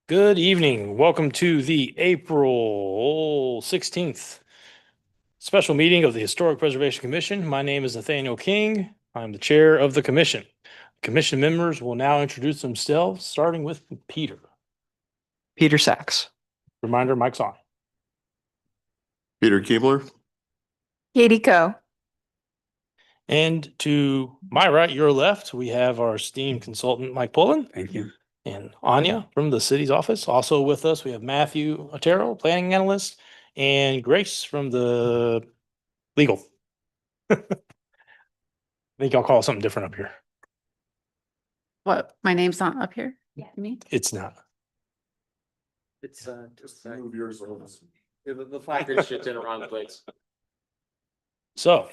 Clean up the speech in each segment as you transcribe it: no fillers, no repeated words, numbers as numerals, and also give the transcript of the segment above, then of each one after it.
Good evening. Welcome to the April 16th special meeting of the Historic Preservation Commission. My name is Nathaniel King. I'm the chair of the commission. Commission members will now introduce themselves, starting with Peter. Peter Sachs. Reminder, mic's on. Peter Keebler. Katie Coe. And to my right, your left, we have our esteemed consultant, Mike Pullen. Thank you. And Anya from the city's office. Also with us, we have Matthew Otero, planning analyst, and Grace from the legal. I think I'll call it something different up here. What? My name's not up here? Yeah. Me? It's not. It's just Move yours over. the placard shit's in the wrong place. So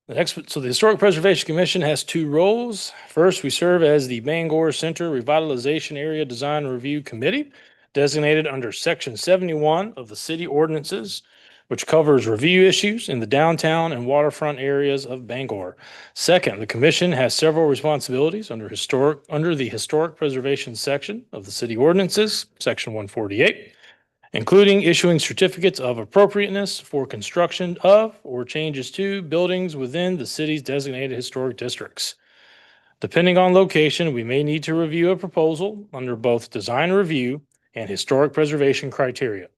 the Historic Preservation Commission has two roles. First, we serve as the Bangor Center Revitalization Area Design Review Committee, designated under Section 71 of the city ordinances, which covers review issues in the downtown and waterfront areas of Bangor. Second, the commission has several responsibilities under the Historic Preservation section of the city ordinances, Section 148. Including issuing certificates of appropriateness for construction of or changes to buildings within the city's designated historic districts. Depending on location, we may need to review a proposal under both design review and historic preservation criteria.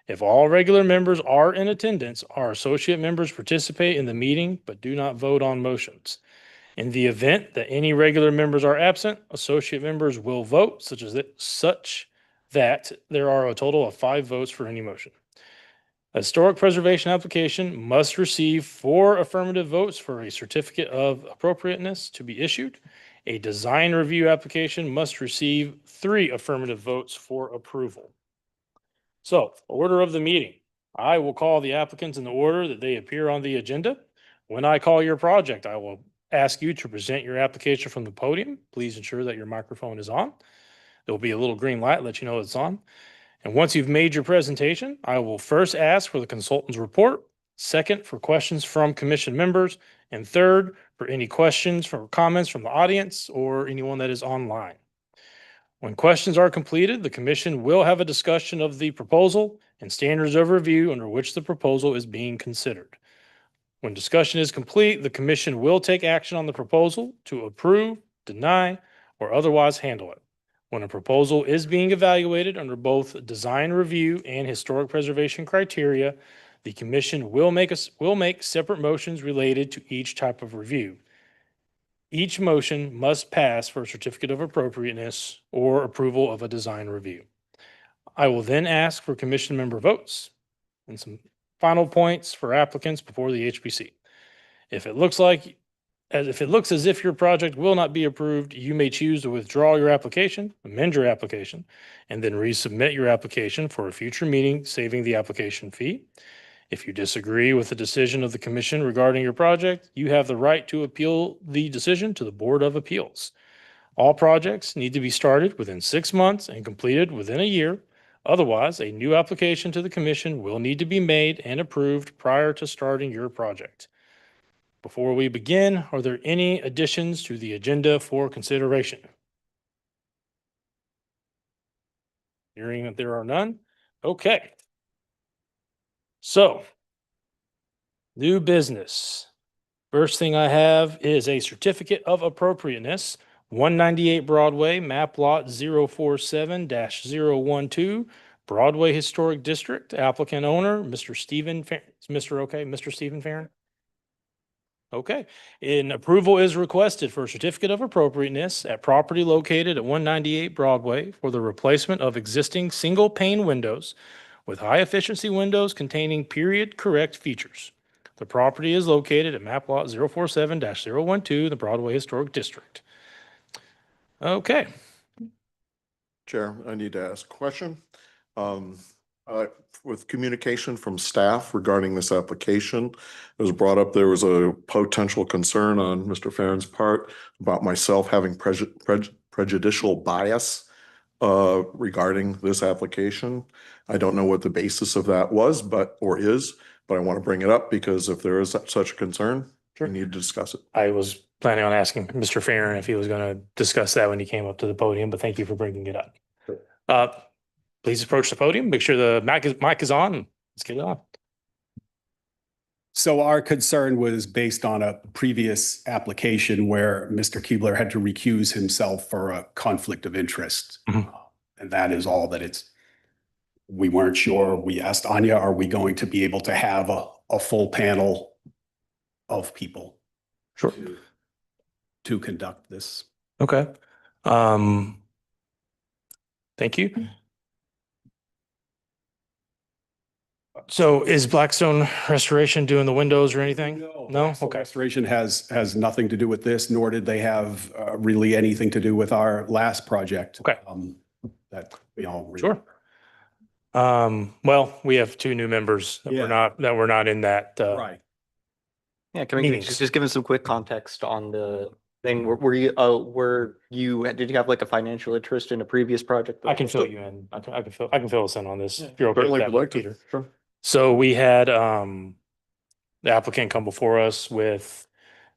If all regular members are in attendance, our associate members participate in the meeting but do not vote on motions. In the event that any regular members are absent, associate members will vote such that there are a total of 5 votes for any motion. A historic preservation application must receive 4 affirmative votes for a certificate of appropriateness to be issued. A design review application must receive 3 affirmative votes for approval. So, order of the meeting. I will call the applicants in the order that they appear on the agenda. When I call your project, I will ask you to present your application from the podium. Please ensure that your microphone is on. There'll be a little green light, let you know it's on. And once you've made your presentation, I will first ask for the consultant's report, second for questions from commission members, and third for any questions or comments from the audience or anyone that is online. When questions are completed, the commission will have a discussion of the proposal and standards of review under which the proposal is being considered. When discussion is complete, the commission will take action on the proposal to approve, deny, or otherwise handle it. When a proposal is being evaluated under both design review and historic preservation criteria, the commission will make separate motions related to each type of review. Each motion must pass for a certificate of appropriateness or approval of a design review. I will then ask for commission member votes and some final points for applicants before the HPC. If it looks as if your project will not be approved, you may choose to withdraw your application, amend your application, and then resubmit your application for a future meeting, saving the application fee. If you disagree with the decision of the commission regarding your project, you have the right to appeal the decision to the Board of Appeals. All projects need to be started within 6 months and completed within a year. Otherwise, a new application to the commission will need to be made and approved prior to starting your project. Before we begin, are there any additions to the agenda for consideration? Hearing that there are none. Okay. So, new business. First thing I have is a certificate of appropriateness, 198 Broadway, map lot 047-012, Broadway Historic District, applicant owner, Mr. Stephen Farren. Mr. Stephen Farren? Okay, and approval is requested for a certificate of appropriateness at property located at 198 Broadway for the replacement of existing single pane windows with high efficiency windows containing period correct features. The property is located at map lot 047-012, the Broadway Historic District. Okay. Chair, I need to ask a question. With communication from staff regarding this application, it was brought up there was a potential concern on Mr. Farren's part about myself having prejudicial bias regarding this application. I don't know what the basis of that was, or is, but I want to bring it up because if there is such a concern, we need to discuss it. I was planning on asking Mr. Farren if he was going to discuss that when he came up to the podium, but thank you for bringing it up. Uh, please approach the podium, make sure the mic is on. Let's get it on. So our concern was based on a previous application where Mr. Keebler had to recuse himself for a conflict of interest. Mhm. And that is all that it's, we weren't sure. We asked Anya, are we going to be able to have a full panel of people Sure. to conduct this? Okay. Thank you. So is Blackstone Restoration doing the windows or anything? No? Blackstone Okay. Restoration has nothing to do with this, nor did they have really anything to do with our last project. Okay. That we all. Sure. Well, we have two new members that Yeah. were not in that, Right. Yeah, can we Meetings. just give us some quick context on the thing? Did you have like a financial interest in a previous project? I can fill you in. I can fill us in on this. If you're okay with Certainly that, would like to. Peter. Sure. So we had, the applicant come before us with,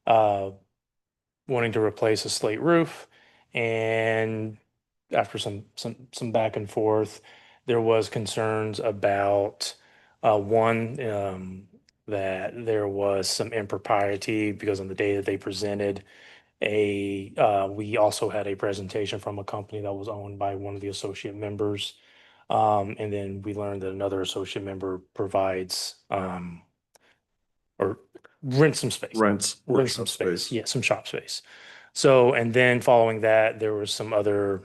wanting to replace a slate roof. And after some back and forth, there was concerns about, that there was some impropriety because on the day that they presented we also had a presentation from a company that was owned by one of the associate members. And then we learned that another associate member provides, or rents some space. Rents. Rent some workshop space. Yeah, some shop space. So, and then following that, there was some other,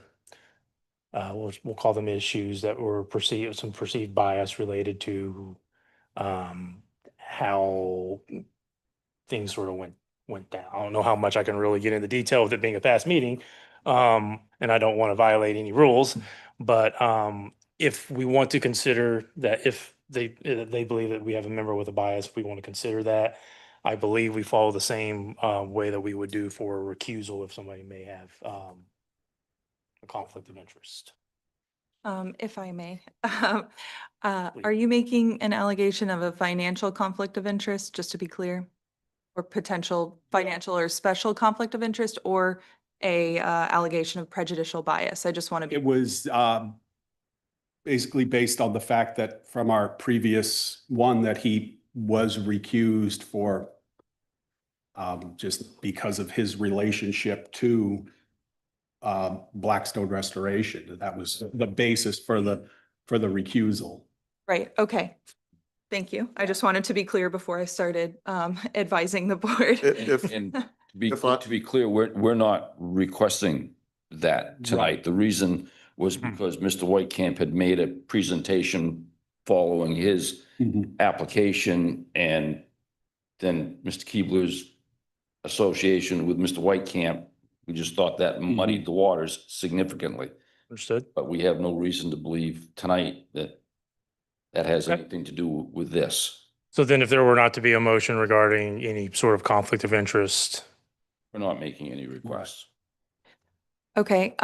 we'll call them issues that were some perceived bias related to, how things sort of went down. I don't know how much I can really get into detail with it being a past meeting. And I don't want to violate any rules, but, if we want to consider that, if they believe that we have a member with a bias, we want to consider that. I believe we follow the same, way that we would do for a recusal if somebody may have, a conflict of interest. If I may, Please. are you making an allegation of a financial conflict of interest, just to be clear? Or potential financial or special conflict of interest, or a allegation of prejudicial bias? I just want to It be, was basically based on the fact that from our previous one that he was recused for just because of his relationship to Blackstone Restoration. That was the basis for the recusal. right, okay. Thank you. I just wanted to be clear before I started advising the board. If, And to be, If I- to be clear, we're not requesting that tonight. Right. The reason was Mhm. because Mr. Whitecamp had made a presentation following his application, and then Mr. Keebler's association with Mr. Whitecamp, we just thought that muddied the waters significantly. Understood? But we have no reason to believe tonight that that has Okay. anything to do with this. So then if there were not to be a motion regarding any sort of conflict of interest, We're not making any requests. Okay,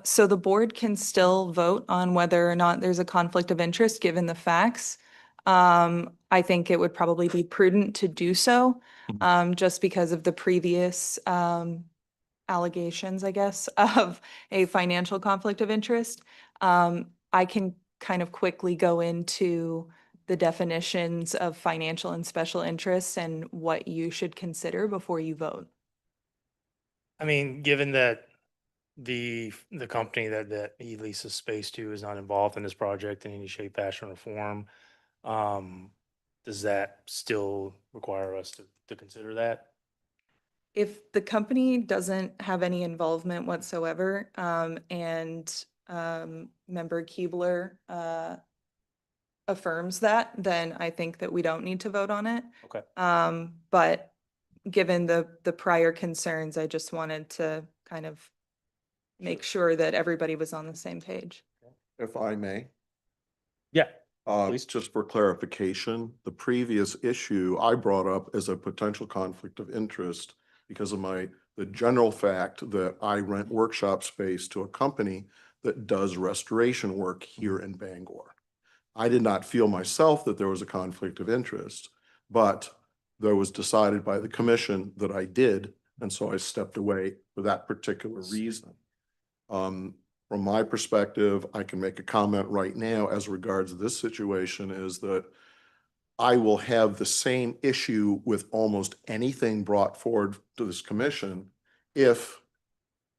so the board can still vote on whether or not there's a conflict of interest, given the facts. I think it would probably be prudent to do so, just because of the previous, allegations, I guess, of a financial conflict of interest. I can kind of quickly go into the definitions of financial and special interests and what you should consider before you vote. I mean, given that the company that he leases space to is not involved in this project in any shape, fashion, or form, does that still require us to consider that? If the company doesn't have any involvement whatsoever, and member Keebler affirms that, then I think that we don't need to vote on it. Okay. But given the prior concerns, I just wanted to kind of make sure that everybody was on the same page. if I may. Yeah. Please, just for clarification, the previous issue I brought up as a potential conflict of interest because of the general fact that I rent workshop space to a company that does restoration work here in Bangor. I did not feel myself that there was a conflict of interest, but there was decided by the commission that I did, and so I stepped away for that particular reason. from my perspective, I can make a comment right now as regards this situation is that I will have the same issue with almost anything brought forward to this commission if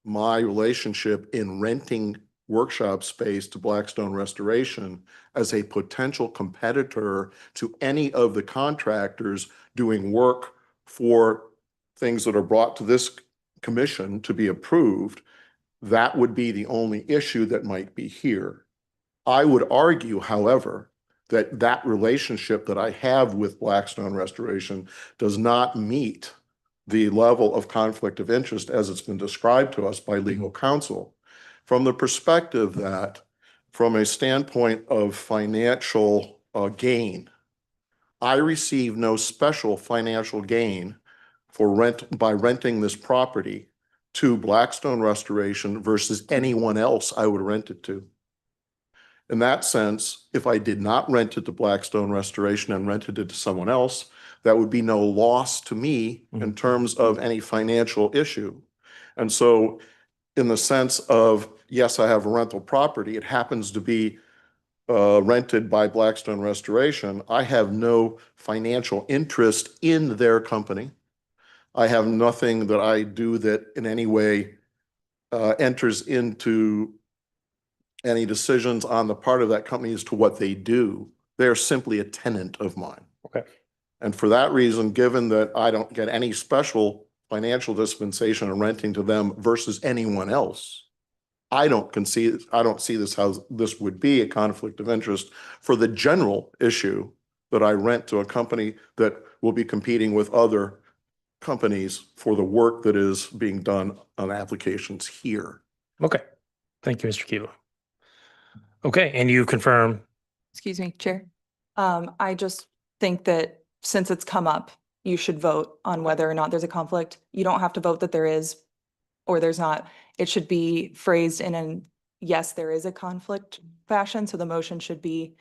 my relationship in renting workshop space to Blackstone Restoration as a potential competitor to any of the contractors doing work for things that are brought to this commission to be approved, that would be the only issue that might be here. I would argue, however, that that relationship that I have with Blackstone Restoration does not meet the level of conflict of interest as it's been described to us by legal counsel. From the perspective that, from a standpoint of financial gain, I receive no special financial gain by renting this property to Blackstone Restoration versus anyone else I would rent it to. In that sense, if I did not rent it to Blackstone Restoration and rented it to someone else, that would be no loss to me in terms of any financial issue. And so in the sense of, yes, I have a rental property, it happens to be rented by Blackstone Restoration. I have no financial interest in their company. I have nothing that I do that in any way enters into any decisions on the part of that company as to what they do. They're simply a tenant of mine. Okay. And for that reason, given that I don't get any special financial dispensation in renting to them versus anyone else, I don't see this how this would be a conflict of interest for the general issue that I rent to a company that will be competing with other companies for the work that is being done on applications here. Okay. Thank you, Mr. Keebler. Okay, and you confirm, Excuse me, Chair. I just think that since it's come up, you should vote on whether or not there's a conflict. You don't have to vote that there is or there's not. It should be phrased in an yes, there is a conflict fashion. So the motion should be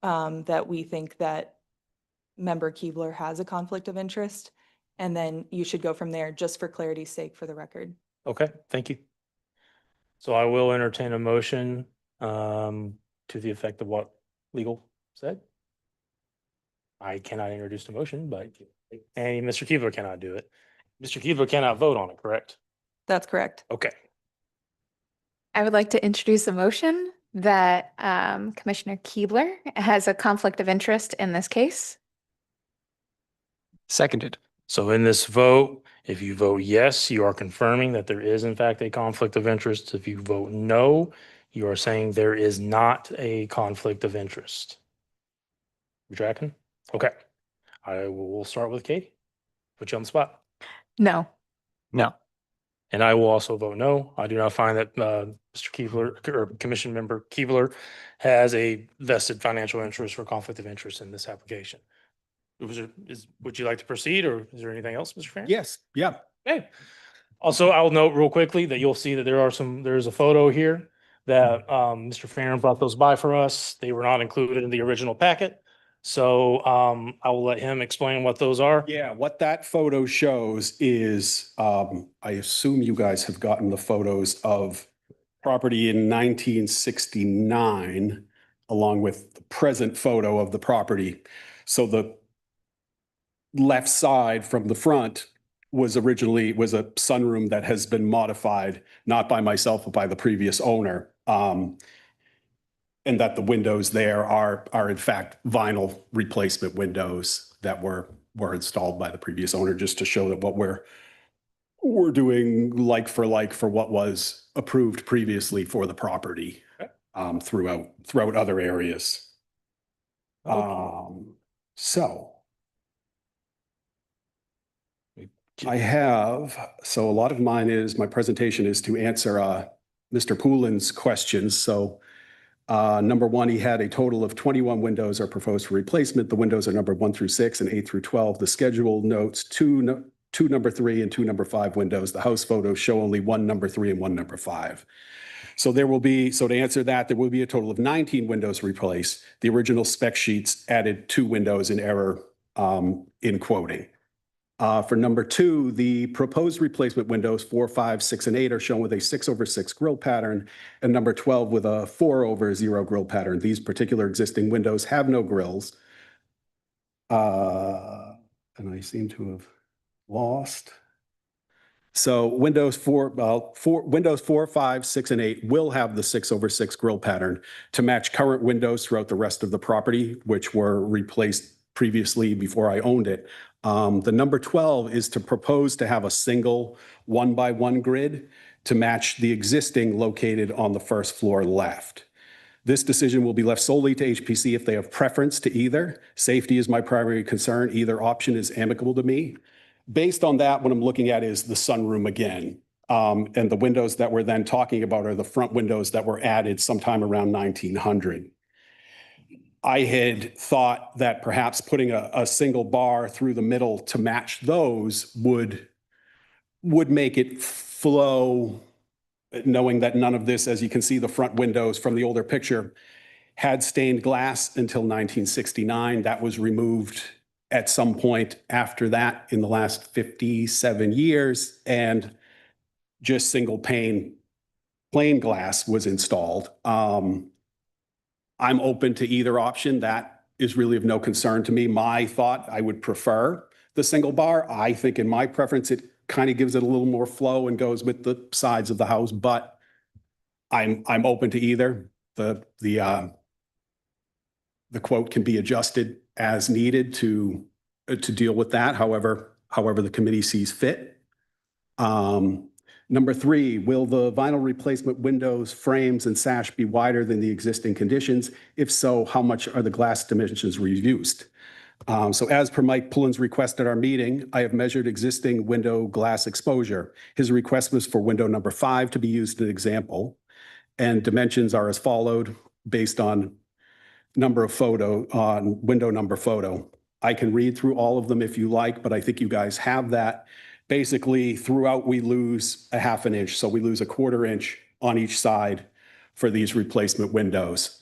that we think that Member Keebler has a conflict of interest. And then you should go from there, just for clarity's sake, for the record. okay, thank you. So I will entertain a motion to the effect of what legal said. I cannot introduce the motion, but and Mr. Keebler cannot do it. Mr. Keebler cannot vote on it, correct? That's correct. Okay, I would like to introduce a motion that Commissioner Keebler has a conflict of interest in this case. Seconded. so in this vote, if you vote yes, you are confirming that there is in fact a conflict of interest. If you vote no, you are saying there is not a conflict of interest. You tracking? Okay. We'll start with Katie. Put you on the spot. No. No. And I will also vote no. I do not find that Mr. Keebler or Commission Member Keebler has a vested financial interest or conflict of interest in this application. Would you like to proceed, or is there anything else, Mr. Farren? Yes, yeah. Okay. Also, I'll note real quickly that you'll see that there's a photo here that Mr. Farren brought those by for us. They were not included in the original packet. So I will let him explain what those are. Yeah, what that photo shows is, I assume you guys have gotten the photos of property in 1969, along with the present photo of the property. So the left side from the front was a sunroom that has been modified, not by myself, but by the previous owner. And that the windows there are in fact vinyl replacement windows that were installed by the previous owner, just to show that what we're doing like for what was approved previously for the property throughout other areas. So a lot of my presentation is to answer Mr. Poulin's questions. So number one, he had a total of 21 windows are proposed for replacement. The windows are numbered 1 through 6 and 8 through 12. The schedule notes two number 3 and 2 number 5 windows. The house photos show only 1 number 3 and 1 number 5. So to answer that, there will be a total of 19 windows replaced. The original spec sheets added 2 windows in error in quoting. For number 2, the proposed replacement windows 4, 5, 6, and 8 are shown with a 6/6 grill pattern, and number 12 with a 4/0 grill pattern. These particular existing windows have no grills. And I seem to have lost. So Windows 4, Windows 4, 5, 6, and 8 will have the 6/6 grill pattern to match current windows throughout the rest of the property, which were replaced previously before I owned it. The number 12 is to propose to have a single 1x1 grid to match the existing located on the first floor left. This decision will be left solely to HPC if they have preference to either. Safety is my primary concern. Either option is amicable to me. Based on that, what I'm looking at is the sunroom again. And the windows that we're then talking about are the front windows that were added sometime around 1900. I had thought that perhaps putting a single bar through the middle to match those would make it flow, knowing that none of this, as you can see, the front windows from the older picture had stained glass until 1969. That was removed at some point after that in the last 57 years, and just single pane plain glass was installed. I'm open to either option. That is really of no concern to me. My thought, I would prefer the single bar. I think in my preference, it kind of gives it a little more flow and goes with the sides of the house, but I'm open to either. The quote can be adjusted as needed to deal with that, however the committee sees fit. Number 3, will the vinyl replacement windows, frames, and sash be wider than the existing conditions? If so, how much are the glass dimensions reduced? So as per Mike Pullen's request at our meeting, I have measured existing window glass exposure. His request was for window number 5 to be used as an example, and dimensions are as followed based on window number photo. I can read through all of them if you like, but I think you guys have that. Basically, throughout, we lose a 1/2 inch, so we lose a 1/4 inch on each side for these replacement windows.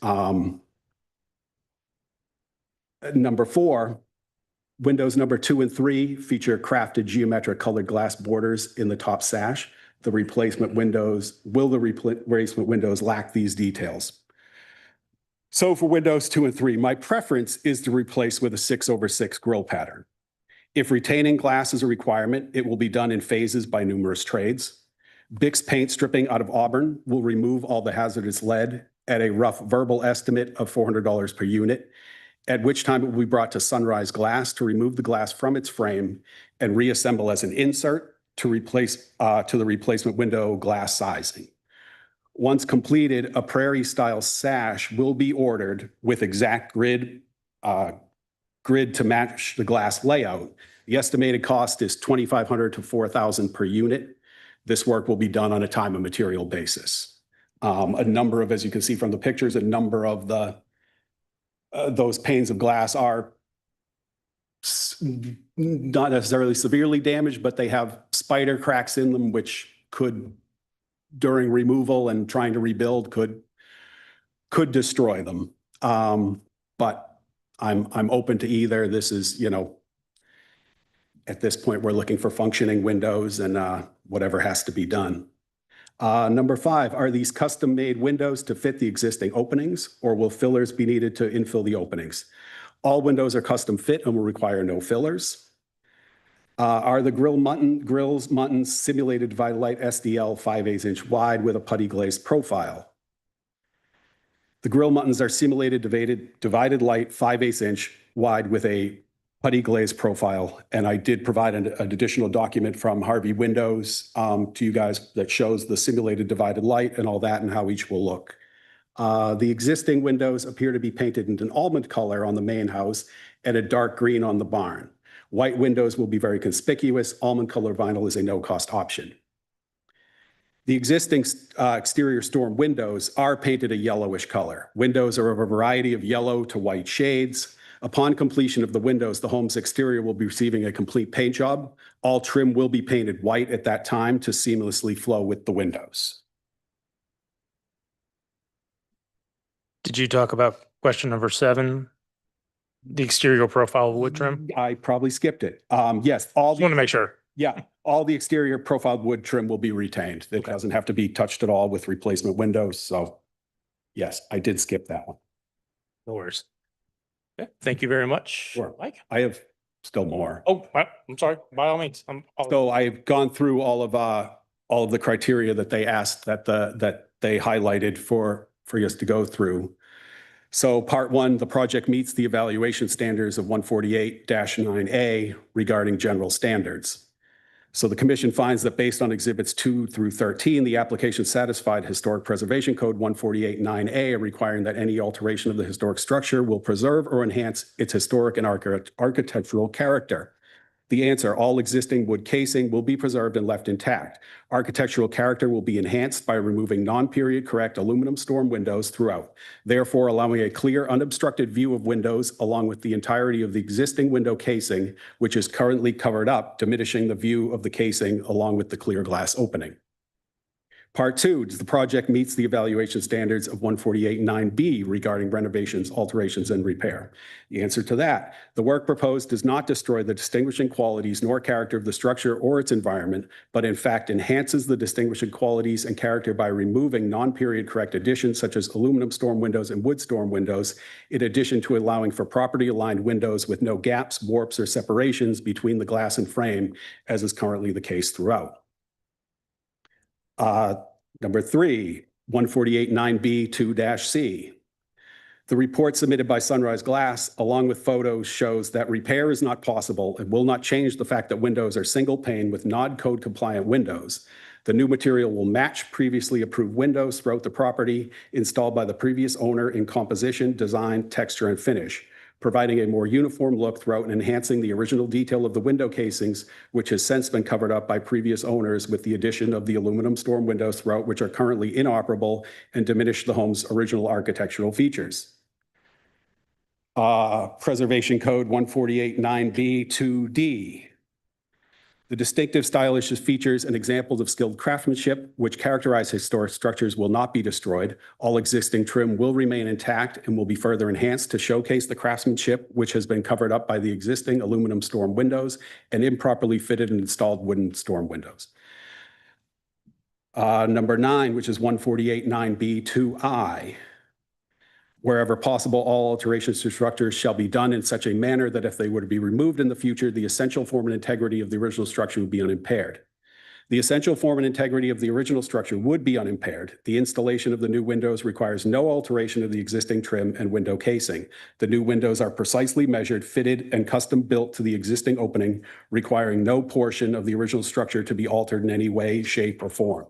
Number 4, windows number 2 and 3 feature crafted geometric colored glass borders in the top sash. The replacement windows lack these details? So for windows 2 and 3, my preference is to replace with a 6/6 grill pattern. If retaining glass is a requirement, it will be done in phases by numerous trades. Bix paint stripping out of Auburn will remove all the hazardous lead at a rough verbal estimate of $400 per unit, at which time it will be brought to Sunrise Glass to remove the glass from its frame and reassemble as an insert to replace to the replacement window glass sizing. Once completed, a prairie-style sash will be ordered with exact grid to match the glass layout. The estimated cost is $2,500 to $4,000 per unit. This work will be done on a time and material basis. As you can see from the pictures, a number of those panes of glass are not necessarily severely damaged, but they have spider cracks in them, which could, during removal and trying to rebuild, could destroy them. But I'm open to either. This is, at this point, we're looking for functioning windows and whatever has to be done. Number 5, are these custom-made windows to fit the existing openings, or will fillers be needed to infill the openings? All windows are custom fit and will require no fillers. Are the grills Muntons simulated divided light SDL 5/8 inch wide with a putty glazed profile? The grill Muntons are simulated divided light 5/8 inch wide with a putty glazed profile. And I did provide an additional document from Harvey Windows to you guys that shows the simulated divided light and all that and how each will look. The existing windows appear to be painted in an almond color on the main house and a dark green on the barn. White windows will be very conspicuous. Almond color vinyl is a no-cost option. The existing exterior storm windows are painted a yellowish color. Windows are of a variety of yellow to white shades. Upon completion of the windows, the home's exterior will be receiving a complete paint job. All trim will be painted white at that time to seamlessly flow with the windows. Did you talk about question number 7? The exterior profile wood trim? I probably skipped it. Yes, all Just want to the, make sure. yeah, all the exterior profiled wood trim will be retained. It Okay. doesn't have to be touched at all with replacement windows. So yes, I did skip that one. No worries. Okay, thank you very much. Sure. Mike? I have still more. Oh, I'm sorry. By all means. So I've gone through all of the criteria that they asked that they highlighted for us to go through. So part one, the project meets the evaluation standards of 148-9A regarding general standards. So the commission finds that based on exhibits 2 through 13, the application satisfied Historic Preservation Code 148-9A, requiring that any alteration of the historic structure will preserve or enhance its historic and architectural character. The answer, all existing wood casing will be preserved and left intact. Architectural character will be enhanced by removing non-period correct aluminum storm windows throughout, therefore allowing a clear, unobstructed view of windows along with the entirety of the existing window casing, which is currently covered up, diminishing the view of the casing along with the clear glass opening. Part two, does the project meets the evaluation standards of 148-9B regarding renovations, alterations, and repair? The answer to that, the work proposed does not destroy the distinguishing qualities nor character of the structure or its environment, but in fact enhances the distinguishing qualities and character by removing non-period correct additions such as aluminum storm windows and wood storm windows, in addition to allowing for properly aligned windows with no gaps, warps, or separations between the glass and frame, as is currently the case throughout. Number three, 148-9B2-C. The report submitted by Sunrise Glass, along with photos, shows that repair is not possible and will not change the fact that windows are single pane with NOD code compliant windows. The new material will match previously approved windows throughout the property installed by the previous owner in composition, design, texture, and finish, providing a more uniform look throughout and enhancing the original detail of the window casings, which has since been covered up by previous owners with the addition of the aluminum storm windows throughout, which are currently inoperable and diminish the home's original architectural features. Preservation Code 148-9B2D. The distinctive stylish features and examples of skilled craftsmanship which characterize historic structures will not be destroyed. All existing trim will remain intact and will be further enhanced to showcase the craftsmanship which has been covered up by the existing aluminum storm windows and improperly fitted and installed wooden storm windows. Number 9, which is 148-9B2I. Wherever possible, all alterations to structures shall be done in such a manner that if they were to be removed in the future, the essential form and integrity of the original structure would be unimpaired. The essential form and integrity of the original structure would be unimpaired. The installation of the new windows requires no alteration of the existing trim and window casing. The new windows are precisely measured, fitted, and custom built to the existing opening, requiring no portion of the original structure to be altered in any way, shape, or form.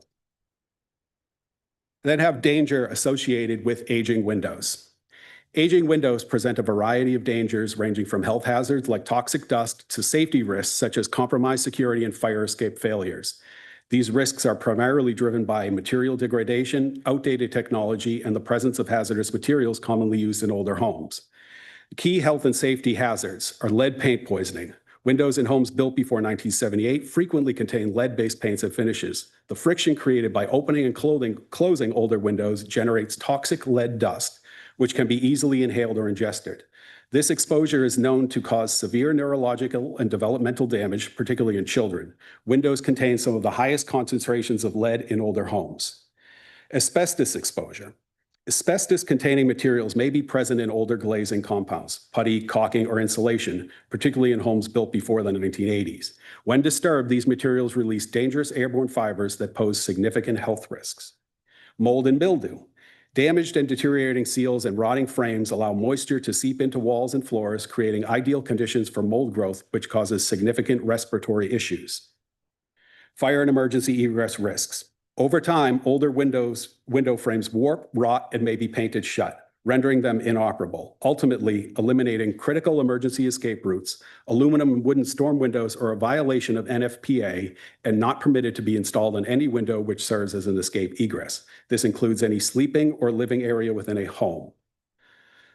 Then have danger associated with aging windows. Aging windows present a variety of dangers ranging from health hazards like toxic dust to safety risks such as compromised security and fire escape failures. These risks are primarily driven by material degradation, outdated technology, and the presence of hazardous materials commonly used in older homes. Key health and safety hazards are lead paint poisoning. Windows in homes built before 1978 frequently contain lead-based paints and finishes. The friction created by opening and closing older windows generates toxic lead dust, which can be easily inhaled or ingested. This exposure is known to cause severe neurological and developmental damage, particularly in children. Windows contain some of the highest concentrations of lead in older homes. Asbestos exposure. Asbestos-containing materials may be present in older glazing compounds, putty, caulking, or insulation, particularly in homes built before the 1980s. When disturbed, these materials release dangerous airborne fibers that pose significant health risks. Mold and mildew. Damaged and deteriorating seals and rotting frames allow moisture to seep into walls and floors, creating ideal conditions for mold growth, which causes significant respiratory issues. Fire and emergency egress risks. Over time, older window frames warp, rot, and may be painted shut, rendering them inoperable, ultimately eliminating critical emergency escape routes. Aluminum and wooden storm windows are a violation of NFPA and not permitted to be installed on any window which serves as an escape egress. This includes any sleeping or living area within a home.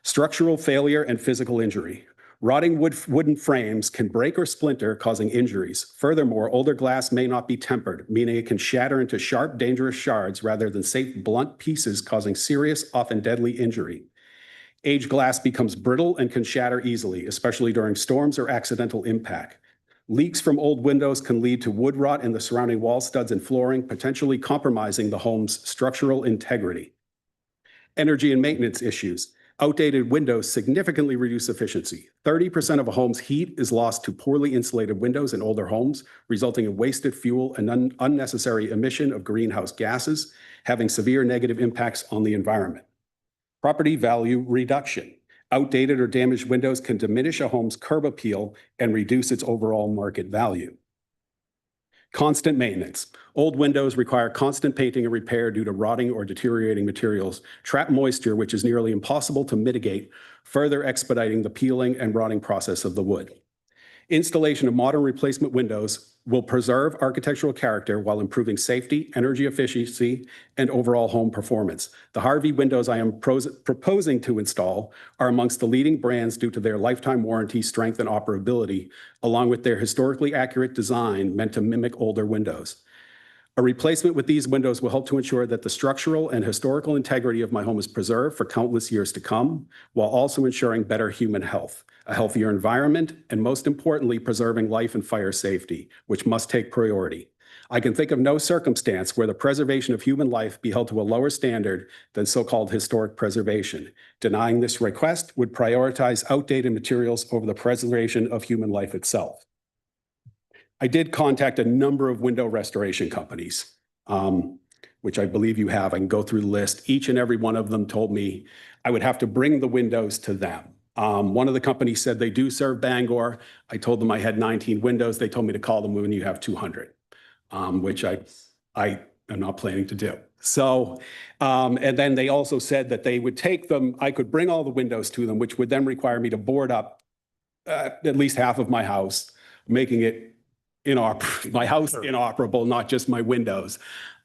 Structural failure and physical injury. Rotting wooden frames can break or splinter, causing injuries. Furthermore, older glass may not be tempered, meaning it can shatter into sharp, dangerous shards rather than safe, blunt pieces, causing serious, often deadly injury. Aged glass becomes brittle and can shatter easily, especially during storms or accidental impact. Leaks from old windows can lead to wood rot in the surrounding wall studs and flooring, potentially compromising the home's structural integrity. Energy and maintenance issues. Outdated windows significantly reduce efficiency. 30% of a home's heat is lost to poorly insulated windows in older homes, resulting in wasted fuel and unnecessary emission of greenhouse gases, having severe negative impacts on the environment. Property value reduction. Outdated or damaged windows can diminish a home's curb appeal and reduce its overall market value. Constant maintenance. Old windows require constant painting and repair due to rotting or deteriorating materials, trap moisture, which is nearly impossible to mitigate, further expediting the peeling and rotting process of the wood. Installation of modern replacement windows will preserve architectural character while improving safety, energy efficiency, and overall home performance. The Harvey windows I am proposing to install are amongst the leading brands due to their lifetime warranty, strength, and operability, along with their historically accurate design meant to mimic older windows. A replacement with these windows will help to ensure that the structural and historical integrity of my home is preserved for countless years to come, while also ensuring better human health, a healthier environment, and most importantly, preserving life and fire safety, which must take priority. I can think of no circumstance where the preservation of human life be held to a lower standard than so-called historic preservation. Denying this request would prioritize outdated materials over the preservation of human life itself. I did contact a number of window restoration companies, which I believe you have. I can go through the list. Each and every one of them told me I would have to bring the windows to them. One of the companies said they do serve Bangor. I told them I had 19 windows. They told me to call them when you have 200, which I am not planning to do. So, and then they also said that they would take them, I could bring all the windows to them, which would then require me to board up at least half of my house, making it my house inoperable, not just my windows.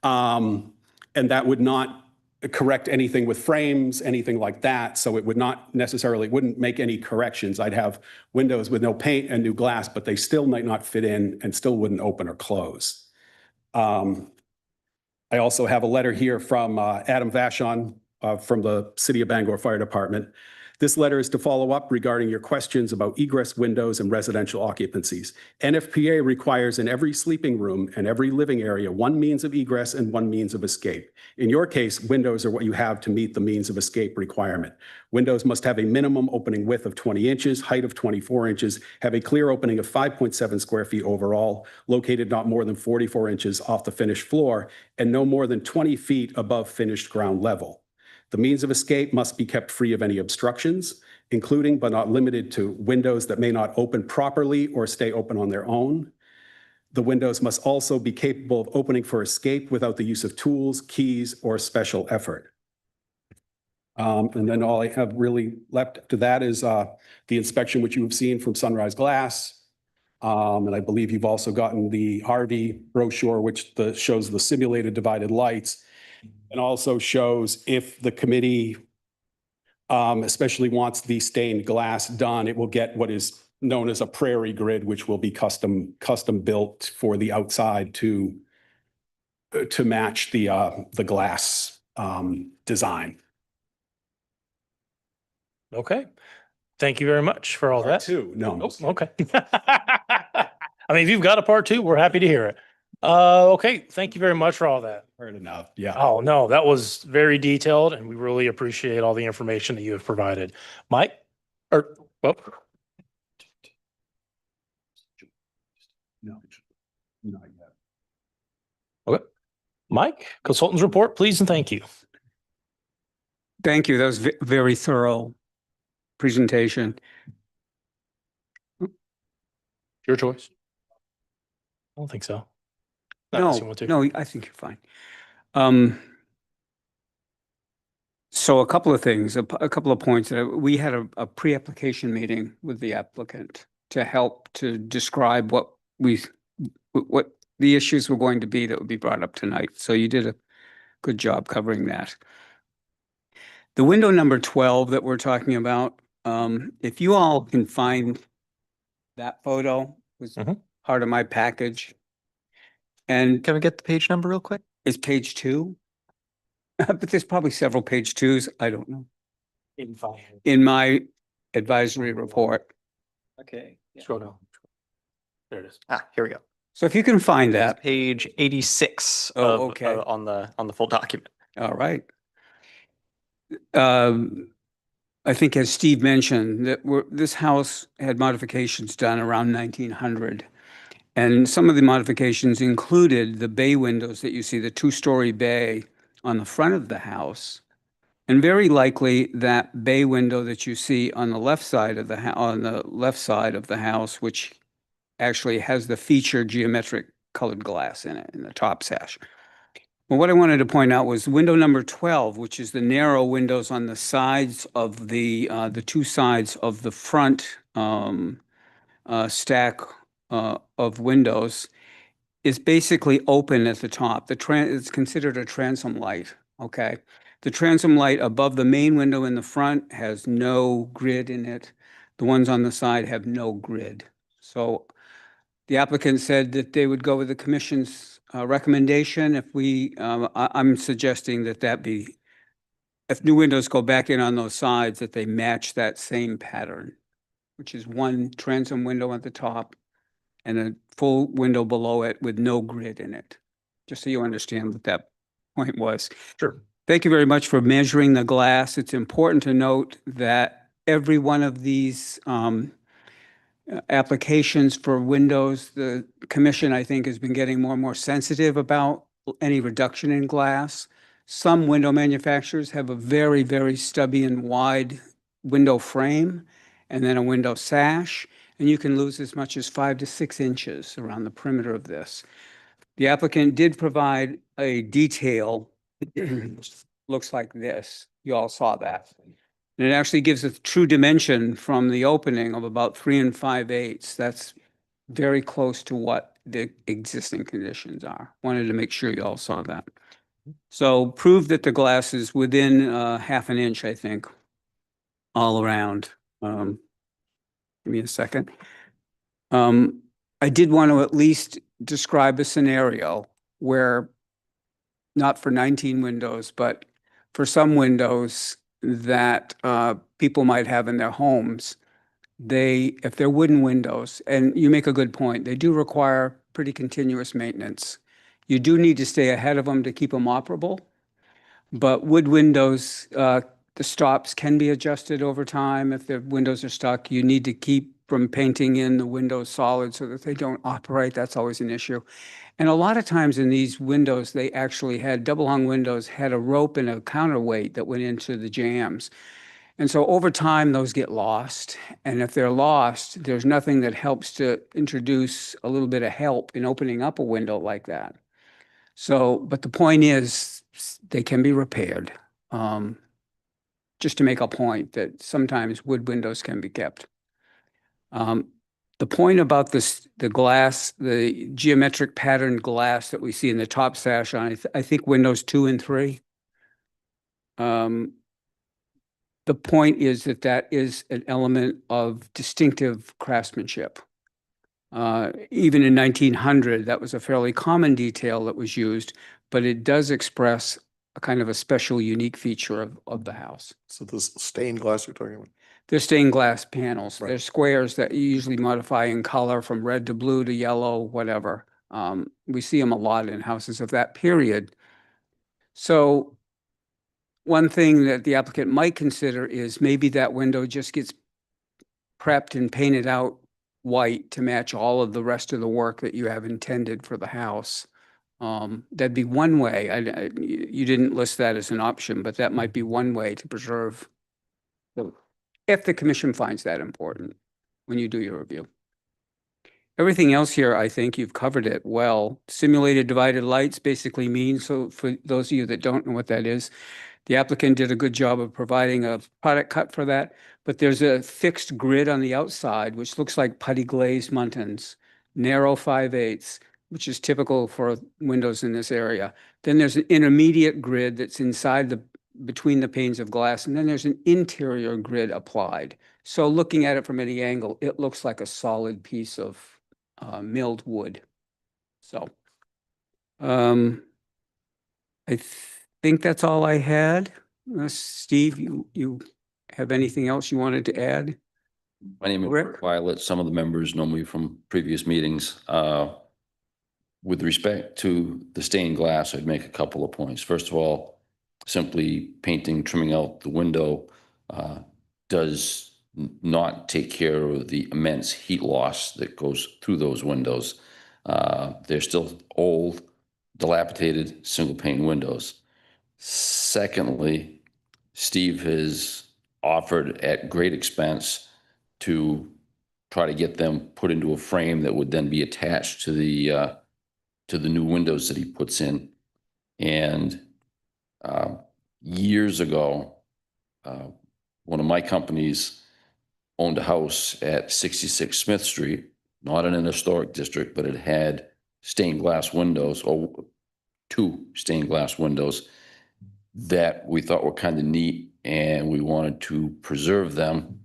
And that would not correct anything with frames, anything like that. So it would not necessarily, wouldn't make any corrections. I'd have windows with no paint and new glass, but they still might not fit in and still wouldn't open or close. I also have a letter here from Adam Vashon from the City of Bangor Fire Department. This letter is to follow up regarding your questions about egress windows and residential occupancies. NFPA requires in every sleeping room and every living area one means of egress and one means of escape. In your case, windows are what you have to meet the means of escape requirement. Windows must have a minimum opening width of 20 inches, height of 24 inches, have a clear opening of 5.7 square feet overall, located not more than 44 inches off the finished floor, and no more than 20 feet above finished ground level. The means of escape must be kept free of any obstructions, including but not limited to windows that may not open properly or stay open on their own. The windows must also be capable of opening for escape without the use of tools, keys, or special effort. And then all I have really left to that is the inspection, which you have seen from Sunrise Glass. And I believe you've also gotten the Harvey brochure, which shows the simulated divided lights. And also shows if the committee especially wants the stained glass done, it will get what is known as a prairie grid, which will be custom built for the outside to match the glass design. Okay. Thank you very much for all Part that. two, no. Oh, okay. I mean, if you've got a part two, we're happy to hear it. Okay. Thank you very much for all that. Heard enough, yeah. Oh, no, that was very detailed and we really appreciate all the information that you have provided. Mike? Well, No, not yet. okay. Mike, consultant's report, please and thank you. Thank you. That was very thorough presentation. Your choice. I don't think so. Not unless you want to. No, I think you're fine. So a couple of things, a couple of points. We had a pre-application meeting with the applicant to help to describe what the issues were going to be that would be brought up tonight. So you did a good job covering that. The window number 12 that we're talking about, if you all can find that photo, was part of my package. And Can we get the page number real quick? it's page 2. But there's probably several page 2s. I don't know. in my advisory report. Okay. Scroll down. There it is. Here we go. So if you can find That's that, page 86 Oh, of, okay. on the full document. all right. I think as Steve mentioned, that this house had modifications done around 1900. And some of the modifications included the bay windows that you see, the two-story bay on the front of the house. And very likely that bay window that you see on the left side of the house, which actually has the featured geometric colored glass in it, in the top sash. Well, what I wanted to point out was window number 12, which is the narrow windows on the sides of the two sides of the front stack of windows, is basically open at the top. It's considered a transom light, okay? The transom light above the main window in the front has no grid in it. The ones on the side have no grid. So the applicant said that they would go with the commission's recommendation. If I'm suggesting that be, if new windows go back in on those sides, that they match that same pattern, which is one transom window at the top and a full window below it with no grid in it, just so you understand what that point was. Sure. Thank you very much for measuring the glass. It's important to note that every one of these applications for windows, the commission, I think, has been getting more and more sensitive about any reduction in glass. Some window manufacturers have a very, very stubby and wide window frame and then a window sash, and you can lose as much as 5 to 6 inches around the perimeter of this. The applicant did provide a detail, looks like this. You all saw that. And it actually gives a true dimension from the opening of about 3 5/8. That's very close to what the existing conditions are. Wanted to make sure you all saw that. So prove that the glass is within half an inch, I think, all around. Give me a second. I did want to at least describe a scenario where, not for 19 windows, but for some windows that people might have in their homes, if they're wooden windows, and you make a good point, they do require pretty continuous maintenance. You do need to stay ahead of them to keep them operable, but wood windows, the stops can be adjusted over time. If the windows are stuck, you need to keep from painting in the windows solid so that they don't operate. That's always an issue. And a lot of times in these windows, they actually had double hung windows, had a rope and a counterweight that went into the jambs. And so over time, those get lost. And if they're lost, there's nothing that helps to introduce a little bit of help in opening up a window like that. So, but the point is, they can be repaired. Just to make a point that sometimes wood windows can be kept. The point about the glass, the geometric patterned glass that we see in the top sash on, I think windows 2 and 3. The point is that is an element of distinctive craftsmanship. Even in 1900, that was a fairly common detail that was used, but it does express a kind of a special, unique feature of the house. So this stained glass you're talking about? They're stained glass panels. Right. They're squares that you usually modify in color from red to blue to yellow, whatever. We see them a lot in houses of that period. So one thing that the applicant might consider is maybe that window just gets prepped and painted out white to match all of the rest of the work that you have intended for the house. That'd be one way. You didn't list that as an option, but that might be one way to preserve if the commission finds that important when you do your review. Everything else here, I think you've covered it well. Simulated divided lights basically means, so for those of you that don't know what that is, the applicant did a good job of providing a product cut for that, but there's a fixed grid on the outside, which looks like putty glazed muntins, narrow 5/8, which is typical for windows in this area. Then there's an intermediate grid that's inside between the panes of glass, and then there's an interior grid applied. So looking at it from any angle, it looks like a solid piece of milled wood. So I think that's all I had. Steve, you have anything else you wanted to add? My name is Rick? Rick Violet. Some of the members know me from previous meetings. With respect to the stained glass, I'd make a couple of points. First of all, simply painting, trimming out the window does not take care of the immense heat loss that goes through those windows. They're still old, dilapidated, single pane windows. Secondly, Steve has offered at great expense to try to get them put into a frame that would then be attached to the new windows that he puts in. And years ago, one of my companies owned a house at 66 Smith Street, not in an historic district, but it had stained glass windows, or 2 stained glass windows that we thought were kind of neat, and we wanted to preserve them.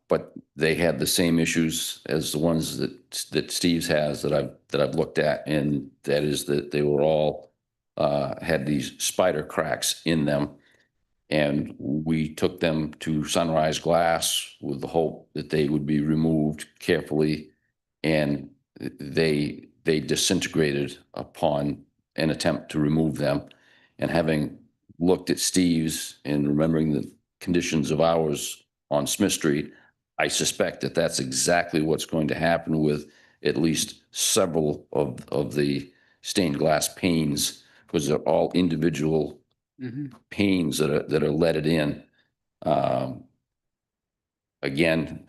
But they had the same issues as the ones that Steve's has that I've looked at, and that is that they were all had these spider cracks in them. And we took them to Sunrise Glass with the hope that they would be removed carefully, and they disintegrated upon an attempt to remove them. And having looked at Steve's and remembering the conditions of ours on Smith Street, I suspect that that's exactly what's going to happen with at least several of the stained glass panes, because they're all individual panes that are leaded in. Again,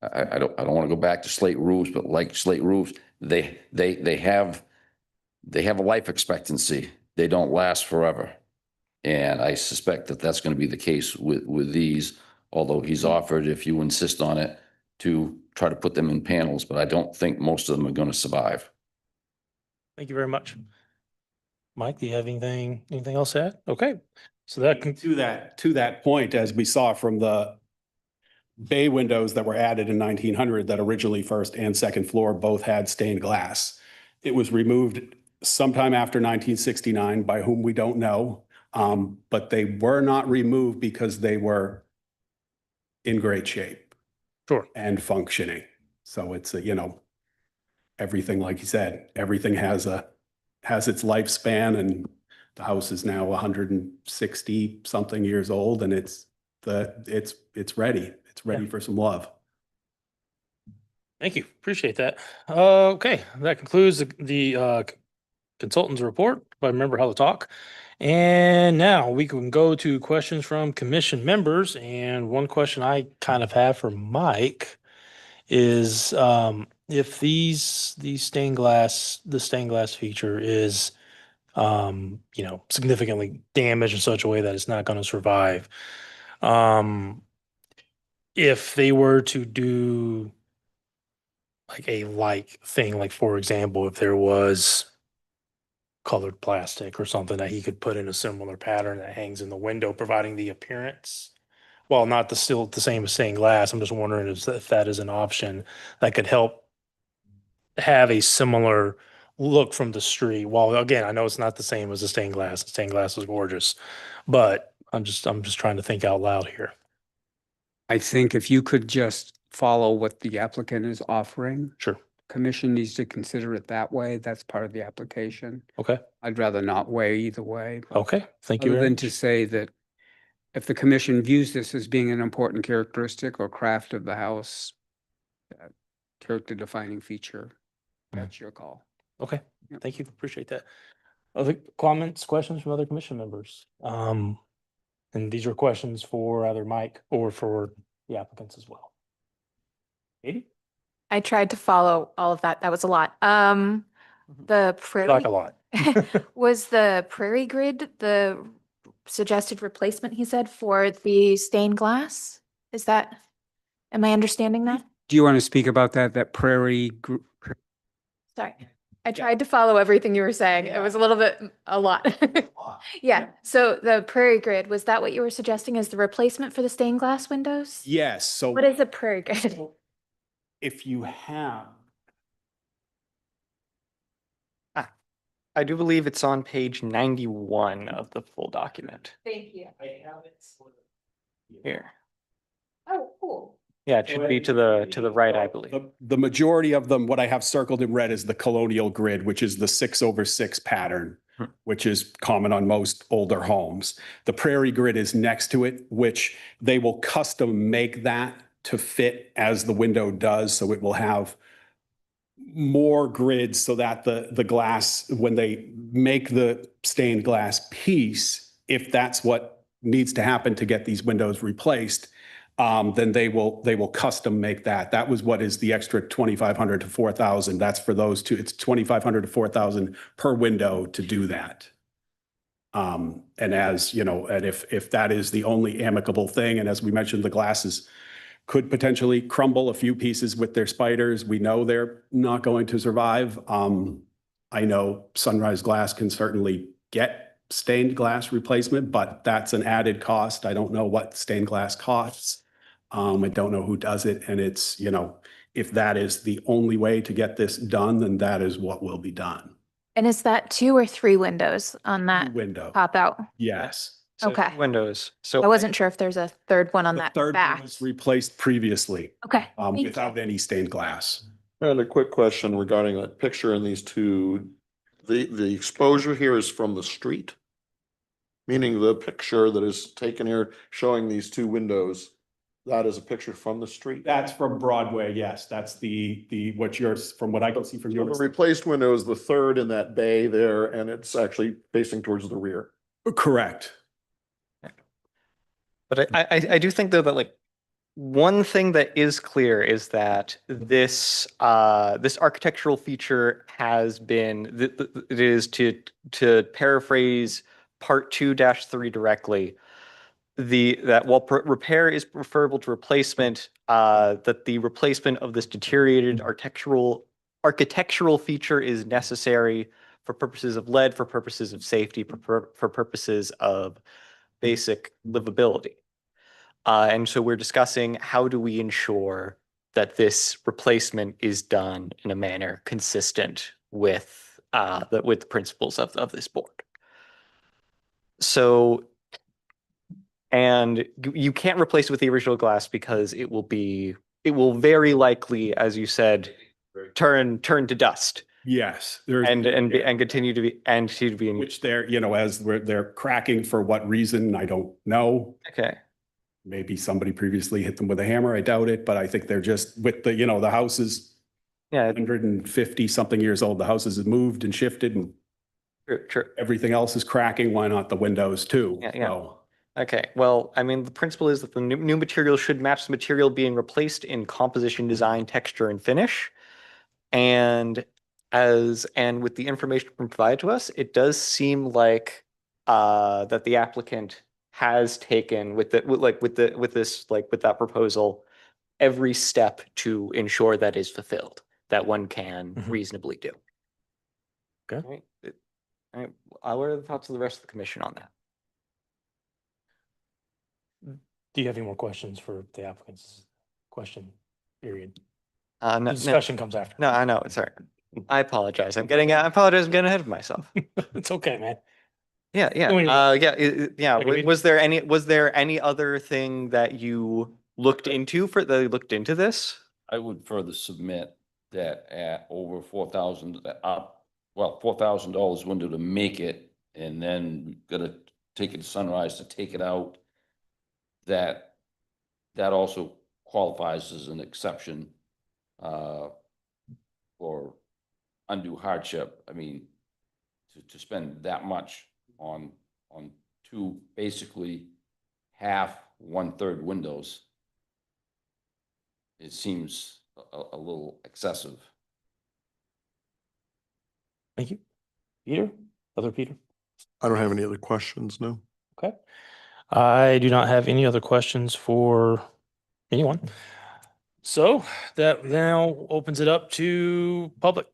I don't want to go back to slate roofs, but like slate roofs, they have a life expectancy. They don't last forever. And I suspect that that's going to be the case with these, although he's offered, if you insist on it, to try to put them in panels, but I don't think most of them are going to survive. Thank you very much. Mike, do you have anything else to add? Okay, so that To that point, as we saw from the bay windows that were added in 1900, that originally first and second floor both had stained glass. It was removed sometime after 1969 by whom we don't know. But they were not removed because they were in great shape. Sure. And functioning. So it's everything, like you said, everything has its lifespan, and the house is now 160 something years old, and it's ready. It's ready for some love. Thank you. Appreciate that. Okay, that concludes the consultant's report by Remember How to Talk. And now we can go to questions from commission members. And one question I kind of have for Mike is if the stained glass feature is significantly damaged in such a way that it's not going to survive. If they were to do like a thing, like for example, if there was colored plastic or something that he could put in a similar pattern that hangs in the window, providing the appearance, well, not still the same as stained glass. I'm just wondering if that is an option that could help have a similar look from the street. Well, again, I know it's not the same as the stained glass. The stained glass is gorgeous, but I'm just trying to think out loud here. I think if you could just follow what the applicant is offering. Sure. Commission needs to consider it that way. That's part of the application. Okay. I'd rather not weigh either way. but Okay. Thank you Other very than much. to say that if the commission views this as being an important characteristic or craft of the house, character defining feature, that's your call. Okay. Yep. Thank you. Appreciate that. Other comments, questions from other commission members? And these are questions for either Mike or for the applicants as well. Katie? I tried to follow all of that. That was a lot. The prairie. Like a lot. Was the prairie grid the suggested replacement, he said, for the stained glass? Am I understanding that? Do you want to speak about that prairie group? Sorry. I tried to follow everything you were saying. It was a lot. Yeah. So the prairie grid, was that what you were suggesting as the replacement for the stained glass windows? Yes, so What is a prairie grid? if you have, I do believe it's on page 91 of the full document. Thank you. Here. Oh, cool. Yeah, it should be to the right, I believe. The majority of them, what I have circled in red is the colonial grid, which is the 6/6 pattern, which is common on most older homes. The prairie grid is next to it, which they will custom make that to fit as the window does. So it will have more grids so that the glass, when they make the stained glass piece, if that's what needs to happen to get these windows replaced, then they will custom make that. That was what is the extra 2,500 to 4,000. That's for those two. It's 2,500 to 4,000 per window to do that. And as you know, and if that is the only amicable thing, and as we mentioned, the glasses could potentially crumble a few pieces with their spiders. We know they're not going to survive. I know Sunrise Glass can certainly get stained glass replacement, but that's an added cost. I don't know what stained glass costs. I don't know who does it. And it's, you know, if that is the only way to get this done, then that is what will be done. And is that 2 or 3 windows on that Window. pop out? Yes. So Okay. Windows. So I wasn't sure if there's a third one on The that third one back. was replaced previously, Okay. Thank you. without any stained glass. And a quick question regarding that picture in these two. The exposure here is from the street? Meaning the picture that is taken here showing these two windows, that is a picture from the street? That's from Broadway, yes. That's what yours, from what I can see from So yours. the replaced window is the third in that bay there, and it's actually facing towards the rear. Correct. But I do think though that like one thing that is clear is that this architectural feature has been it is to paraphrase part 2-3 directly, that while repair is preferable to replacement, that the replacement of this deteriorated architectural feature is necessary for purposes of lead, for purposes of safety, for purposes of basic livability. And so we're discussing how do we ensure that this replacement is done in a manner consistent with the principles of this board. So, and you can't replace it with the original glass because it will very likely, as you said, turn to dust Yes. and continue to be in. Which they're, you know, they're cracking for what reason, I don't know. Okay. Maybe somebody previously hit them with a hammer. I doubt it, but I think they're just with the, you know, the house is Yeah. 150 something years old. The houses have moved and shifted and True. everything else is cracking. Why not the windows too? Yeah, yeah. So, Okay, well, I mean, the principle is that the new material should match the material being replaced in composition, design, texture, and finish. And with the information provided to us, it does seem like that the applicant has taken with that proposal every step to ensure that is fulfilled, that one can Mhm. reasonably do. Okay. All right. What are the thoughts of the rest of the commission on that? Do you have any more questions for the applicants? Question period. No, The no, discussion comes after. no, I know, it's all right. I apologize. I'm getting ahead of myself. It's okay, man. Yeah, When you- yeah. Like, I mean- Was there any other thing that you looked into looked into this? I would further submit that at over $4,000 window to make it, and then we've got to take it to Sunrise to take it out. That also qualifies as an exception for undue hardship. I mean, to spend that much on two basically half, 1/3 windows, it seems a little excessive. Thank you. Peter? Other Peter? I don't have any other questions, no. Okay. I do not have any other questions for anyone. So that now opens it up to public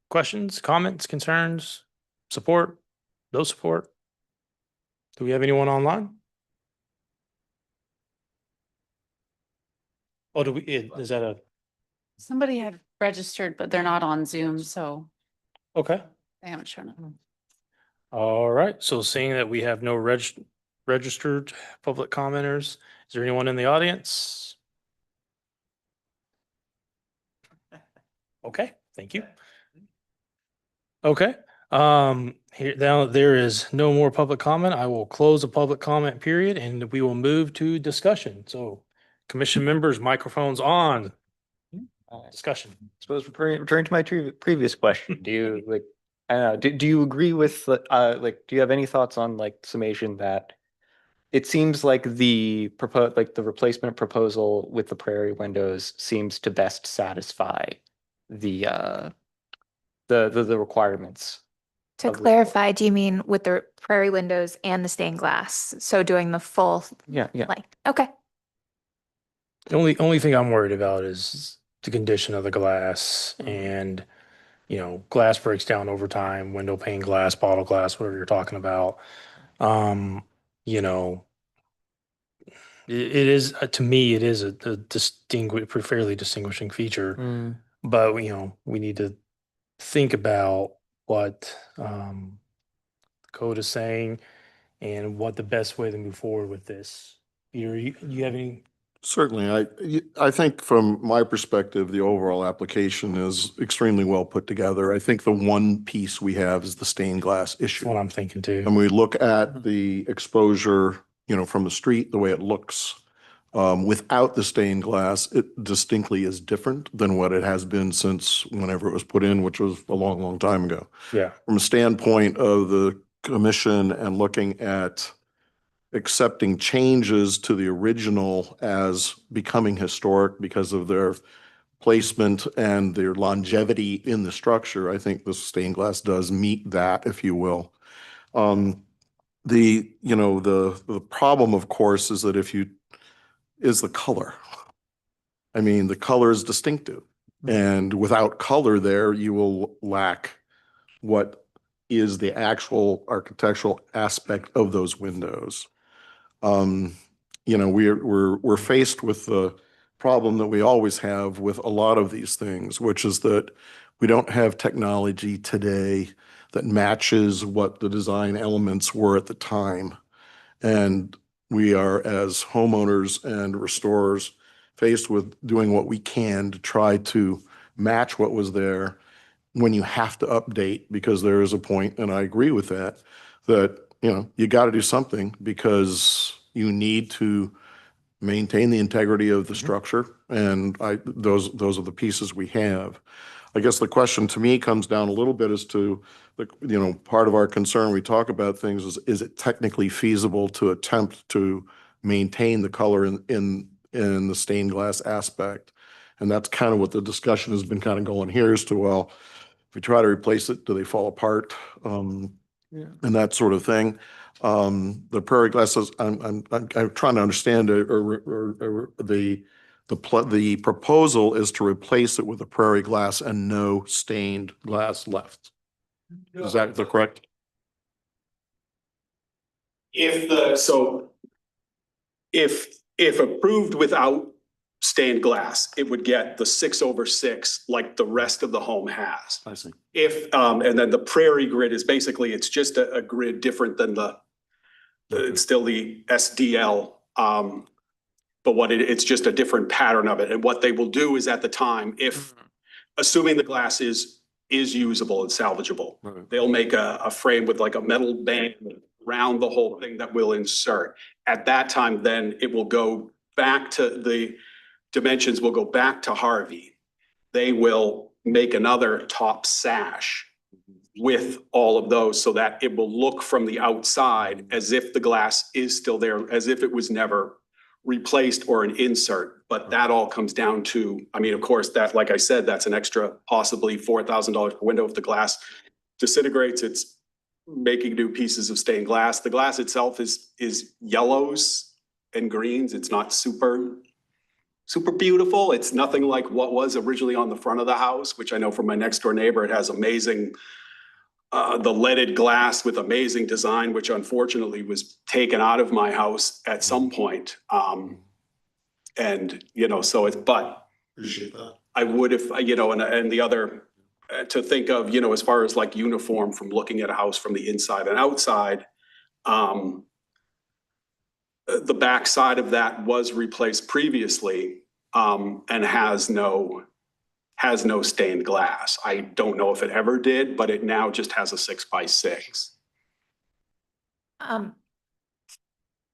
questions, comments, concerns, support, no support. Do we have anyone online? Oh, is that a, Somebody had registered, but they're not on Zoom, so okay. they haven't shown up. All right. So seeing that we have no registered public commenters Is there anyone in the audience? Okay, thank you. Okay, here now there is no more public comment. I will close the public comment period and we will move to discussion. So commission members, microphones on. Discussion. Suppose returning to my previous question, do you like, I don't know, do you agree with, like, do you have any thoughts on like summation that it seems like the replacement proposal with the prairie windows seems to best satisfy the requirements? To of the- clarify, do you mean with the prairie windows and the stained glass? So doing the full, Yeah, yeah. like, okay. The only thing I'm worried about is the condition of the glass and, you know, glass breaks down over time, window pane glass, bottle glass, whatever you're talking about. You know, it is, to me, it is a fairly distinguishing feature, Mm. but you know, we need to think about what, the code is saying and what the best way to move forward with this. Peter, you have any? Certainly, I think from my perspective, the overall application is extremely well put together. I think the one piece we have is the stained glass That's issue. what I'm thinking too. And we look at the exposure, you know, from the street, the way it looks, without the stained glass, it distinctly is different than what it has been since whenever it was put in, which was a long, long time ago. Yeah. From a standpoint of the commission and looking at accepting changes to the original as becoming historic because of their placement and their longevity in the structure, I think the stained glass does meet that, if you will. The problem, of course, is that is the color. I mean, the color is distinctive. And without color there, you will lack what is the actual architectural aspect of those windows. You know, we're faced with the problem that we always have with a lot of these things, which is that we don't have technology today that matches what the design elements were at the time. And we are, as homeowners and restorers, faced with doing what we can to try to match what was there when you have to update, because there is a point, and I agree with that, you know, you got to do something because you need to maintain the integrity of the structure. And those are the pieces we have. I guess the question to me comes down a little bit as to, you know, part of our concern, we talk about things is it technically feasible to attempt to maintain the color in the stained glass aspect? And that's kind of what the discussion has been kind of going here as to, well, if we try to replace it, do they fall apart? And that sort of thing. The prairie glasses, I'm trying to understand, the proposal is to replace it with a prairie glass and no stained glass left. Is that correct? If approved without stained glass, it would get the 6/6 like the rest of the home has. I see. And then the prairie grid is basically, it's just a grid different than it's still the SDL. But it's just a different pattern of it. And what they will do is at the time, assuming the glass is usable and salvageable, they'll make a frame with like a metal band around the whole thing that will insert. At that time, then it will go back to the dimensions will go back to Harvey. They will make another top sash with all of those so that it will look from the outside as if the glass is still there, as if it was never replaced or an insert. But that all comes down to, I mean, of course, that, like I said, that's an extra possibly $4,000 per window if the glass disintegrates. It's making new pieces of stained glass. The glass itself is yellows and greens. It's not super beautiful. It's nothing like what was originally on the front of the house, which I know from my next door neighbor, it has amazing, the leaded glass with amazing design, which unfortunately was taken out of my house at some point. And, you know, so but Appreciate that. I would if, you know, and the other, to think of, you know, as far as like uniform from looking at a house from the inside and outside, the back side of that was replaced previously, and has no stained glass. I don't know if it ever did, but it now just has a 6x6.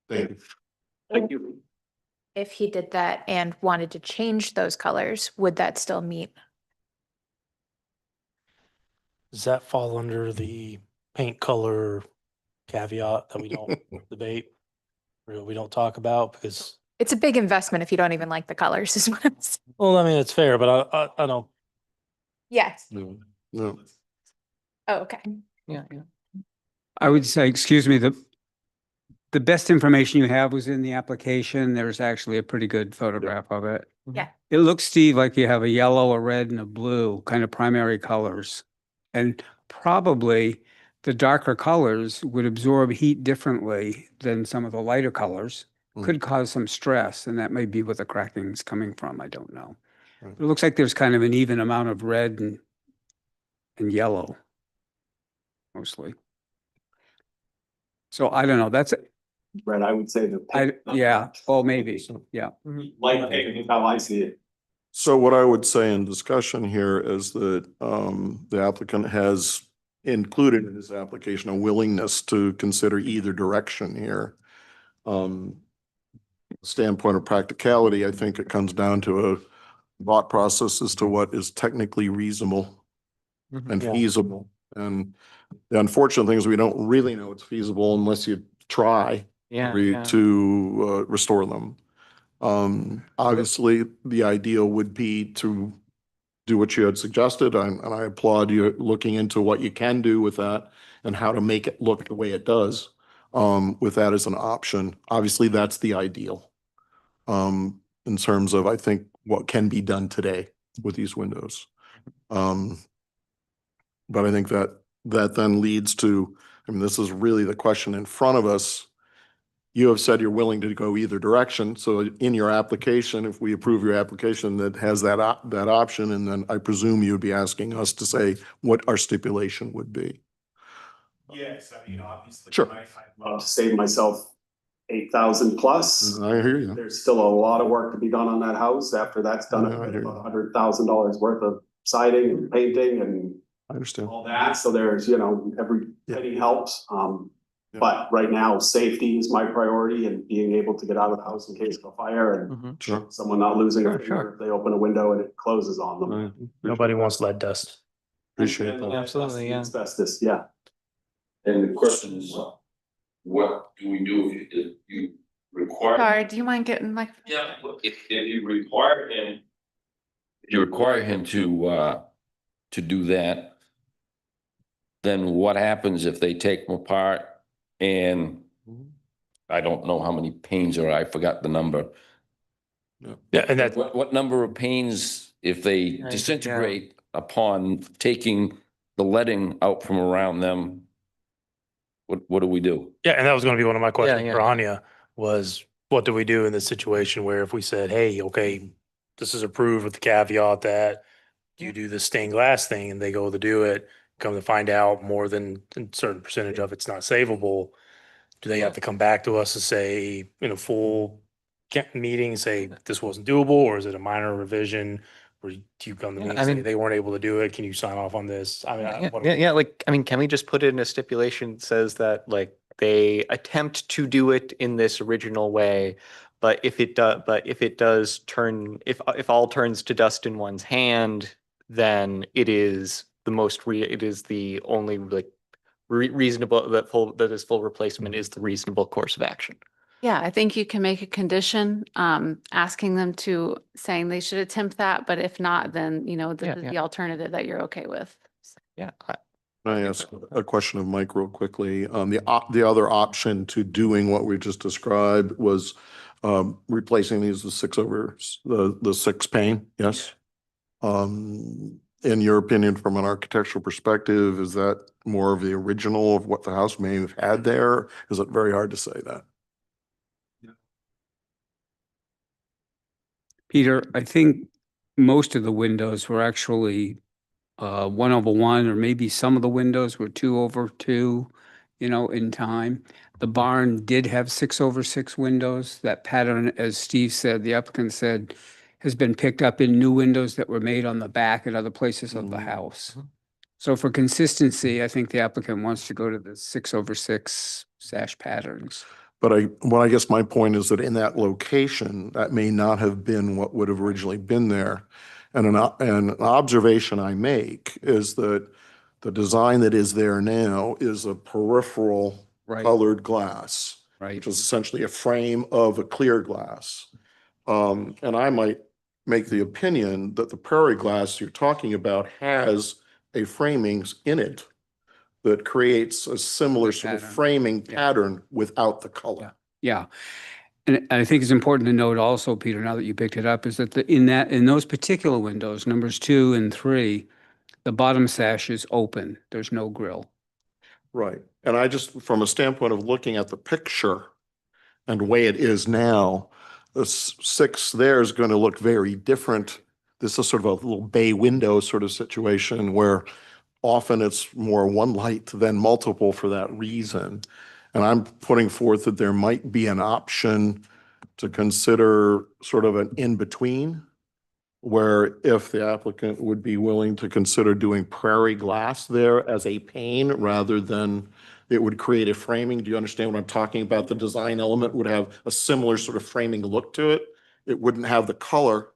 Thank you. Thank you. If he did that and wanted to change those colors, would that still meet? Does that fall under the paint color caveat that we don't debate? Or we don't talk about because, It's a big investment if you don't even like the colors, is what I'm saying. well, I mean, it's fair, but I don't, Yes. No, no. Oh, okay. Yeah. I would say, excuse me, the best information you have was in the application. There's actually a pretty good photograph of it. Yeah. It looks, Steve, like you have a yellow, a red, and a blue kind of primary colors. And probably the darker colors would absorb heat differently than some of the lighter colors. Could cause some stress, and that may be where the cracking's coming from. I don't know. Right. It looks like there's kind of an even amount of red and yellow, mostly. So I don't know. That's, Brett, I would say yeah, oh, maybe, yeah. light pink is how I see it. So what I would say in discussion here is that the applicant has included in his application a willingness to consider either direction here. Standpoint of practicality, I think it comes down to a thought process as to what is technically reasonable and Yeah. feasible. And the unfortunate thing is we don't really know it's feasible unless you try to restore them. Obviously, the ideal would be to do what you had suggested, and I applaud you looking into what you can do with that and how to make it look the way it does, with that as an option. Obviously, that's the ideal, in terms of, I think, what can be done today with these windows. But I think that then leads to, I mean, this is really the question in front of us. You have said you're willing to go either direction. So in your application, if we approve your application that has that option, and then I presume you'd be asking us to say what our stipulation would be. Yes, I mean, obviously. Sure. I'd love to save myself 8,000 plus. I hear you. There's still a lot of work to be done on that house. After that's done, Yeah, I hear you. about $100,000 worth of siding and painting and I understand. all that. So there's, every penny helps. Yeah. But right now, safety is my priority, and being able to get out of the house in case of a fire and Sure. someone not losing a Sure, finger sure. if they open a window and it closes on them. nobody wants lead dust. Appreciate that. Absolutely, yeah. Asbestos, yeah. And the question is, what do we do if you require? Sorry, do you mind getting like? Yeah, if you require him. If you require him to do that, then what happens if they take them apart and I don't know how many panes are, I forgot the number. Yeah, and that, What number of panes, if they disintegrate upon taking the leading out from around them, what do we do? yeah, and that was gonna be one of my questions yeah. for Anya, was what do we do in this situation where if we said, hey, okay, this is approved with the caveat that you do the stained glass thing and they go to do it, come to find out more than a certain percentage of it's not savable, do they have to come back to us to say in a full meeting, say this wasn't doable, or is it a minor revision? Or do you come to me and I say mean- they weren't able to do it? Can you sign off on this? I mean, what do we- Like, I mean, can we just put it in a stipulation that says that, like, they attempt to do it in this original way, but if it does turn, if all turns to dust in one's hand, then it is the only, like, reasonable, that is full replacement is the reasonable course of action. Yeah, I think you can make a condition, asking them to, saying they should attempt that, but if not, then, this is the alternative that you're okay with. Yeah. Can I ask a question of Mike real quickly? The other option to doing what we just described was replacing these with the 6 pane, yes? In your opinion, from an architectural perspective, is that more of the original of what the house may have had there? Is it very hard to say that? Peter, I think most of the windows were actually 1/1, or maybe some of the windows were 2/2. in time. The barn did have 6/6 windows. That pattern, as Steve said, the applicant said, has been picked up in new windows that were made on the back and other places of the house. So for consistency, I think the applicant wants to go to the 6/6 sash patterns. But I guess my point is that in that location, that may not have been what would have originally been there. And an observation I make is that the design that is there now is a peripheral Right. colored glass, Right. which is essentially a frame of a clear glass. And I might make the opinion that the prairie glass you're talking about has a framings in it that creates a similar sort of Pattern. framing Yeah. pattern without the color. Yeah. And I think it's important to note also, Peter, now that you picked it up, is that in those particular windows, numbers 2 and 3, the bottom sash is open. There's no grill. Right. And I just, from a standpoint of looking at the picture and the way it is now, the 6 there is going to look very different. This is sort of a little bay window sort of situation where often it's more one light than multiple for that reason. And I'm putting forth that there might be an option to consider sort of an in-between, where if the applicant would be willing to consider doing prairie glass there as a pane rather than it would create a framing. Do you understand what I'm talking about? The design element would have a similar sort of framing look to it. It wouldn't have the color,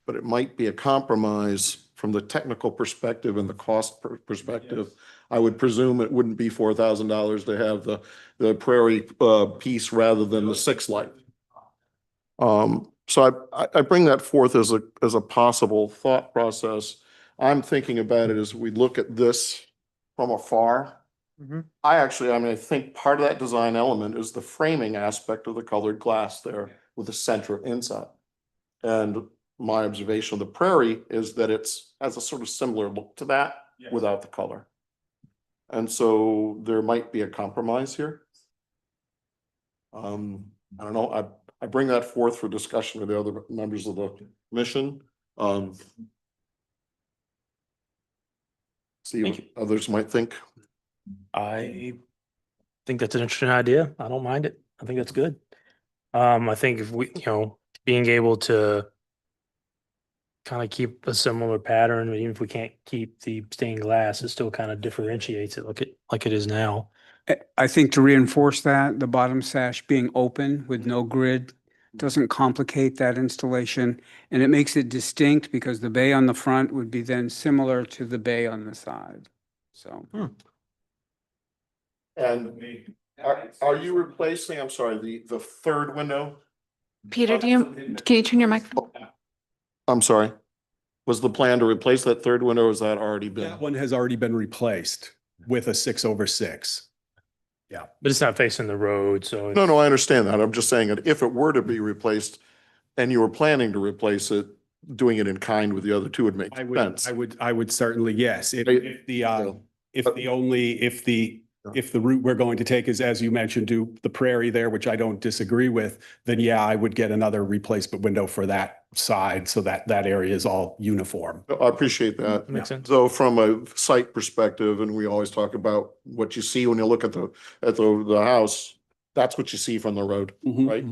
but it might be a compromise from the technical perspective and the cost perspective. I would presume it wouldn't be $4,000 to have the prairie piece rather than the 6 light. So I bring that forth as a possible thought process. I'm thinking about it as we look at this from afar. I think part of that design element is the framing aspect of the colored glass there with the center inside. And my observation of the prairie is that has a sort of similar look to that without the color. And so there might be a compromise here. I don't know. I bring that forth for discussion with the other members of the commission. See what others might think. I think that's an interesting idea. I don't mind it. I think that's good. I think if we, being able to kind of keep a similar pattern, even if we can't keep the stained glass, it still kind of differentiates it like it is now. I think to reinforce that, the bottom sash being open with no grid doesn't complicate that installation, and it makes it distinct because the bay on the front would be then similar to the bay on the side. So. And are you replacing, I'm sorry, the third window? Peter, can you turn your microphone? I'm sorry. Was the plan to replace that third window or has that already been? That one has already been replaced with a 6/6. Yeah. But it's not facing the road, so. No, I understand that. I'm just saying that if it were to be replaced and you were planning to replace it, doing it in kind with the other two would make sense. I would certainly, yes. Right. If the route we're going to take is, as you mentioned, do the prairie there, which I don't disagree with, then yeah, I would get another replacement window for that side so that that area is all uniform. I appreciate that. Makes sense. So from a site perspective, and we always talk about what you see when you look at the house, that's what you see from the road, right?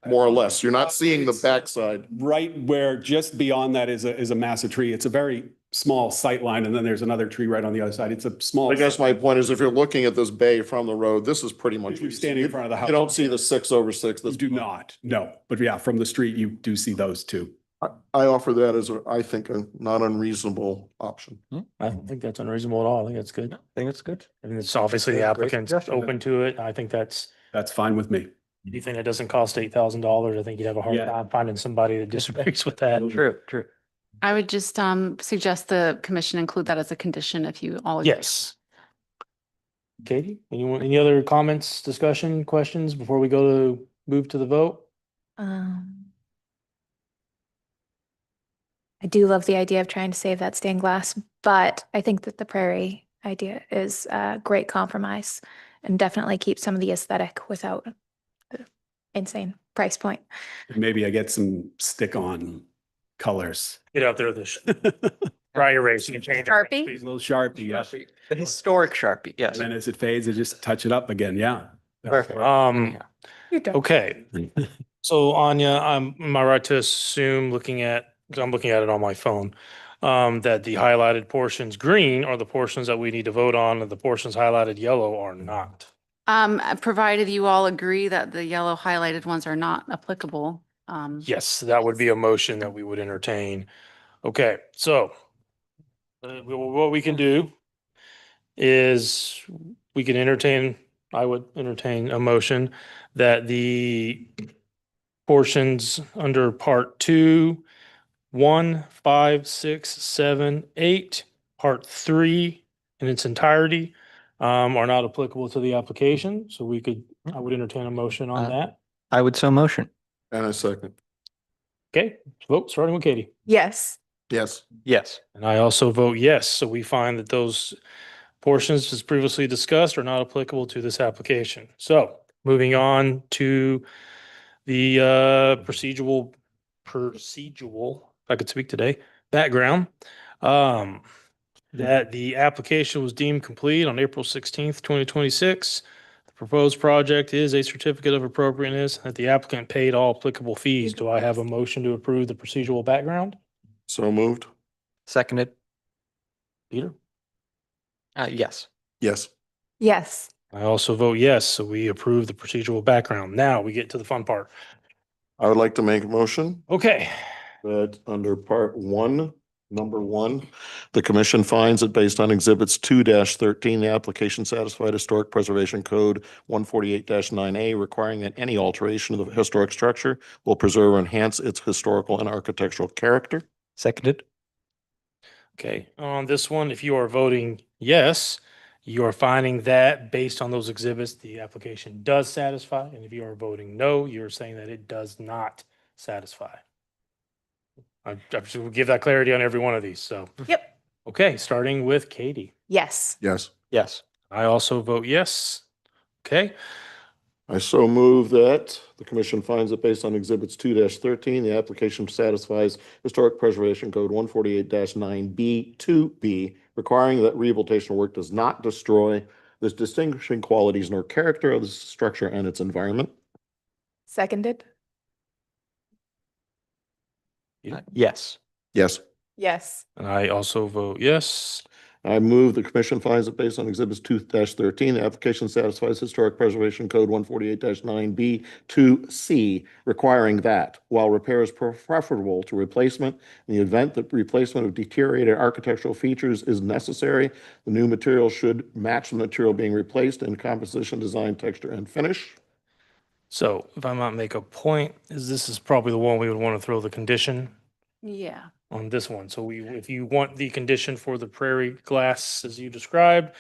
More or less. You're not seeing the backside. Right where just beyond that is a massive tree. It's a very small sight line, and then there's another tree right on the other side. It's a small. I guess my point is if you're looking at this bay from the road, this is pretty much. If you're standing in front of the house. You don't see the 6/6. You do not, no. But yeah, from the street, you do see those two. I offer that as I think a not unreasonable option. I don't think that's unreasonable at all. I think that's good. I think it's good. I mean, it's obviously the Yeah, great applicant's suggestion. open to it. I think that's That's fine with me. anything that doesn't cost $8,000. I think you'd have a hard Yeah. time finding somebody that disagrees with that. True. I would just suggest the commission include that as a condition if you all. agree. Yes. Katie, any other comments, discussion, questions before we move to the vote? I do love the idea of trying to save that stained glass, but I think that the prairie idea is a great compromise and definitely keep some of the aesthetic without the insane price point. Maybe I get some stick-on colors. Get out there with this. dry erase. You can change it. Sharpie? A little Sharpie, yes. The historic Sharpie, yes. And then as it fades, you just touch it up again, yeah. Perfect. You're done. Okay. So Anya, am I right to assume, looking at, because I'm looking at it on my phone, that the highlighted portions green are the portions that we need to vote on, and the portions highlighted yellow are not? Provided you all agree that the yellow highlighted ones are not applicable. Yes, that would be a motion that we would entertain. Okay, so what we can do is we can entertain, I would entertain a motion that the portions under part 2, 1, 5, 6, 7, 8, part 3 in its entirety are not applicable to the application. So I would entertain a motion on that. I would so motion. And a second. Okay, vote starting with Katie. Yes. Yes. Yes. And I also vote yes. So we find that those portions as previously discussed are not applicable to this application. So moving on to the procedural, if I could speak today, background. That the application was deemed complete on April 16th, 2026. The proposed project is a certificate of appropriateness, that the applicant paid all applicable fees. Do I have a motion to approve the procedural background? So moved? Seconded. Peter? Yes. Yes. Yes. I also vote yes, so we approve the procedural background. Now we get to the fun part. I would like to make a motion Okay, that under part 1, number 1, the commission finds that based on exhibits 2-13, the application satisfied Historic Preservation Code 148-9A, requiring that any alteration of the historic structure will preserve or enhance its historical and architectural character. Seconded. okay. On this one, if you are voting yes, you are finding that based on those exhibits, the application does satisfy. And if you are voting no, you're saying that it does not satisfy. I just will give that clarity on every one of these, so. Yep. Okay, starting with Katie. Yes. Yes. Yes. I also vote yes. Okay, I so move that the commission finds that based on exhibits 2-13, the application satisfies Historic Preservation Code 148-9B 2B, requiring that rehabilitation work does not destroy the distinguishing qualities nor character of the structure and its environment. Seconded. Yes. Yes. Yes. and I also vote yes. I move the commission finds that based on exhibits 2-13, the application satisfies Historic Preservation Code 148-9B 2C, requiring that while repair is preferable to replacement, in the event that replacement of deteriorated architectural features is necessary, the new material should match the material being replaced in composition, design, texture, and finish. So if I might make a point, this is probably the one we would want to throw the condition Yeah. on this one. So if you want the condition for the prairie glass as you described,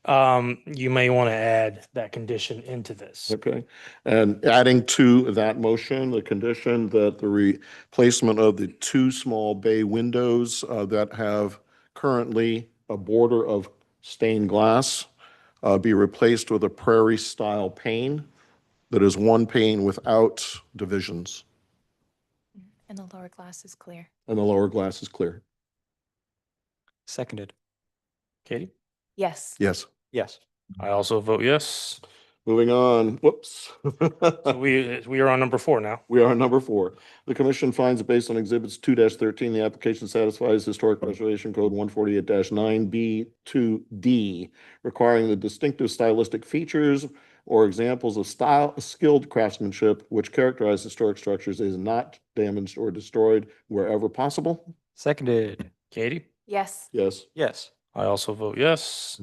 you may want to add that condition into this. Okay, and adding to that motion, the condition that the replacement of the 2 small bay windows that have currently a border of stained glass be replaced with a prairie style pane that is 1 pane without divisions, And the lower glass is clear. and the lower glass is clear. Seconded. Katie? Yes. Yes. Yes. I also vote yes. Moving on, whoops. So we are on number 4 now. We are on number 4. The commission finds that based on exhibits 2-13, the application satisfies Historic Preservation Code 148-9B 2D, requiring the distinctive stylistic features or examples of skilled craftsmanship which characterize historic structures is not damaged or destroyed wherever possible. Seconded. Katie? Yes. Yes. Yes. I also vote yes.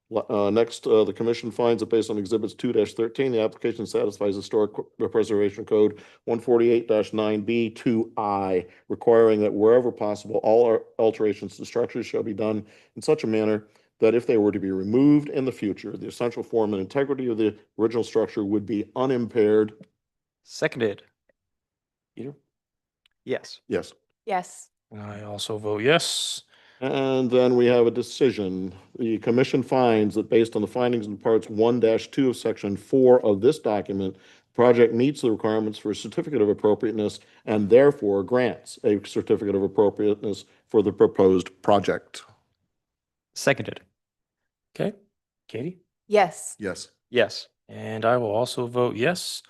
Next, the commission finds that based on exhibits 2-13, the application satisfies Historic Preservation Code 148-9B 2I, requiring that wherever possible, all alterations to structures shall be done in such a manner that if they were to be removed in the future, the essential form and integrity of the original structure would be unimpaired. Seconded. Peter? Yes. Yes. Yes. And I also vote yes. And then we have a decision. The commission finds that based on the findings in parts 1-2 of section 4 of this document, project meets the requirements for a certificate of appropriateness and therefore grants a certificate of appropriateness for the proposed project. Seconded. Okay, Katie? Yes. Yes. Yes. And I will also vote yes.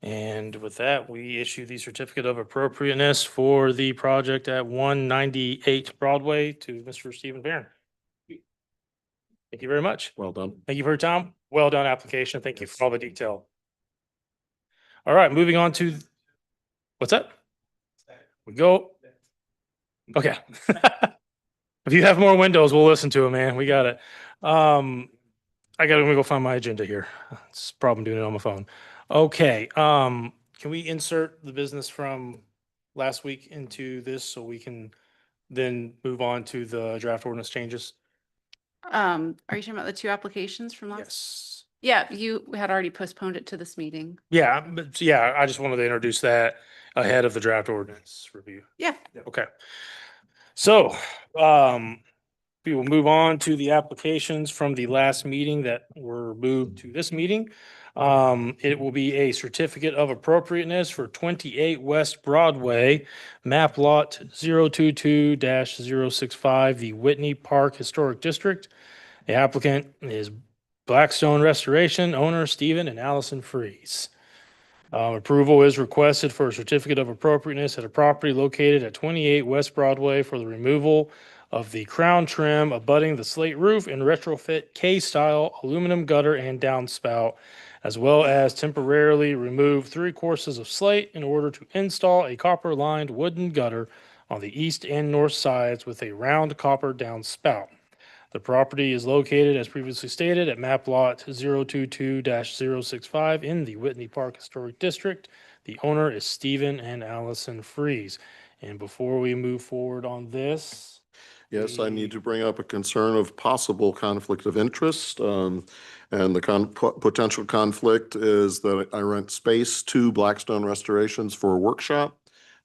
And with that, we issue the certificate of appropriateness for the project at 198 Broadway to Mr. Stephen Barron. Thank you very much. Well done. Thank you for your time. Well done application. Thank you for all the detail. All right, moving on to, what's that? We go. Okay. If you have more windows, we'll listen to it, man. We got it. Let me go find my agenda here. It's a problem doing it on my phone. Okay, can we insert the business from last week into this so we can then move on to the draft ordinance changes? Are you talking about the two applications from last? Yes. Yeah, you had already postponed it to this meeting. Yeah, but yeah, I just wanted to introduce that ahead of the draft ordinance review. Yeah. Okay. So, we will move on to the applications from the last meeting that were moved to this meeting. It will be a certificate of appropriateness for 28 West Broadway, map lot 022-065, the Whitney Park Historic District. The applicant is Blackstone Restoration, owner Stephen and Allison Freeze. Approval is requested for a certificate of appropriateness at a property located at 28 West Broadway for the removal of the crown trim abutting the slate roof and retrofit K-style aluminum gutter and downspout, as well as temporarily remove 3 courses of slate in order to install a copper-lined wooden gutter on the east and north sides with a round copper downspout. The property is located, as previously stated, at map lot 022-065 in the Whitney Park Historic District. The owner is Stephen and Allison Freeze. And before we move forward on this, Yes, I need to bring up a concern of possible conflict of interest. And the potential conflict is that I rent space to Blackstone Restorations for a workshop.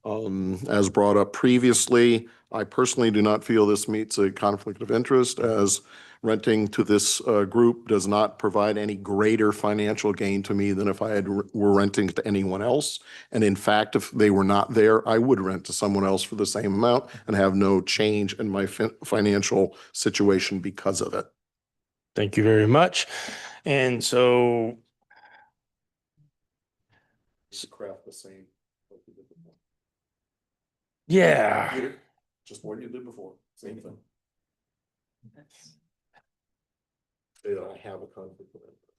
As brought up previously, I personally do not feel this meets a conflict of interest, as renting to this group does not provide any greater financial gain to me than if I were renting to anyone else. And in fact, if they were not there, I would rent to someone else for the same amount and have no change in my financial situation because of it. thank you very much. And so, Craft the same. like you did before. yeah, Just what you did before, same thing. Say that I have a conflict of interest.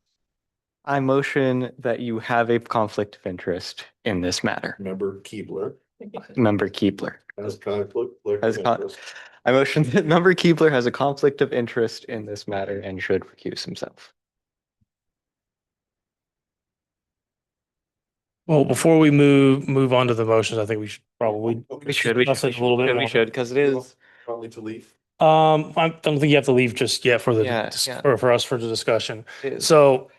I motion that you have a conflict of interest in this matter. Member Keebler Member Keebler. has conflict of Has con- interest. I motion that Member Keebler has a conflict of interest in this matter and should recuse himself. well, before we move on to the motions, I think we should probably We should, we discuss should, it a little bit we more. should, because it is, Probably to leave. I don't think you have to leave just yet for the, Yeah, yeah. for us for the discussion. it is. So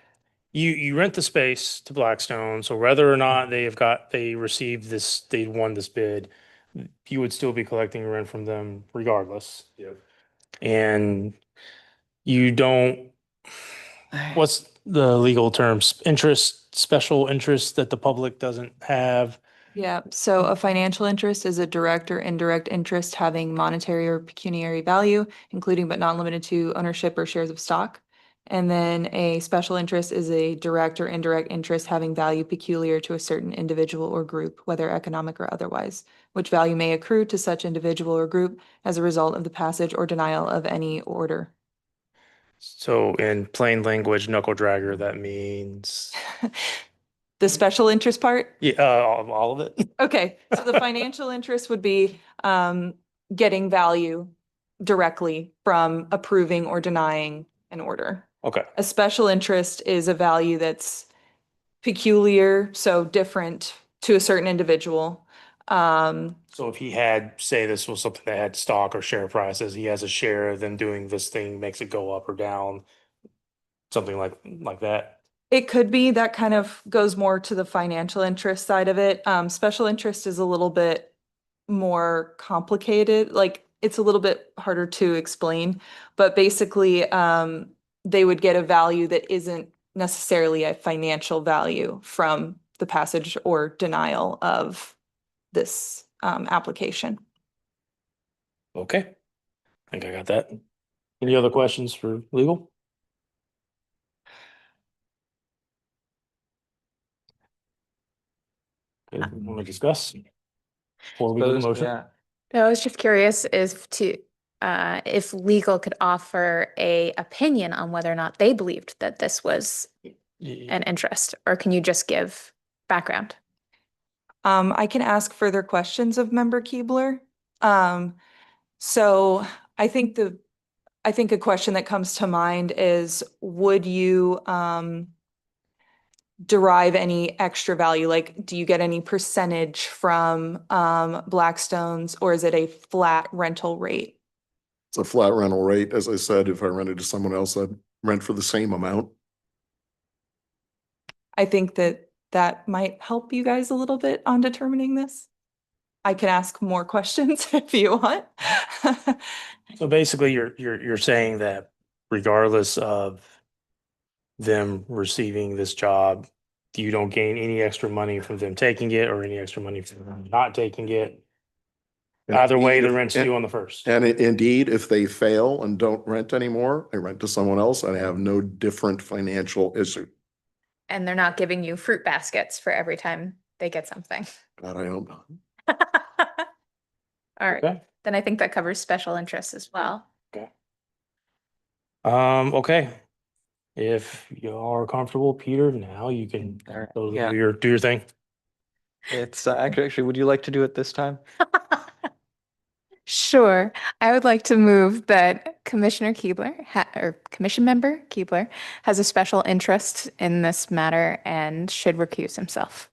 you rent the space to Blackstone, so whether or not they received this, they won this bid, you would still be collecting rent from them regardless. Yeah. And you don't, what's the legal terms? Interest, special interest that the public doesn't have. Yeah, so a financial interest is a direct or indirect interest having monetary or pecuniary value, including but not limited to ownership or shares of stock. And then a special interest is a direct or indirect interest having value peculiar to a certain individual or group, whether economic or otherwise, which value may accrue to such individual or group as a result of the passage or denial of any order. So in plain language, knuckle dragger, that means, The special interest part? yeah, all of it. Okay, so the financial interest would be getting value directly from approving or denying an order. Okay. A special interest is a value that's peculiar, so different to a certain individual. So if he had, say this was something that had stock or share prices, he has a share of them doing this thing, makes it go up or down, something like that. It could be, that kind of goes more to the financial interest side of it. Special interest is a little bit more complicated, like it's a little bit harder to explain, but basically, they would get a value that isn't necessarily a financial value from the passage or denial of this application. Okay. I think I got that. Any other questions for legal? Okay, want to discuss? Before we do the Suppose- motion? yeah. No, I was just curious if legal could offer a opinion on whether or not they believed that this was an interest, or can you just give background? I can ask further questions of Member Keebler. So I think a question that comes to mind is, would you derive any extra value? Like, do you get any percentage from Blackstone's, or is it a flat rental rate? It's a flat rental rate. As I said, if I rented to someone else, I'd rent for the same amount. I think that might help you guys a little bit on determining this. I can ask more questions if you want. So basically, you're saying that regardless of them receiving this job, you don't gain any extra money from them taking it or any extra money from them not taking it. Either way, the rent's due on the first. And indeed, if they fail and don't rent anymore, I rent to someone else and I have no different financial issue. And they're not giving you fruit baskets for every time they get something. God, I don't know. All right, Okay. then I think that covers special interests as well. Okay. If you are comfortable, Peter, now you can All right, go yeah. do your thing. It's actually, would you like to do it this time? Sure. I would like to move that Commissioner Keebler, or Commission Member Keebler, has a special interest in this matter and should recuse himself.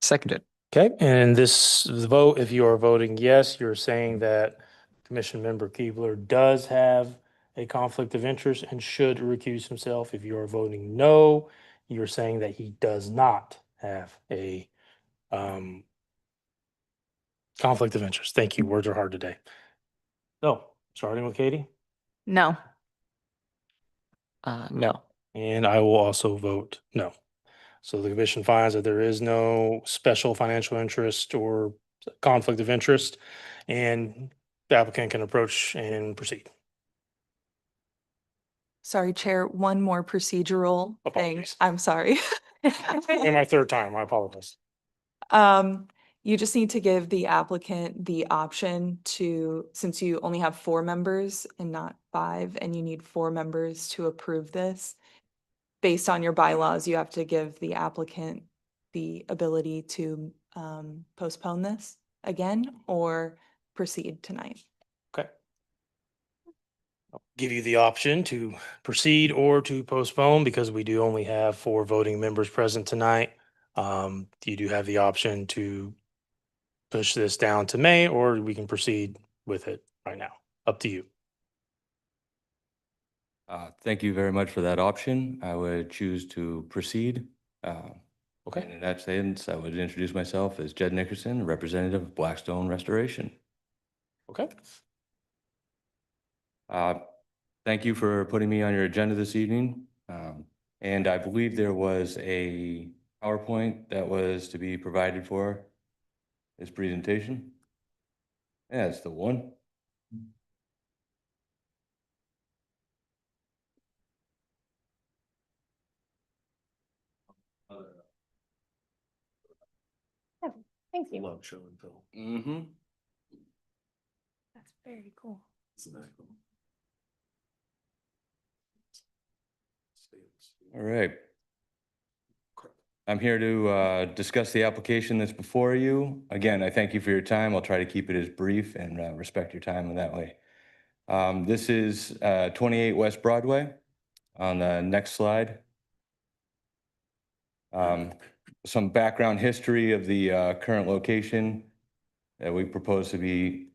Seconded. Okay, and this vote, if you are voting yes, you're saying that Commission Member Keebler does have a conflict of interest and should recuse himself. If you are voting no, you're saying that he does not have a conflict of interest. Thank you. Words are hard today. So, starting with Katie, No. No. and I will also vote no. So the commission finds that there is no special financial interest or conflict of interest, and the applicant can approach and proceed. Sorry, Chair, one more procedural thing. Apologies. I'm sorry. And my third time, I apologize. You just need to give the applicant the option to, since you only have 4 members and not 5, and you need 4 members to approve this. Based on your bylaws, you have to give the applicant the ability to postpone this again or proceed tonight. Okay. I'll give you the option to proceed or to postpone because we do only have 4 voting members present tonight. You do have the option to push this down to May, or we can proceed with it right now. Up to you. Thank you very much for that option. I would choose to proceed. Okay. And in that sense, I would introduce myself as Jed Nickerson, representative of Blackstone Restoration. Okay. Thank you for putting me on your agenda this evening. And I believe there was a PowerPoint that was to be provided for this presentation. Yeah, that's the one. Thank you. Love show and tell. Mm-hmm. That's very cool. Isn't that cool? All right. I'm here to discuss the application that's before you. Again, I thank you for your time. I'll try to keep it as brief and respect your time in that way. This is 28 West Broadway. On the next slide. Some background history of the current location that we propose to be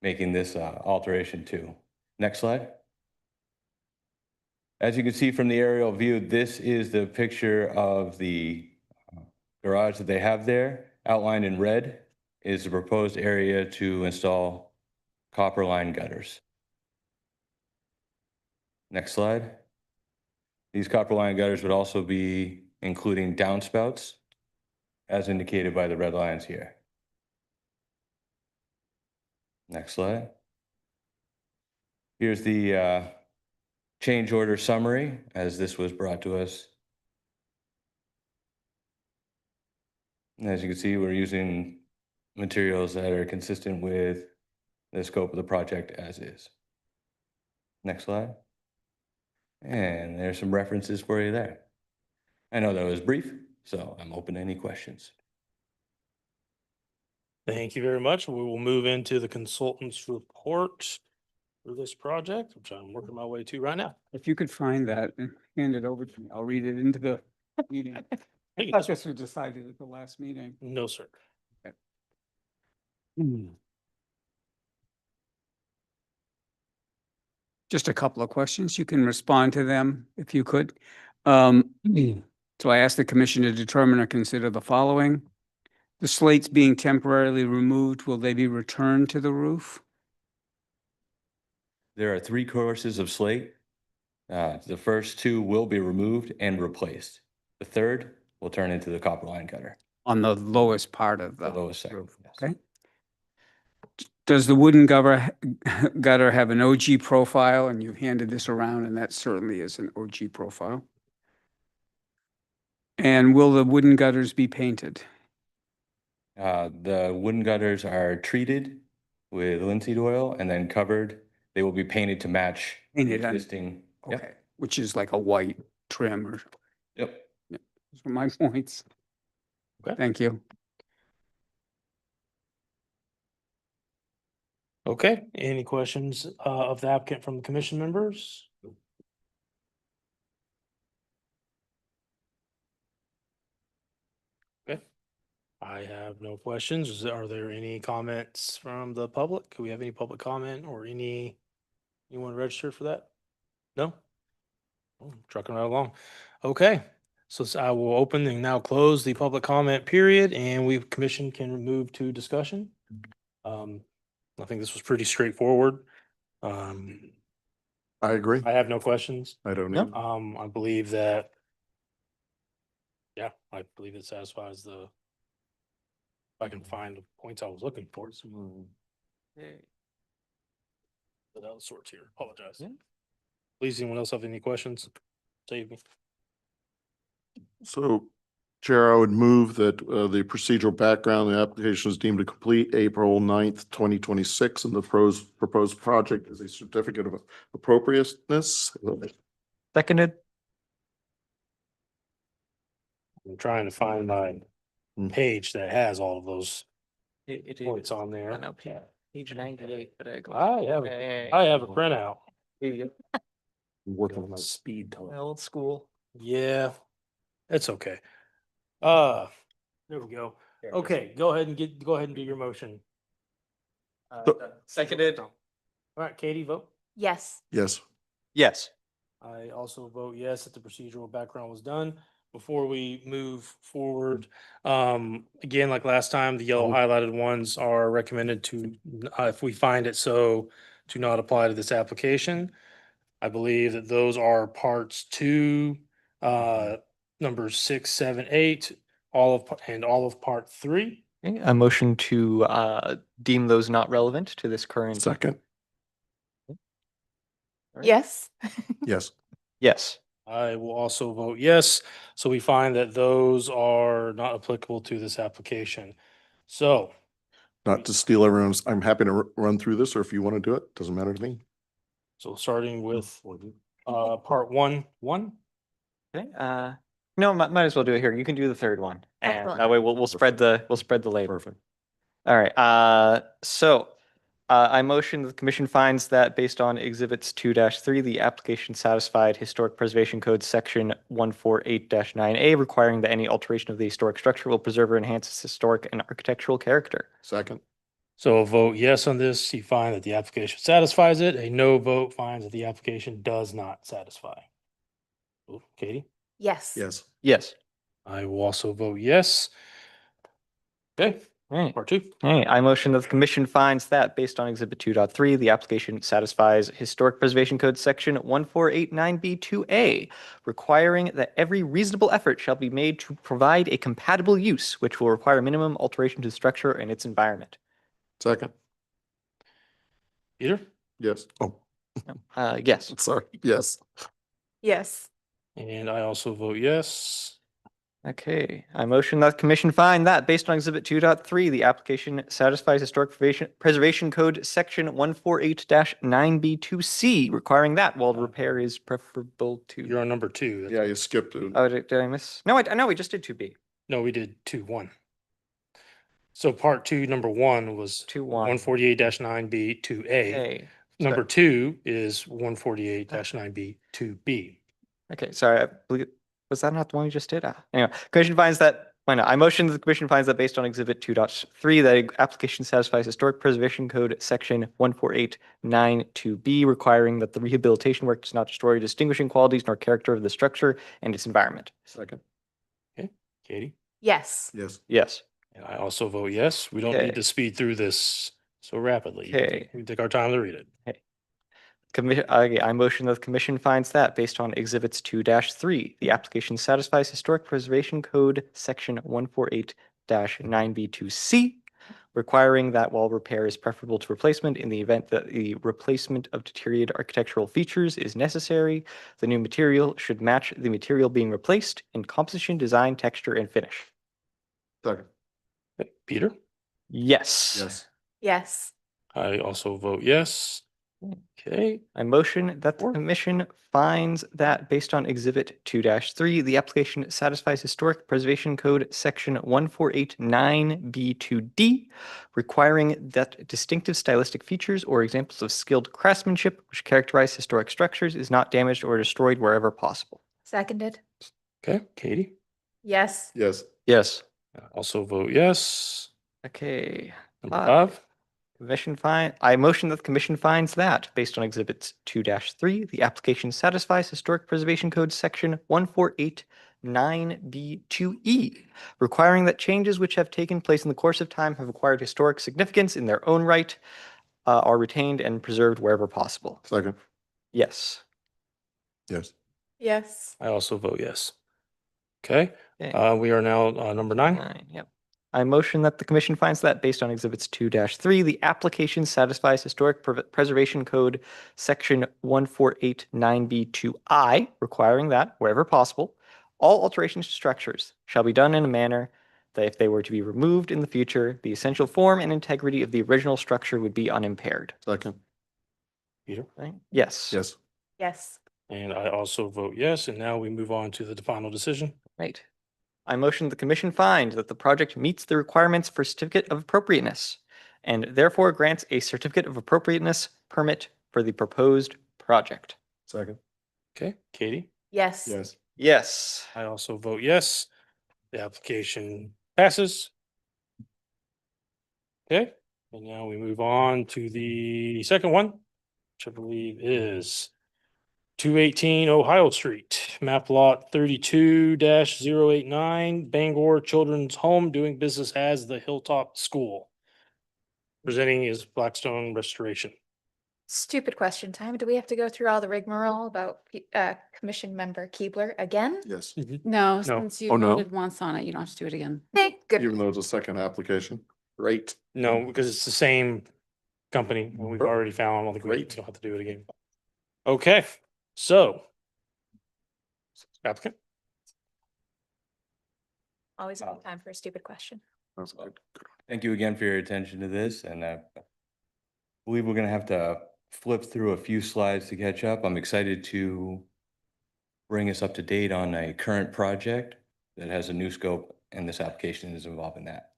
making this alteration to. Next slide. As you can see from the aerial view, this is the picture of the garage that they have there. Outlined in red is the proposed area to install copper line gutters. Next slide. These copper line gutters would also be including downspouts as indicated by the red lines here. Next slide. Here's the change order summary as this was brought to us. And as you can see, we're using materials that are consistent with the scope of the project as is. Next slide. And there's some references for you there. I know that was brief, so I'm open to any questions. Thank you very much. We will move into the consultant's report for this project, which I'm working my way to right now. If you could find that and hand it over to me, I'll read it into the meeting. I thought this was decided at the last meeting. No, sir. Just a couple of questions. You can respond to them if you could. So I asked the commission to determine or consider the following. The slates being temporarily removed, will they be returned to the roof? There are 3 courses of slate. The first 2 will be removed and replaced. The third will turn into the copper line gutter, On the lowest part of the the lowest section. roof, Yes. okay? Does the wooden gutter have an OG profile? And you handed this around, and that certainly is an OG profile. And will the wooden gutters be painted? The wooden gutters are treated with linseed oil and then covered. They will be painted to match the Painted on- existing. Yep. Okay, which is like a white trim or, Yep. those are my points. Okay. Thank you. Okay, any questions of the applicant from the commission members? Okay, I have no questions. Are there any comments from the public? Do we have any public comment or anyone registered for that? No? Oh, trucking right along. Okay, so I will open and now close the public comment period, and commission can move to discussion. I think this was pretty straightforward. I agree. I have no questions. I don't No. either. I believe that. Yeah, I believe it satisfies the. If I can find the points I was looking for. But out of sorts here. Apologize. Please, anyone else have any questions? Save me. So, Chair, I would move that the procedural background, the application is deemed to complete April 9th, 2026, and the proposed project is a certificate of appropriateness. Seconded. I'm trying to find my page that has all of those It points on there. I know, page 98, but I go. I have a printout. Working on my Speed. Old school. Yeah, it's okay. There we go. Okay, go ahead and do your motion. Seconded. All right, Katie, vote. Yes. Yes. Yes. I also vote yes that the procedural background was done. Before we move forward, again, like last time, the yellow highlighted ones are recommended to, if we find it so, to not apply to this application. I believe that those are parts 2, numbers 6, 7, 8, all of part 3. Okay, a motion to deem those not relevant to this current. Second. Yes. Yes. Yes. I will also vote yes. So we find that those are not applicable to this application. So, Not to steal everyone's, I'm happy to run through this, or if you want to do it, doesn't matter to me. so starting with part 1. Okay. No, might as well do it here. You can do the third one, and Excellent. that way we'll spread the labor. Perfect. All right. So I motion that the commission finds that based on exhibits 2-3, the application satisfied Historic Preservation Code section 148-9A, requiring that any alteration of the historic structure will preserve or enhance its historic and architectural character. Second. So a vote yes on this, you find that the application satisfies it. A no vote finds that the application does not satisfy. Ooh, Katie? Yes. Yes. Yes. I will also vote yes. Okay, Right. Part two. Hey, I motion that the commission finds that based on Exhibit 2.3, the application satisfies Historic Preservation Code Section 1489B2A, requiring that every reasonable effort shall be made to provide a compatible use, which will require minimum alteration to the structure and its environment. Second. Peter? Yes. Oh, Yes. sorry. Yes. Yes. And I also vote yes. Okay, I motion that the commission find that based on Exhibit 2.3, the application satisfies Historic Preservation Code Section 148-9B2C, requiring that wall repair is preferable You're to. on number two. That's- Yeah, you skipped it. Oh, did I miss? No, I know we just did 2B. No, we did 2-1. So part two, number one was 2-1. 148-9B2A. Okay. Number two is 148-9B2B. Okay, sorry, I believe, was that not the one we just did? Anyway, commission finds that, why not? I motion that the commission finds that based on Exhibit 2.3, that application satisfies Historic Preservation Code Section 14892B, requiring that the rehabilitation work does not destroy distinguishing qualities nor character of the structure and its environment. Second. Okay, Katie? Yes. Yes. Yes. And I also vote yes. We don't Okay. need to speed through this so rapidly. Okay. We can take our time to read it. I motion that the commission finds that based on Exhibits 2-3, the application satisfies Historic Preservation Code Section 148-9B2C, requiring that wall repair is preferable to replacement in the event that the replacement of deteriorated architectural features is necessary. The new material should match the material being replaced in composition, design, texture, and finish. Second. Okay, Peter? Yes. Yes. Yes. I also vote yes. Okay, I motion that the Or- commission finds that based on Exhibit 2-3, the application satisfies Historic Preservation Code Section 148-9B2D, requiring that distinctive stylistic features or examples of skilled craftsmanship which characterize historic structures is not damaged or destroyed wherever possible. Seconded. okay, Katie? Yes. Yes. Yes. I also vote yes. Okay. Number five? I motion that the commission finds that, based on Exhibits 2-3, the application satisfies Historic Preservation Code Section 148-9B2E, requiring that changes which have taken place in the course of time have acquired historic significance in their own right, are retained and preserved wherever possible. Second. Yes. Yes. Yes. I also vote yes. Okay, Okay. we are now number 9. 9, yep. I motion that the commission finds that based on Exhibits 2-3, the application satisfies Historic Preservation Code Section 148-9B2I, requiring that, wherever possible, all alterations to structures shall be done in a manner that if they were to be removed in the future, the essential form and integrity of the original structure would be unimpaired. Second. Peter? Right? Yes. Yes. Yes. And I also vote yes, and now we move on to the final decision. Right. I motion the commission find that the project meets the requirements for certificate of appropriateness and therefore grants a certificate of appropriateness permit for the proposed project. Second. Okay, Katie? Yes. Yes. Yes. I also vote yes. The application passes. Okay, and now we move on to the second one, which I believe is 218 Ohio Street, map lot 32-089, Bangor Children's Home, doing business as the Hilltop School. Presenting is Blackstone Restoration. Stupid question time. Do we have to go through all the rigmarole about Commission Member Keebler again? Yes. No, No. since you Oh, no. voted once on it, you don't have to do it again. Thank Even goodness. though it's a second application. Great. No, because it's the same company, and we've Oh, already found, I don't think we great. don't have to do it again. Okay, so. Applicant? Always a good time for a stupid question. That's good. Thank you again for your attention to this, and I believe we're gonna have to flip through a few slides to catch up. I'm excited to bring us up to date on a current project that has a new scope, and this application is involved in that.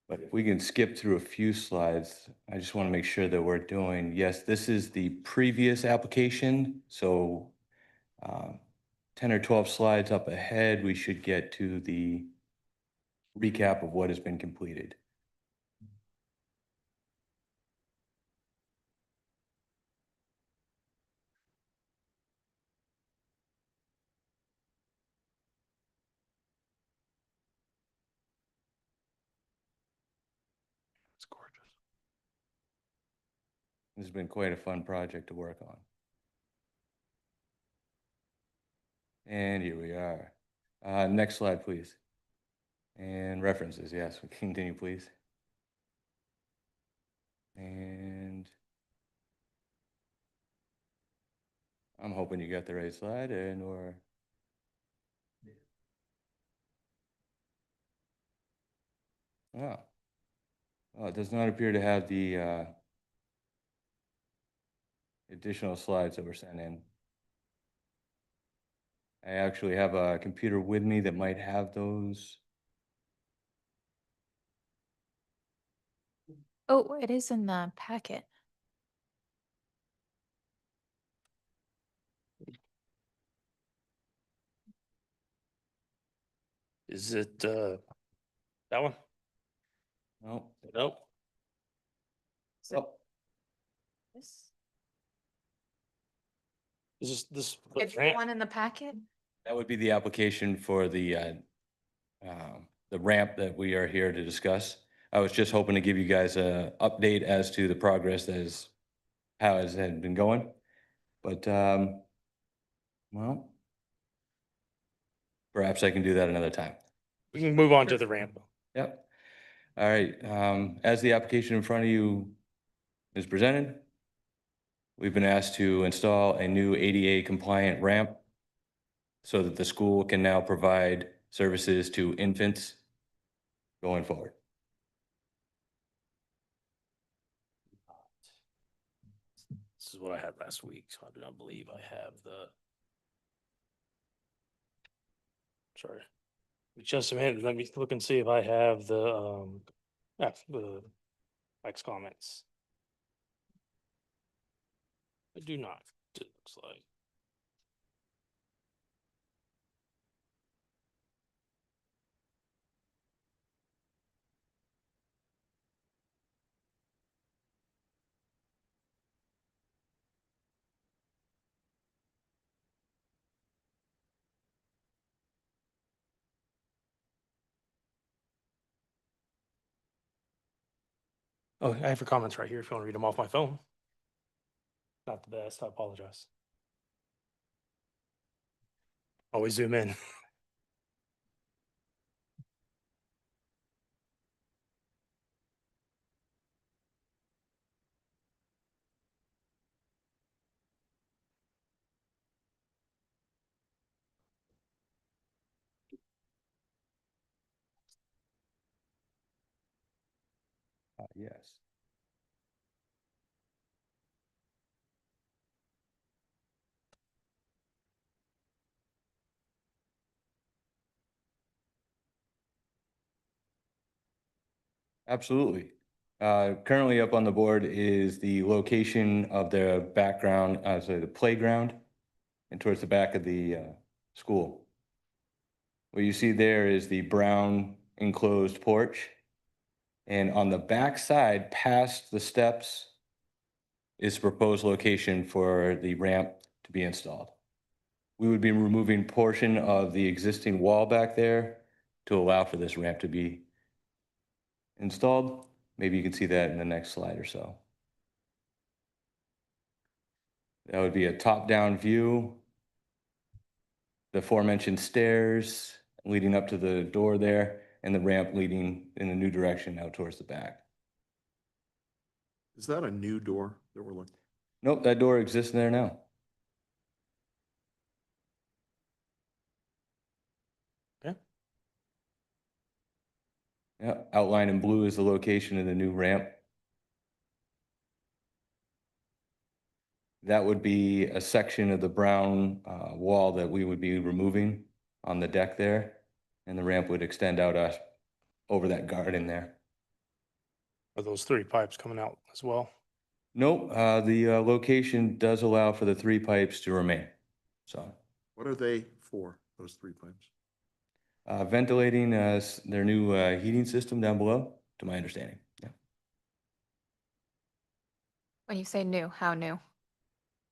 But if we can skip through a few slides, I just want to make sure that we're doing, yes, this is the previous application, so 10 or 12 slides up ahead, we should get to the recap of what has been completed. It's gorgeous. This has been quite a fun project to work on. And here we are. Next slide, please. And references, yes, we continue, please. And I'm hoping you got the right slide and or. Oh. Oh, it does not appear to have the additional slides that were sent in. I actually have a computer with me that might have those. Oh, it is in the packet. Is it, that one? No. Nope. Oh, This Is this? It's the ramp? one in the packet? that would be the application for the ramp that we are here to discuss. I was just hoping to give you guys a update as to the progress that is, how it has been going. But, well, perhaps I can do that another time. We can move on to the ramp. Yep. All right, as the application in front of you is presented, we've been asked to install a new ADA compliant ramp so that the school can now provide services to infants going forward. This is what I had last week, so I do not believe I have the. Sorry. Just a minute, let me look and see if I have the Mike's comments. I do not, it looks like. Oh, I have your comments right here if you want to read them off my phone. Not the best, I apologize. Always zoom in. Yes. Absolutely. Currently up on the board is the location of the background, sorry, the playground and towards the back of the school. What you see there is the brown enclosed porch. And on the back side, past the steps, is the proposed location for the ramp to be installed. We would be removing portion of the existing wall back there to allow for this ramp to be installed. Maybe you can see that in the next slide or so. That would be a top-down view. The aforementioned stairs leading up to the door there, and the ramp leading in a new direction out towards the back. Is that a new door that we're looking? Nope, that door exists there now. Okay. Yeah, outlined in blue is the location of the new ramp. That would be a section of the brown wall that we would be removing on the deck there, and the ramp would extend out over that garden there. Are those 3 pipes coming out as well? Nope, the location does allow for the 3 pipes to remain, so. What are they for, those 3 pipes? Ventilating their new heating system down below, to my understanding, yeah. When you say new, how new?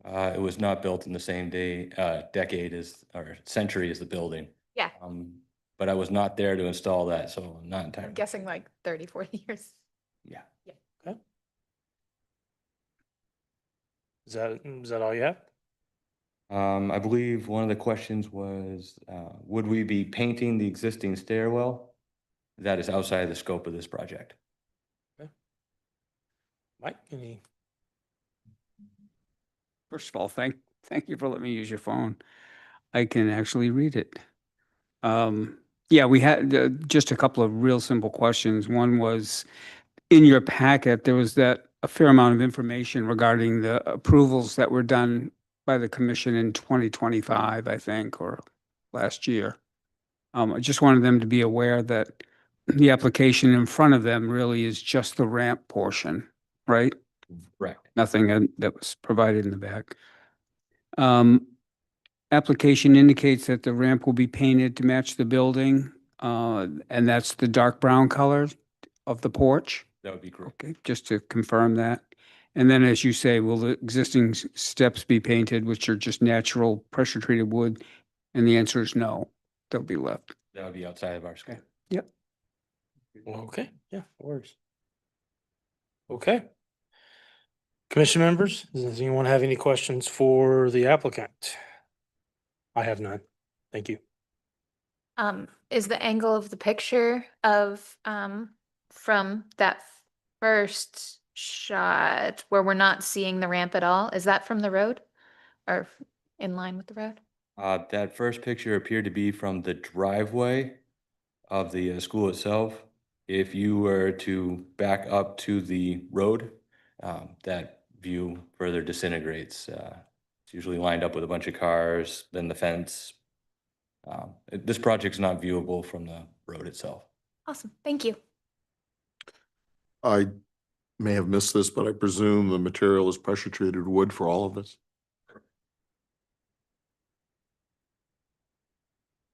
It was not built in the same decade as, or century as the building. Yeah, But I was not there to install that, so I'm not entirely. I'm guessing like 30, 40 years. Yeah. Okay. Is that all you have? I believe one of the questions was, would we be painting the existing stairwell? That is outside of the scope of this project. Mike, any? First of all, thank you for letting me use your phone. I can actually read it. Yeah, we had just a couple of real simple questions. One was, in your packet, there was a fair amount of information regarding the approvals that were done by the commission in 2025, I think, or last year. I just wanted them to be aware that the application in front of them really is just the ramp portion, right? Correct. Nothing that was provided in the back. Application indicates that the ramp will be painted to match the building, and that's the dark brown color of the porch. That would be correct. Okay, just to confirm that. And then, as you say, will the existing steps be painted, which are just natural pressure treated wood? And the answer is no, they'll be left. That would be outside of our scope. Yep. Okay, yeah, works. Okay. Commission members, does anyone have any questions for the applicant? I have none. Thank you. Is the angle of the picture of, from that first shot where we're not seeing the ramp at all, is that from the road or in line with the road? That first picture appeared to be from the driveway of the school itself. If you were to back up to the road, that view further disintegrates. It's usually lined up with a bunch of cars, then the fence. This project's not viewable from the road itself. Awesome, thank you. I may have missed this, but I presume the material is pressure treated wood for all of this?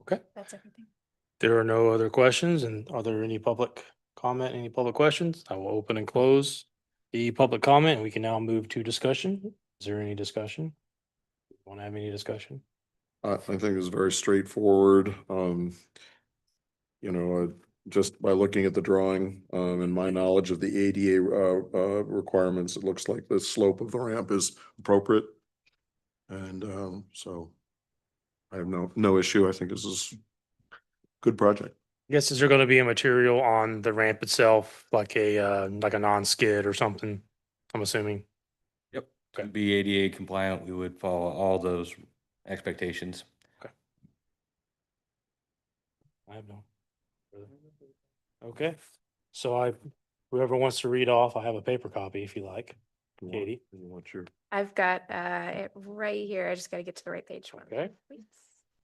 Okay. That's everything. There are no other questions, and are there any public comment, any public questions? I will open and close the public comment, and we can now move to discussion. Is there any discussion? Want to have any discussion? I think it's very straightforward. Just by looking at the drawing, and my knowledge of the ADA requirements, it looks like the slope of the ramp is appropriate. And so I have no issue. I think this is a good project. I guess, is there going to be a material on the ramp itself, like a non-skid or something? I'm assuming. Yep. To be ADA compliant, we would follow all those expectations. I have no. Okay, so whoever wants to read off, I have a paper copy if you like. Katie. What's your? I've got it right here. I just got to get to the right page. One Okay. minute, please.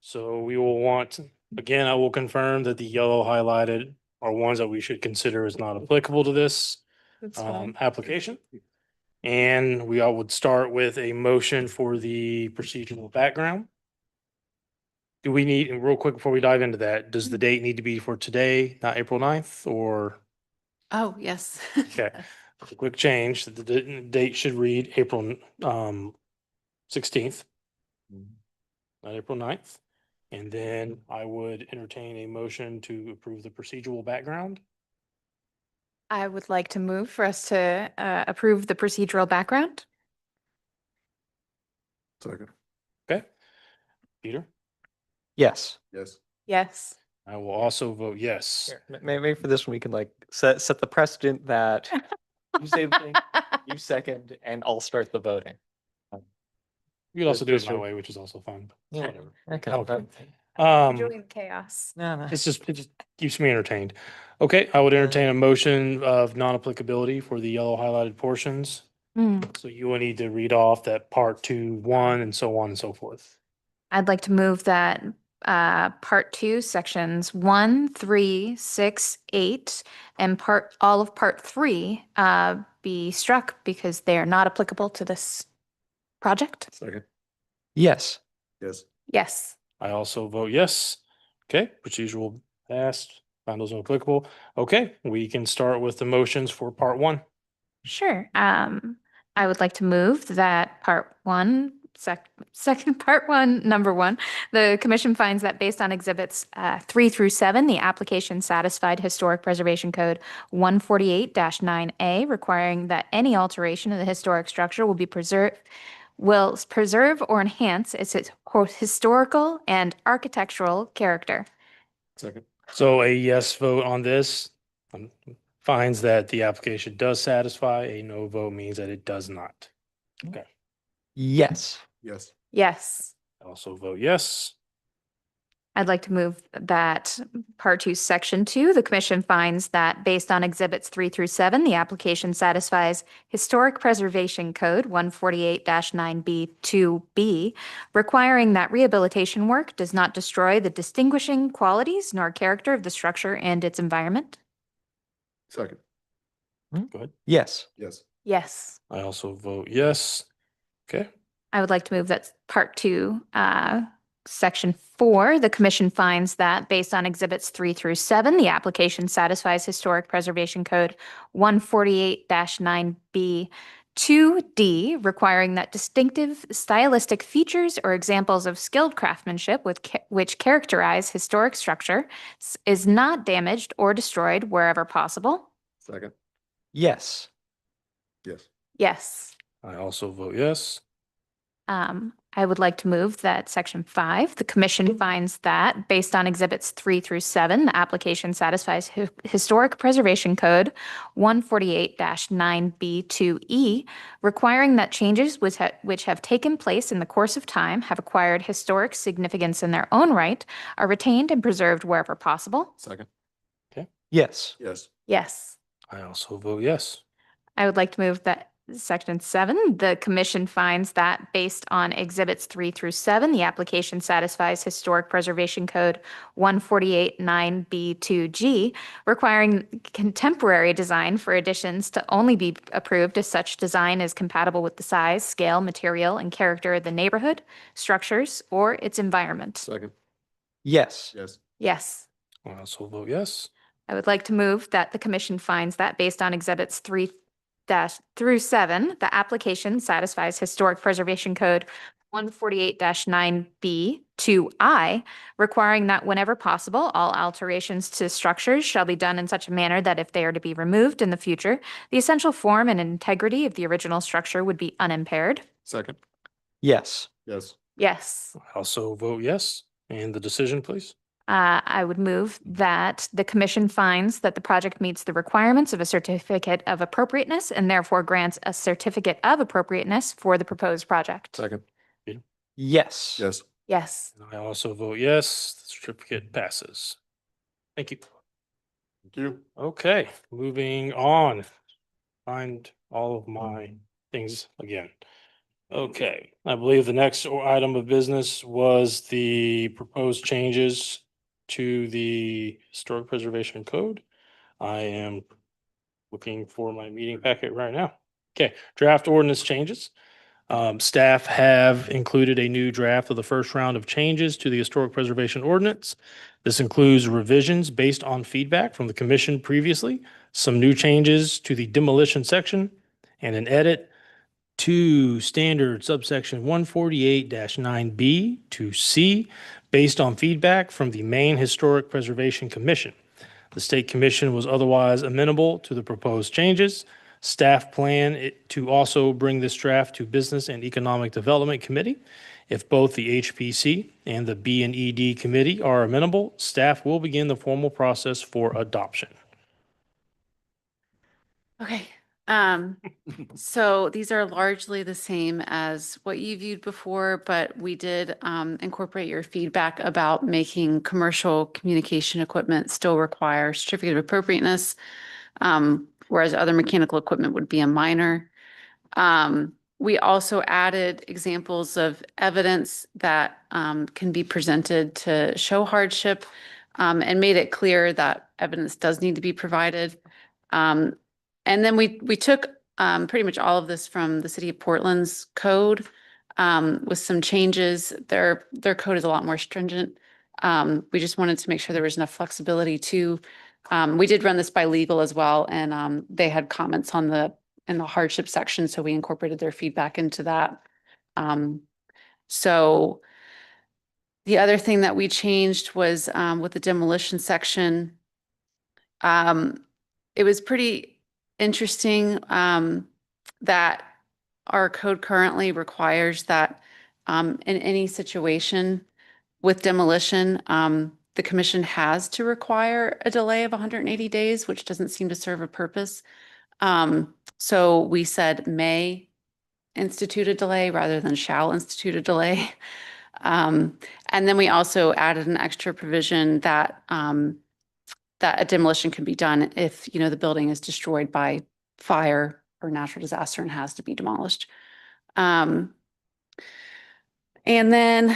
So we will want, again, I will confirm that the yellow highlighted are ones that we should consider as not applicable to this That's fine. application. And we all would start with a motion for the procedural background. Do we need, and real quick before we dive into that, does the date need to be for today, not April 9th, or? Oh, yes. Okay. A quick change, the date should read April 16th, not April 9th. And then I would entertain a motion to approve the procedural background. I would like to move for us to approve the procedural background. Second. Okay. Peter, Yes. Yes. Yes. I will also vote yes. Here, maybe for this one, we can like set the precedent that you say the thing, you second, and I'll start the voting. You could also do it my Official. way, which is also fun. But Yeah, whatever. okay. Okay. Enjoying the chaos. No. It just keeps me entertained. Okay, I would entertain a motion of non-applicability for the yellow highlighted portions. So you will need to read off that part 2(1) and so on and so forth. I'd like to move that part 2, sections 1, 3, 6, 8, and all of part 3 be struck because they are not applicable to this project. Second. Yes. Yes. Yes. I also vote yes. Okay, procedural passed, found those applicable. Okay, we can start with the motions for part 1. Sure. I would like to move that part 1 second part one, number one, the commission finds that based on exhibits 3 through 7, the application satisfied Historic Preservation Code 148-9A, requiring that any alteration of the historic structure will preserve or enhance its historical and architectural character. Second. So a yes vote on this finds that the application does satisfy. A no vote means that it does not. Okay. Yes. Yes. Yes. I also vote yes. I'd like to move that Part 2, Section 2, the commission finds that based on exhibits 3 through 7, the application satisfies Historic Preservation Code 148-9B2B, requiring that rehabilitation work does not destroy the distinguishing qualities nor character of the structure and its environment. Second. Go ahead. Yes. Yes. Yes. I also vote yes. Okay. I would like to move that Part 2, Section 4, the commission finds that based on exhibits 3 through 7, the application satisfies Historic Preservation Code 148-9B2D, requiring that distinctive stylistic features or examples of skilled craftsmanship which characterize historic structure is not damaged or destroyed wherever possible. Second. Yes. Yes. Yes. I also vote yes. I would like to move that Section 5, the commission finds that based on exhibits 3 through 7, the application satisfies Historic Preservation Code 148-9B2E, requiring that changes which have taken place in the course of time, have acquired historic significance in their own right, are retained and preserved wherever possible. Second. Yes. Yes. Yes. I also vote yes. I would like to move that Section 7, the commission finds that based on exhibits 3 through 7, the application satisfies Historic Preservation Code 148-9B2G, requiring contemporary design for additions to only be approved if such design is compatible with the size, scale, material, and character of the neighborhood, structures, or its environment. Second. Yes. Yes. Yes. I also vote yes. I would like to move that the commission finds that based on exhibits 3-7, the application satisfies Historic Preservation Code 148-9B2I, requiring that whenever possible, all alterations to structures shall be done in such a manner that if they are to be removed in the future, the essential form and integrity of the original structure would be unimpaired. Second. Yes. Yes. Yes. I also vote yes. And the decision, please. I would move that the commission finds that the project meets the requirements of a certificate of appropriateness and therefore grants a certificate of appropriateness for the proposed project. Second. Yes. Yes. Yes. I also vote yes. The certificate passes. Thank you. Thank you. Okay, moving on. Find all of my things again. Okay, I believe the next item of business was the proposed changes to the Historic Preservation Code. I am looking for my meeting packet right now. Okay, draft ordinance changes. Staff have included a new draft of the first round of changes to the Historic Preservation Ordinance. This includes revisions based on feedback from the commission previously, some new changes to the demolition section, and an edit to standard subsection 148-9B to C based on feedback from the Maine Historic Preservation Commission. The state commission was otherwise amenable to the proposed changes. Staff plan to also bring this draft to Business and Economic Development Committee. If both the HPC and the B&ED committee are amenable, staff will begin the formal process for adoption. Okay. So these are largely the same as what you viewed before, but we did incorporate your feedback about making commercial communication equipment still require certificate of appropriateness, whereas other mechanical equipment would be a minor. We also added examples of evidence that can be presented to show hardship, and made it clear that evidence does need to be provided. And then we took pretty much all of this from the City of Portland's code with some changes. Their code is a lot more stringent. We just wanted to make sure there was enough flexibility too. We did run this by legal as well, and they had comments in the hardship section, so we incorporated their feedback into that. So the other thing that we changed was with the demolition section. It was pretty interesting that our code currently requires that in any situation with demolition, the commission has to require a delay of 180 days, which doesn't seem to serve a purpose. So we said may institute a delay rather than shall institute a delay. And then we also added an extra provision that that a demolition can be done if, you know, the building is destroyed by fire or natural disaster and has to be demolished. And then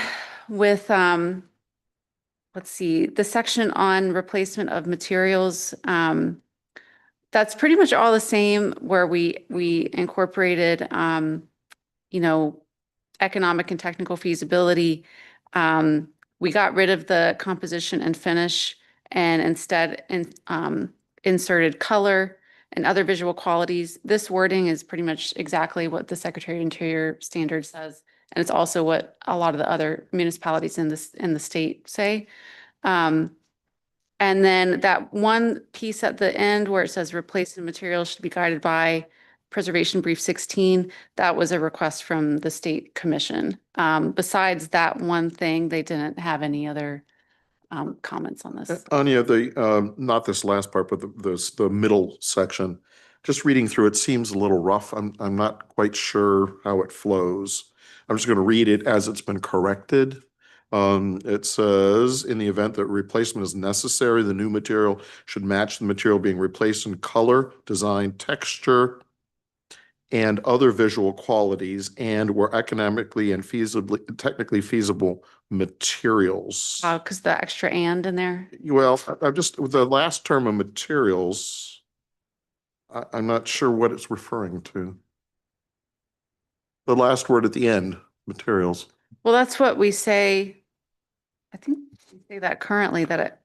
with, let's see, the section on replacement of materials, that's pretty much all the same where we incorporated, you know, economic and technical feasibility. We got rid of the composition and finish and instead inserted color and other visual qualities. This wording is pretty much exactly what the Secretary of Interior standard says. And it's also what a lot of the other municipalities in the state say. And then that one piece at the end where it says replacement materials should be guided by Preservation Brief 16, that was a request from the state commission. Besides that one thing, they didn't have any other comments on this. Anya, not this last part, but the middle section, just reading through it seems a little rough. I'm not quite sure how it flows. I'm just going to read it as it's been corrected. It says, in the event that replacement is necessary, the new material should match the material being replaced in color, design, texture, and other visual qualities, and were economically and technically feasible materials. Because the extra and in there. Well, I'm just, the last term of materials, I'm not sure what it's referring to. The last word at the end, materials. Well, that's what we say. I think we say that currently that it,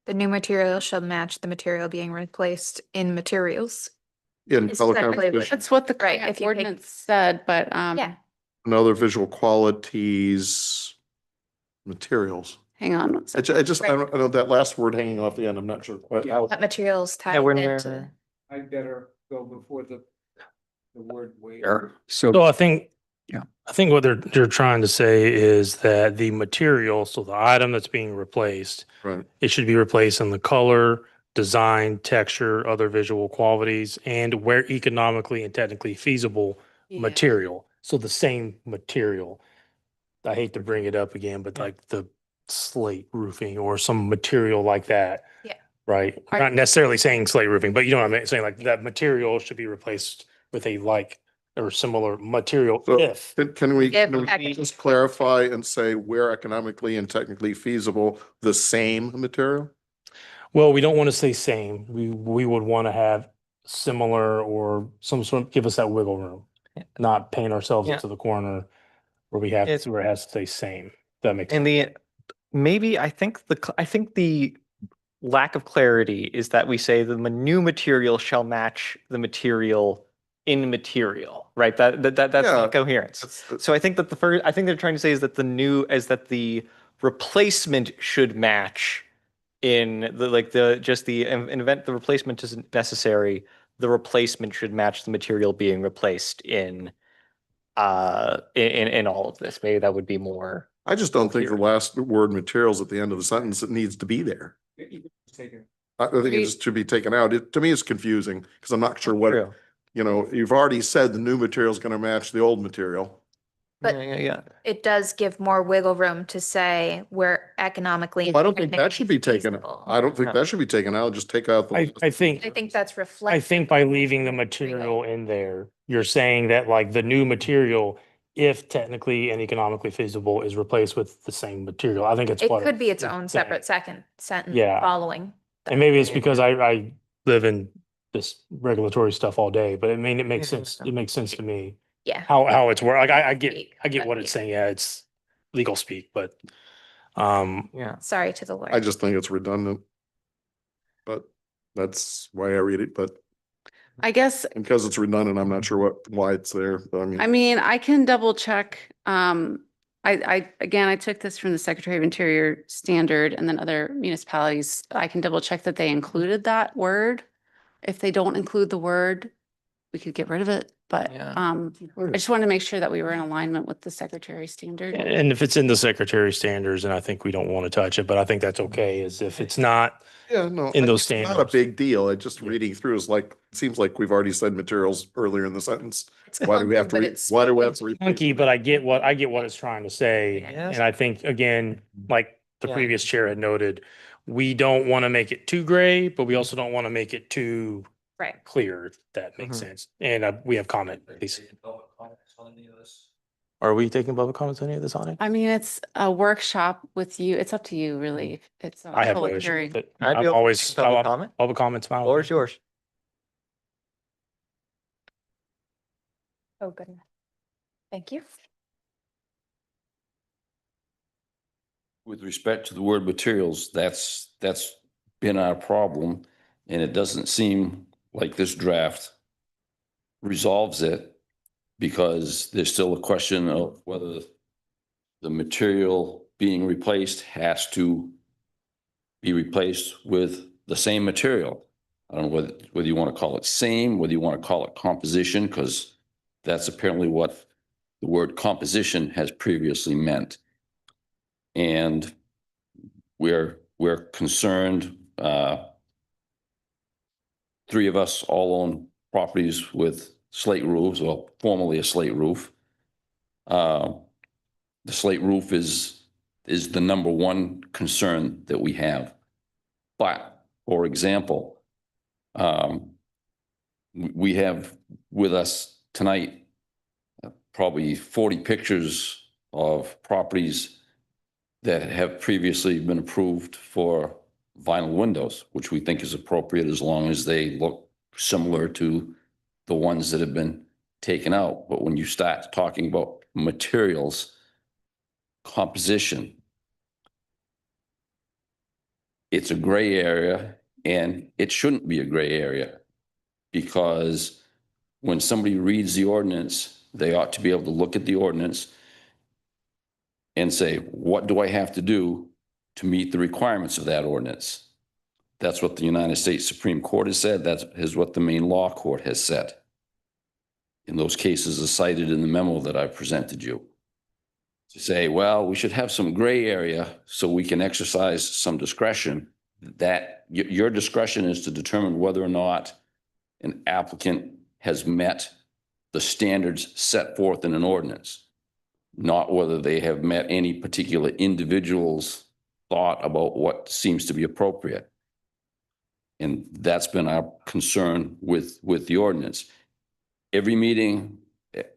The new material shall match the material being replaced in materials. In It's color exactly what- composition, that's what the Right, current if you take- ordinance said, but Yeah. and other visual qualities, materials. hang on. one I second. just, I don't know that last word hanging off the end, I'm not sure quite how. What materials tied Yeah, when into. we're- I better go before the word wait. Sure. So I think, Yeah. I think what they're trying to say is that the material, so the item that's being replaced, Right. it should be replaced in the color, design, texture, other visual qualities, and where economically and technically feasible Yeah. material. So the same material. I hate to bring it up again, but like the slate roofing or some material like that. Yeah. Right? Are- Not necessarily saying slate roofing, but you know what I mean? Saying like that material should be replaced with a like or similar material So if. can we If just clarify and say where economically and technically feasible, the same material? Well, we don't want to say same. We would want to have similar or some sort, give us that wiggle room. Yeah. Not paint ourselves Yeah. into the corner where we have, It's- where it has to say same. That makes And sense. maybe I think the lack of clarity is that we say the new material shall match the material in material, right? That's Yeah. not coherence. That's- So I think that I think they're trying to say is that the replacement should match in in event the replacement isn't necessary, the replacement should match the material being replaced in all of this. Maybe that would be more. I just don't think the last word materials at the end of the sentence, it needs to be there. I think it Agreed. just should be taken out. To me, it's confusing because I'm not sure what, True. you've already said the new material is going to match the old material. But- Yeah. It does give more wiggle room to say we're economically. I don't think that should be taken. feasible. I don't think No. that should be taken out. Just take out I the. think, I think that's I reflected. think by leaving the material in there, you're saying that like the new material, if technically and economically feasible, is replaced with the same material. I think it's It what could be its it's own saying. separate second sentence Yeah. following. And maybe it's because I live in this regulatory stuff all day, but I mean, it makes Yeah. sense. It makes sense to me Yeah. how it's work. Like I get But what it's yeah. saying. Yeah, it's legal speak, but Yeah. Sorry to the lawyer. I just think it's redundant. But that's why I read it, but I guess, Because it's redundant, I'm not sure why it's there. But I mean, I can double check. Again, I took this from the Secretary of Interior standard and then other municipalities. I can double check that they included that word. If they don't include the word, we could get rid of it. But Yeah. I just wanted to make sure that we were in alignment with the Secretary standard. And if it's in the secretary standards, and I think we don't want to touch it, but I think that's okay, is if it's not, Yeah, no. in those it's Not a standards. big deal. It just reading through is like, it seems like we've already said materials earlier in the sentence. Why do we have to, why do we have to? funky, but I get what it's trying to say. Yes. And I think, again, like the Yeah. previous chair had noted, we don't want to make it too gray, but we also don't want to make it too Right. clear, if that makes Mhm. sense. And we have comment, please. Are we taking public comments on any of this on it? I mean, it's a workshop with you. It's up to you, really. It's a I have no public issue hearing. with it. I'd be I'm open to always, taking public comment. public comments. fine with Floor me. is yours. Oh, goodness. Thank you. With respect to the word materials, that's been our problem. And it doesn't seem like this draft resolves it because there's still a question of whether the material being replaced has to be replaced with the same material. I don't know whether you want to call it same, whether you want to call it composition, because that's apparently what the word composition has previously meant. And we're concerned, three of us all own properties with slate roofs, or formerly a slate roof. The slate roof is the number one concern that we have. But, for example, we have with us tonight probably 40 pictures of properties that have previously been approved for vinyl windows, which we think is appropriate as long as they look similar to the ones that have been taken out. But when you start talking about materials, composition, it's a gray area, and it shouldn't be a gray area, because when somebody reads the ordinance, they ought to be able to look at the ordinance and say, what do I have to do to meet the requirements of that ordinance? That's what the United States Supreme Court has said. That is what the Maine Law Court has said. In those cases are cited in the memo that I presented you. To say, well, we should have some gray area so we can exercise some discretion. That your discretion is to determine whether or not an applicant has met the standards set forth in an ordinance, not whether they have met any particular individual's thought about what seems to be appropriate. And that's been our concern with the ordinance. Every meeting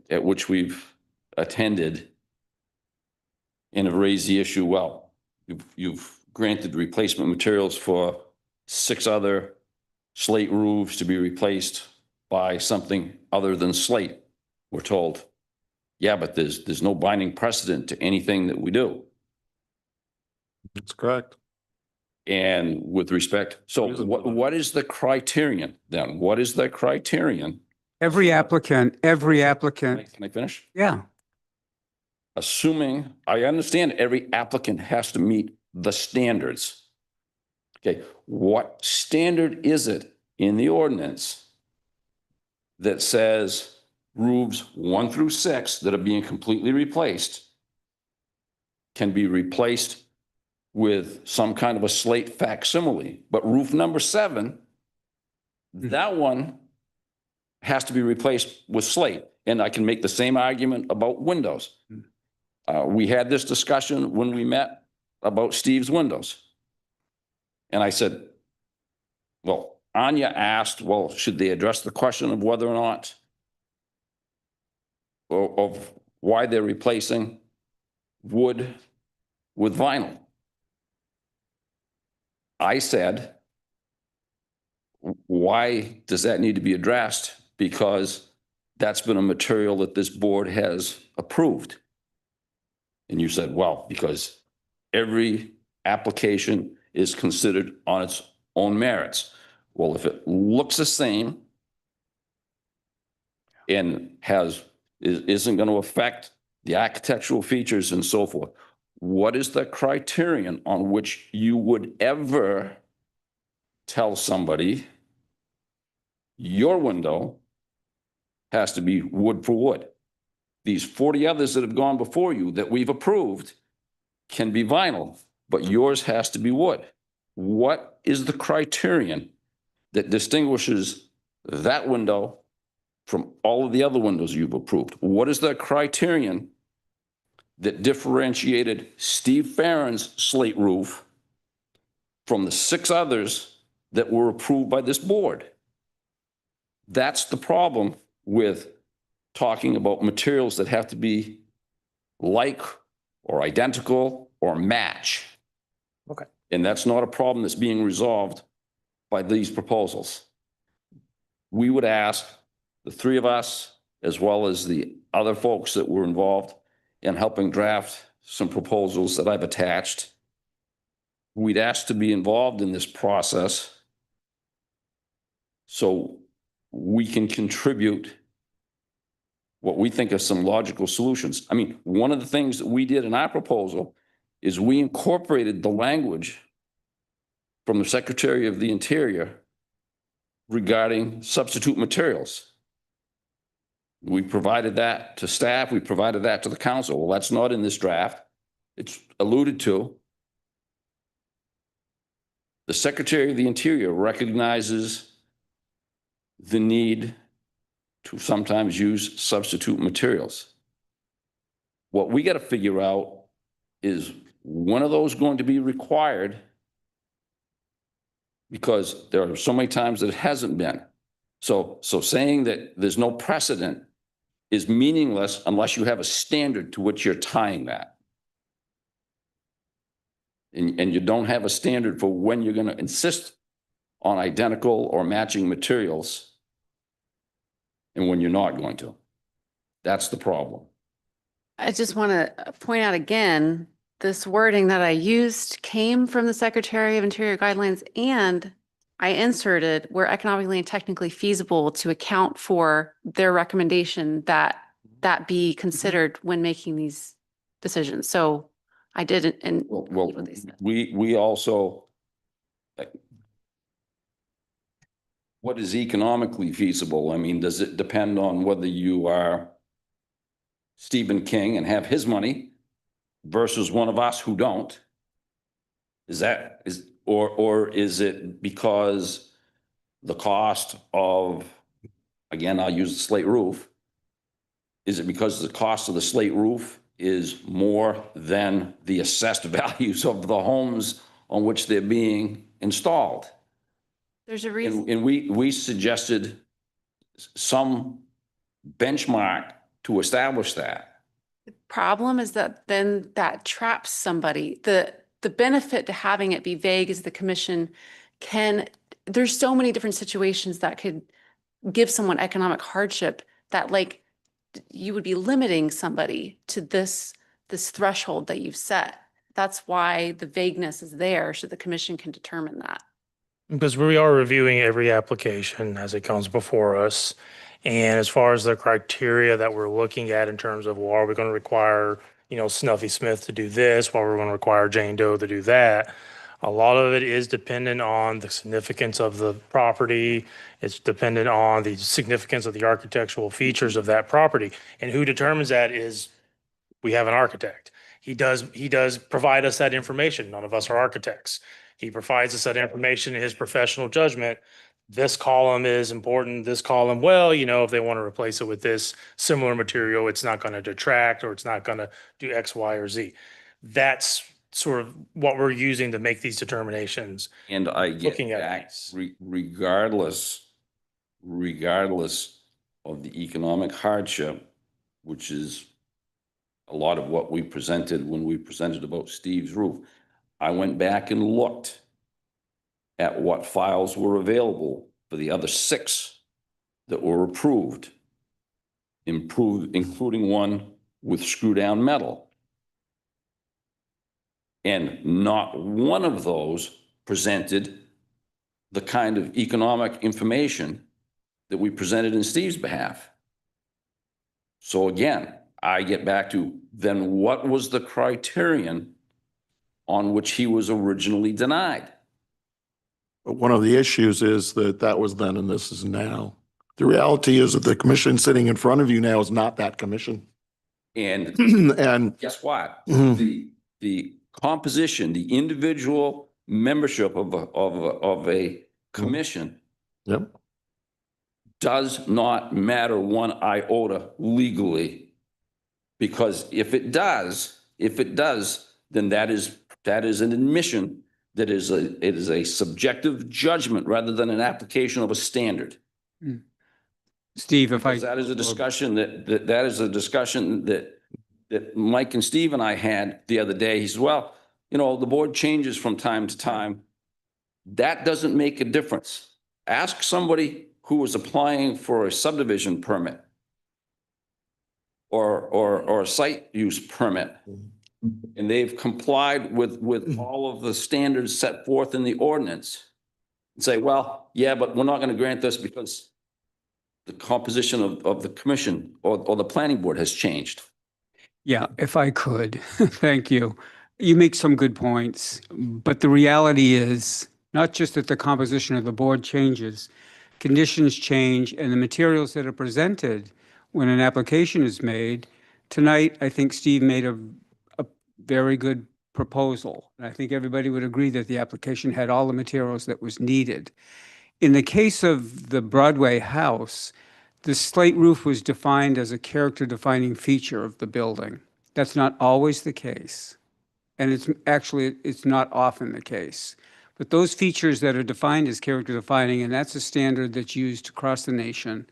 at which we've attended and have raised the issue, well, you've granted replacement materials for 6 other slate roofs to be replaced by something other than slate. We're told, yeah, but there's no binding precedent to anything that we do. That's correct. And with respect, so what is the criterion then? What is the criterion? Every applicant, Can I finish? yeah. Assuming, I understand every applicant has to meet the standards. Okay, what standard is it in the ordinance that says roofs 1 through 6 that are being completely replaced can be replaced with some kind of a slate facsimile, but roof number 7, that one has to be replaced with slate. And I can make the same argument about windows. We had this discussion when we met about Steve's windows. And I said, well, Anya asked, well, should they address the question of whether or not, or of why they're replacing wood with vinyl? I said, why does that need to be addressed? Because that's been a material that this board has approved. And you said, well, because every application is considered on its own merits. Well, if it looks the same and isn't going to affect the architectural features and so forth. What is the criterion on which you would ever tell somebody your window has to be wood for wood? These 40 others that have gone before you that we've approved can be vinyl, but yours has to be wood. What is the criterion that distinguishes that window from all of the other windows you've approved? What is the criterion that differentiated Steve Farron's slate roof from the 6 others that were approved by this board? That's the problem with talking about materials that have to be like or identical or match. Okay. And that's not a problem that's being resolved by these proposals. We would ask the 3 of us, as well as the other folks that were involved in helping draft some proposals that I've attached, we'd ask to be involved in this process so we can contribute what we think are some logical solutions. I mean, one of the things that we did in our proposal is we incorporated the language from the Secretary of the Interior regarding substitute materials. We provided that to staff. We provided that to the council. Well, that's not in this draft. It's alluded to. The Secretary of the Interior recognizes the need to sometimes use substitute materials. What we got to figure out is when are those going to be required? Because there are so many times that it hasn't been. So saying that there's no precedent is meaningless unless you have a standard to which you're tying that. And you don't have a standard for when you're going to insist on identical or matching materials and when you're not going to. That's the problem. I just want to point out again, this wording that I used came from the Secretary of Interior guidelines, and I inserted where economically and technically feasible to account for their recommendation that be considered when making these decisions. So I did, and Well, we also, what is economically feasible? I mean, does it depend on whether you are Stephen King and have his money versus one of us who don't? Or is it because the cost of, again, I'll use the slate roof. Is it because the cost of the slate roof is more than the assessed values of the homes on which they're being installed? there's a reason. And we suggested some benchmark to establish that. The problem is that then that traps somebody. The benefit to having it be vague is the commission there's so many different situations that could give someone economic hardship that like you would be limiting somebody to this threshold that you've set. That's why the vagueness is there, so the commission can determine that. Because we are reviewing every application as it comes before us. And as far as the criteria that we're looking at in terms of, well, are we going to require, Snuffy Smith to do this, while we're going to require Jane Doe to do that? A lot of it is dependent on the significance of the property. It's dependent on the significance of the architectural features of that property. And who determines that is, we have an architect. He does provide us that information. None of us are architects. He provides us that information in his professional judgment. This column is important. This column, well, if they want to replace it with this similar material, it's not going to detract or it's not going to do X, Y, or Z. That's sort of what we're using to make these determinations. And I get Looking at that, these. regardless of the economic hardship, which is a lot of what we presented when we presented about Steve's roof. I went back and looked at what files were available for the other 6 that were approved, including one with screw down metal. And not one of those presented the kind of economic information that we presented in Steve's behalf. So again, I get back to, then what was the criterion on which he was originally denied? But one of the issues is that that was then and this is now. The reality is that the commission sitting in front of you now is not that commission. And And guess what? Mhm. The composition, the individual membership of a commission yep, does not matter one iota legally. Because if it does, then that is an admission that it is a subjective judgment rather than an application of a standard. Steve, if I. Because that is a discussion that is a discussion that Mike and Steve and I had the other day. He says, well, you know, the board changes from time to time. That doesn't make a difference. Ask somebody who was applying for a subdivision permit or a site use permit, and they've complied with all of the standards set forth in the ordinance, and say, well, yeah, but we're not going to grant this because the composition of the commission or the planning board has changed. Yeah, if I could, thank you. You make some good points, but the reality is not just that the composition of the board changes, conditions change, and the materials that are presented when an application is made. Tonight, I think Steve made a very good proposal. And I think everybody would agree that the application had all the materials that was needed. In the case of the Broadway house, the slate roof was defined as a character-defining feature of the building. That's not always the case. And it's not often the case. But those features that are defined as character-defining, and that's a standard that's used across the nation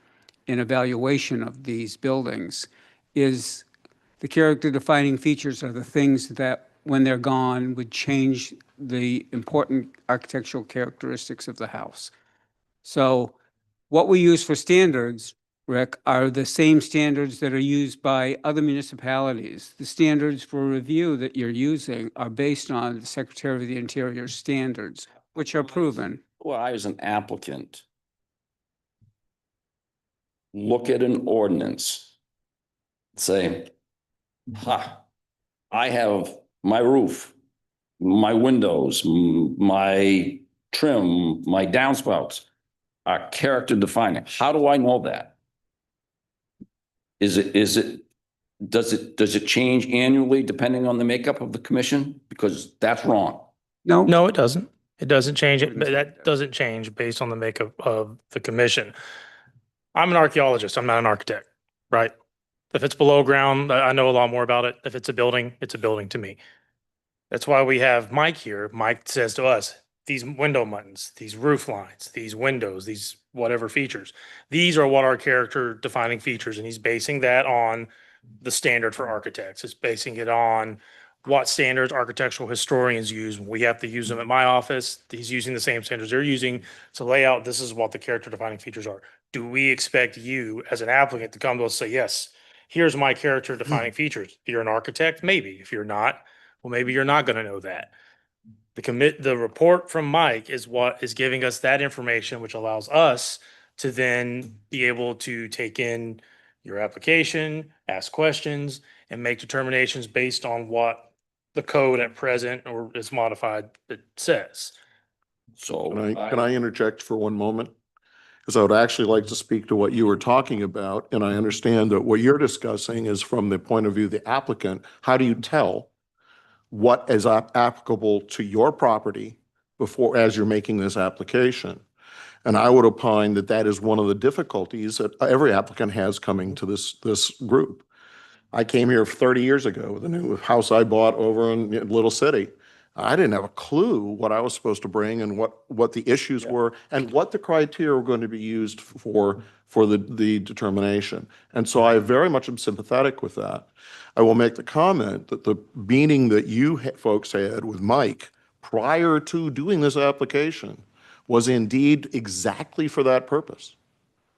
in evaluation of these buildings, is the character-defining features are the things that, when they're gone, would change the important architectural characteristics of the house. So what we use for standards, Rick, are the same standards that are used by other municipalities. The standards for review that you're using are based on the Secretary of the Interior standards, which are proven. Well, I, as an applicant, look at an ordinance, say, I have my roof, my windows, my trim, my downspouts are character defining. How do I know that? Does it change annually depending on the makeup of the commission? Because that's wrong. No? No, it doesn't. It doesn't change it, Wouldn't but say that that. doesn't change based on the makeup of the commission. I'm an archaeologist. I'm not an architect, right? If it's below ground, I know a lot more about it. If it's a building to me. That's why we have Mike here. Mike says to us, these window buttons, these roof lines, these windows, these whatever features, these are what our character defining features. And he's basing that on the standard for architects. It's basing it on what standards architectural historians use. We have to use them at my office. He's using the same standards they're using to lay out, this is what the character defining features are. Do we expect you as an applicant to come to us and say, yes, here's my character defining features? If you're an architect, maybe. If you're not, well, maybe you're not going to know that. The report from Mike is what is giving us that information, which allows us to then be able to take in your application, ask questions, and make determinations based on what the code at present or is modified that says. So Can I interject for one moment? Because I would actually like to speak to what you were talking about, and I understand that what you're discussing is from the point of view of the applicant. How do you tell what is applicable to your property before, as you're making this application? And I would opine that that is one of the difficulties that every applicant has coming to this group. I came here 30 years ago with a new house I bought over in Little City. I didn't have a clue what I was supposed to bring and what the issues were and what the criteria were going to be used for the determination. And so I very much am sympathetic with that. I will make the comment that the meeting that you folks had with Mike prior to doing this application was indeed exactly for that purpose,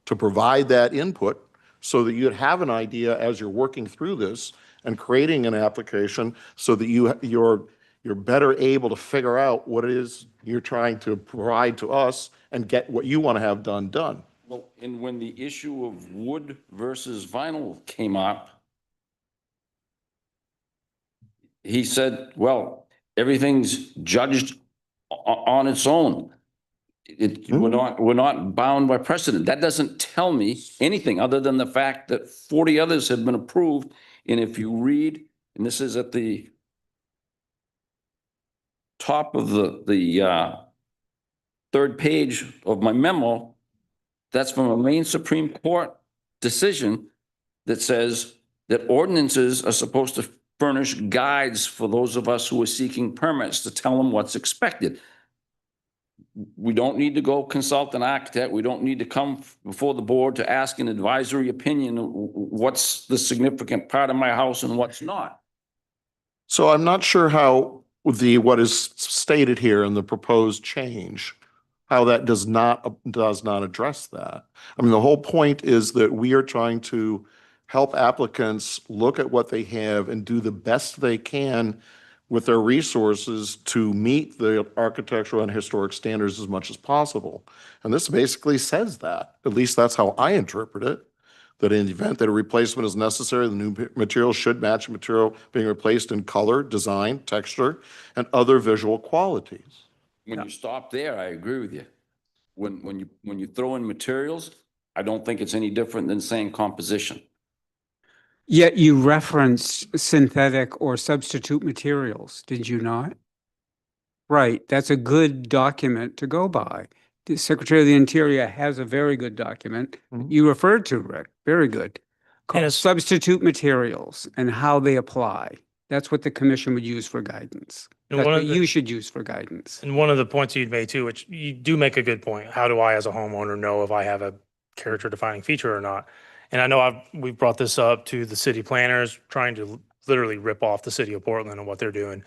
to provide that input so that you'd have an idea as you're working through this and creating an application so that you're better able to figure out what it is you're trying to provide to us and get what you want to have done. Well, and when the issue of wood versus vinyl came up, he said, well, everything's judged on its own. We're not bound by precedent. That doesn't tell me anything other than the fact that 40 others have been approved. And if you read, and this is at the top of the third page of my memo, that's from a Maine Supreme Court decision that says that ordinances are supposed to furnish guides for those of us who are seeking permits to tell them what's expected. We don't need to go consult an architect. We don't need to come before the board to ask an advisory opinion. What's the significant part of my house and what's not? So I'm not sure how what is stated here in the proposed change, how that does not address that. I mean, the whole point is that we are trying to help applicants look at what they have and do the best they can with their resources to meet the architectural and historic standards as much as possible. And this basically says that, at least that's how I interpret it, that in the event that a replacement is necessary, the new material should match material being replaced in color, design, texture, and other visual qualities. When you stop there, I agree with you. When you throw in materials, I don't think it's any different than saying composition. Yet you referenced synthetic or substitute materials, did you not? Right, that's a good document to go by. The Secretary of the Interior has a very good document you referred to, Rick, very good. Called substitute materials and how they apply. That's what the commission would use for guidance. That's what you should use for guidance. And one of the points you'd made too, which you do make a good point. How do I, as a homeowner, know if I have a character defining feature or not? And I know we've brought this up to the city planners, trying to literally rip off the city of Portland and what they're doing.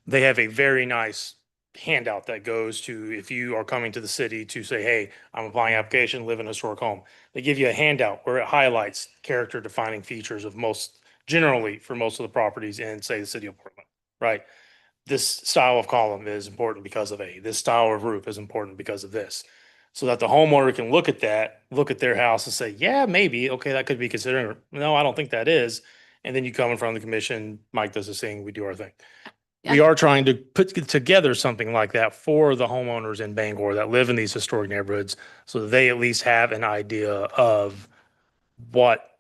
They have a very nice handout that goes to, if you are coming to the city to say, hey, I'm applying application, live in a historic home. They give you a handout where it highlights character defining features of generally for most of the properties in, say, the city of Portland, right? This style of column is important because of this style of roof is important because of this. So that the homeowner can look at that, look at their house and say, yeah, maybe, okay, that could be considered. No, I don't think that is. And then you come in front of the commission, Mike does his thing, we do our thing. Yeah. We are trying to put together something like that for the homeowners in Bangor that live in these historic neighborhoods, so that they at least have an idea of what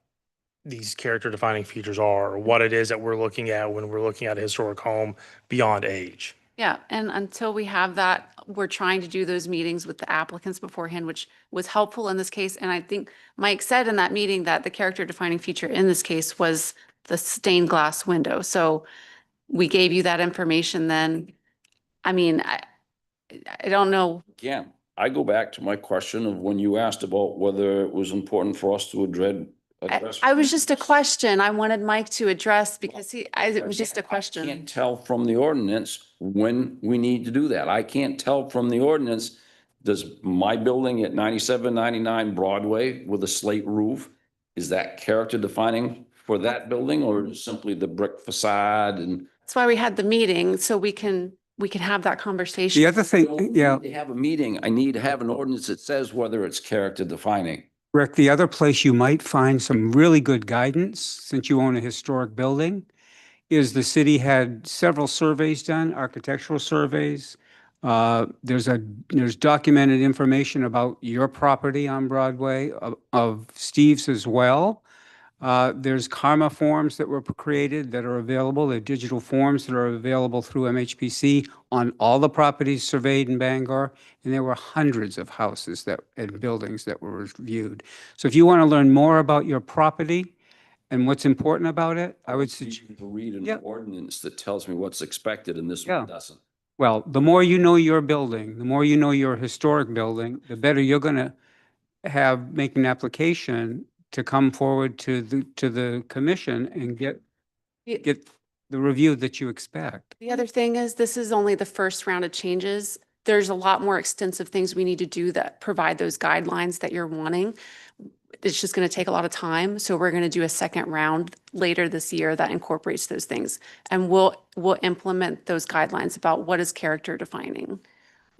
these character defining features are, or what it is that we're looking at when we're looking at a historic home beyond age. Yeah, and until we have that, we're trying to do those meetings with the applicants beforehand, which was helpful in this case. And I think Mike said in that meeting that the character defining feature in this case was the stained glass window. So we gave you that information then. I mean, I don't know. Again, I go back to my question of when you asked about whether it was important for us to address. I was just a question I wanted Mike to address because it was just a I question. can't tell from the ordinance when we need to do that. I can't tell from the ordinance, does my building at 9799 Broadway with a slate roof, is that character defining for that building, or simply the brick facade? And That's why we had the meeting, so we can have that conversation. The other thing, yeah, to have a meeting, I need to have an ordinance that says whether it's character defining. Rick, the other place you might find some really good guidance, since you own a historic building, is the city had several surveys done, architectural surveys. There's documented information about your property on Broadway, of Steve's as well. There's karma forms that were created that are available. They're digital forms that are available through MHPC on all the properties surveyed in Bangor. And there were hundreds of houses and buildings that were reviewed. So if you want to learn more about your property and what's important about it, I would suggest. To read an Yeah. ordinance that tells me what's expected, and this Yeah. one doesn't. Well, the more you know your building, the more you know your historic building, the better you're going to have make an application to come forward to the commission and get the review that you expect. The other thing is, this is only the first round of changes. There's a lot more extensive things we need to do that provide those guidelines that you're wanting. It's just going to take a lot of time. So we're going to do a second round later this year that incorporates those things. And we'll implement those guidelines about what is character defining.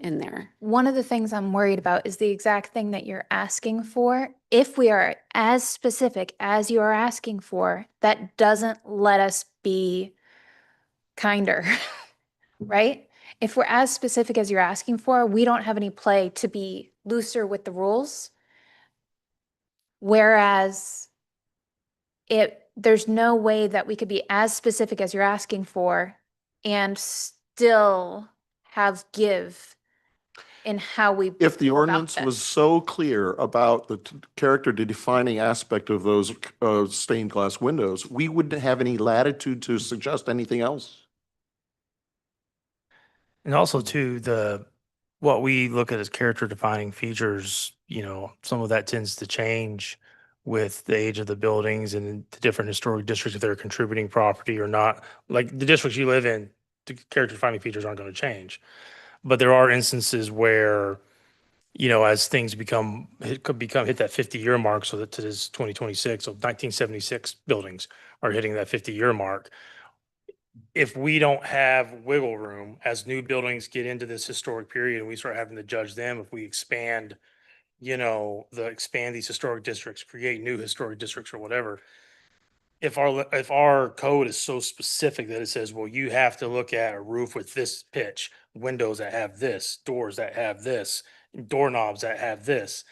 in there. One of the things I'm worried about is the exact thing that you're asking for. If we are as specific as you are asking for, that doesn't let us be kinder, right? If we're as specific as you're asking for, we don't have any play to be looser with the rules. Whereas there's no way that we could be as specific as you're asking for and still have give in how we. If the go about ordinance was this. so clear about the character defining aspect of those stained glass windows, we wouldn't have any latitude to suggest anything else. And also too, what we look at as character defining features, some of that tends to change with the age of the buildings and the different historic districts, if they're contributing property or not. Like the districts you live in, the character defining features aren't going to change. But there are instances where, as things hit that 50-year mark, so that today's 2026, so 1976 buildings are hitting that 50-year mark. If we don't have wiggle room as new buildings get into this historic period and we start having to judge them, if we expand, expand these historic districts, create new historic districts or whatever. If our code is so specific that it says, well, you have to look at a roof with this pitch, windows that have this, doors that have this, doorknobs that have this,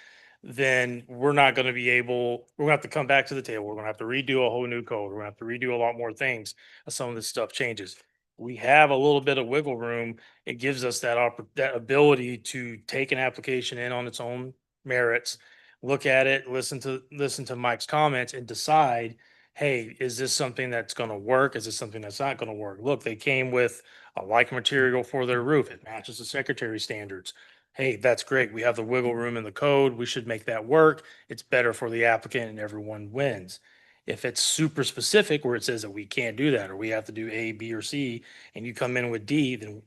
then we're not going to be able, we're going to have to come back to the table. We're going to have to redo a whole new code. We're going to have to redo a lot more things as some of this stuff changes. We have a little bit of wiggle room. It gives us that ability to take an application in on its own merits, look at it, listen to Mike's comments and decide, hey, is this something that's going to work? Is this something that's not going to work? Look, they came with a like material for their roof. It matches the secretary standards. Hey, that's great. We have the wiggle room in the code. We should make that work. It's better for the applicant and everyone wins. If it's super specific where it says that we can't do that, or we have to do A, B, or C, and you come in with D, then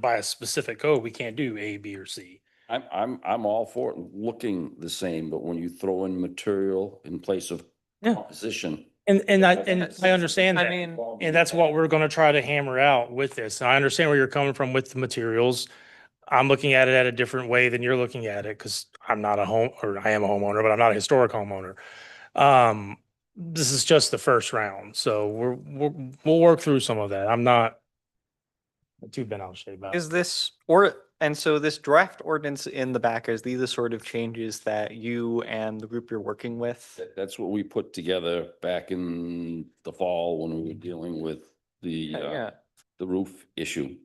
by a specific code, we can't do A, B, or C. I'm all for it looking the same, but when you throw in material in place of Yeah. composition. And I understand I that. mean, And that's what we're going to try to hammer out with this. And I understand where you're coming from with the materials. I'm looking at it at a different way than you're looking at it because I'm not I am a homeowner, but I'm not a historic homeowner. This is just the first round. So we'll work through some of that. I'm not too bent out of shape about it. is this so this draft ordinance in the back, is these the sort of changes that you and the group you're working with? That's what we put together back in the fall when we were dealing with the roof issue.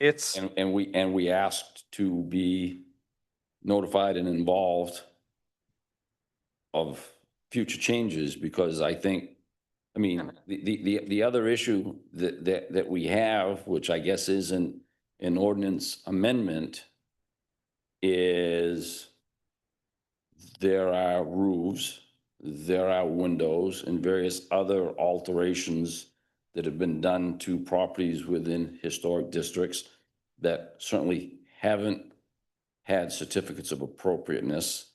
It's And we asked to be notified and involved of future changes because I think, the other issue that we have, which I guess isn't an ordinance amendment, is there are roofs, there are windows and various other alterations that have been done to properties within historic districts that certainly haven't had certificates of appropriateness.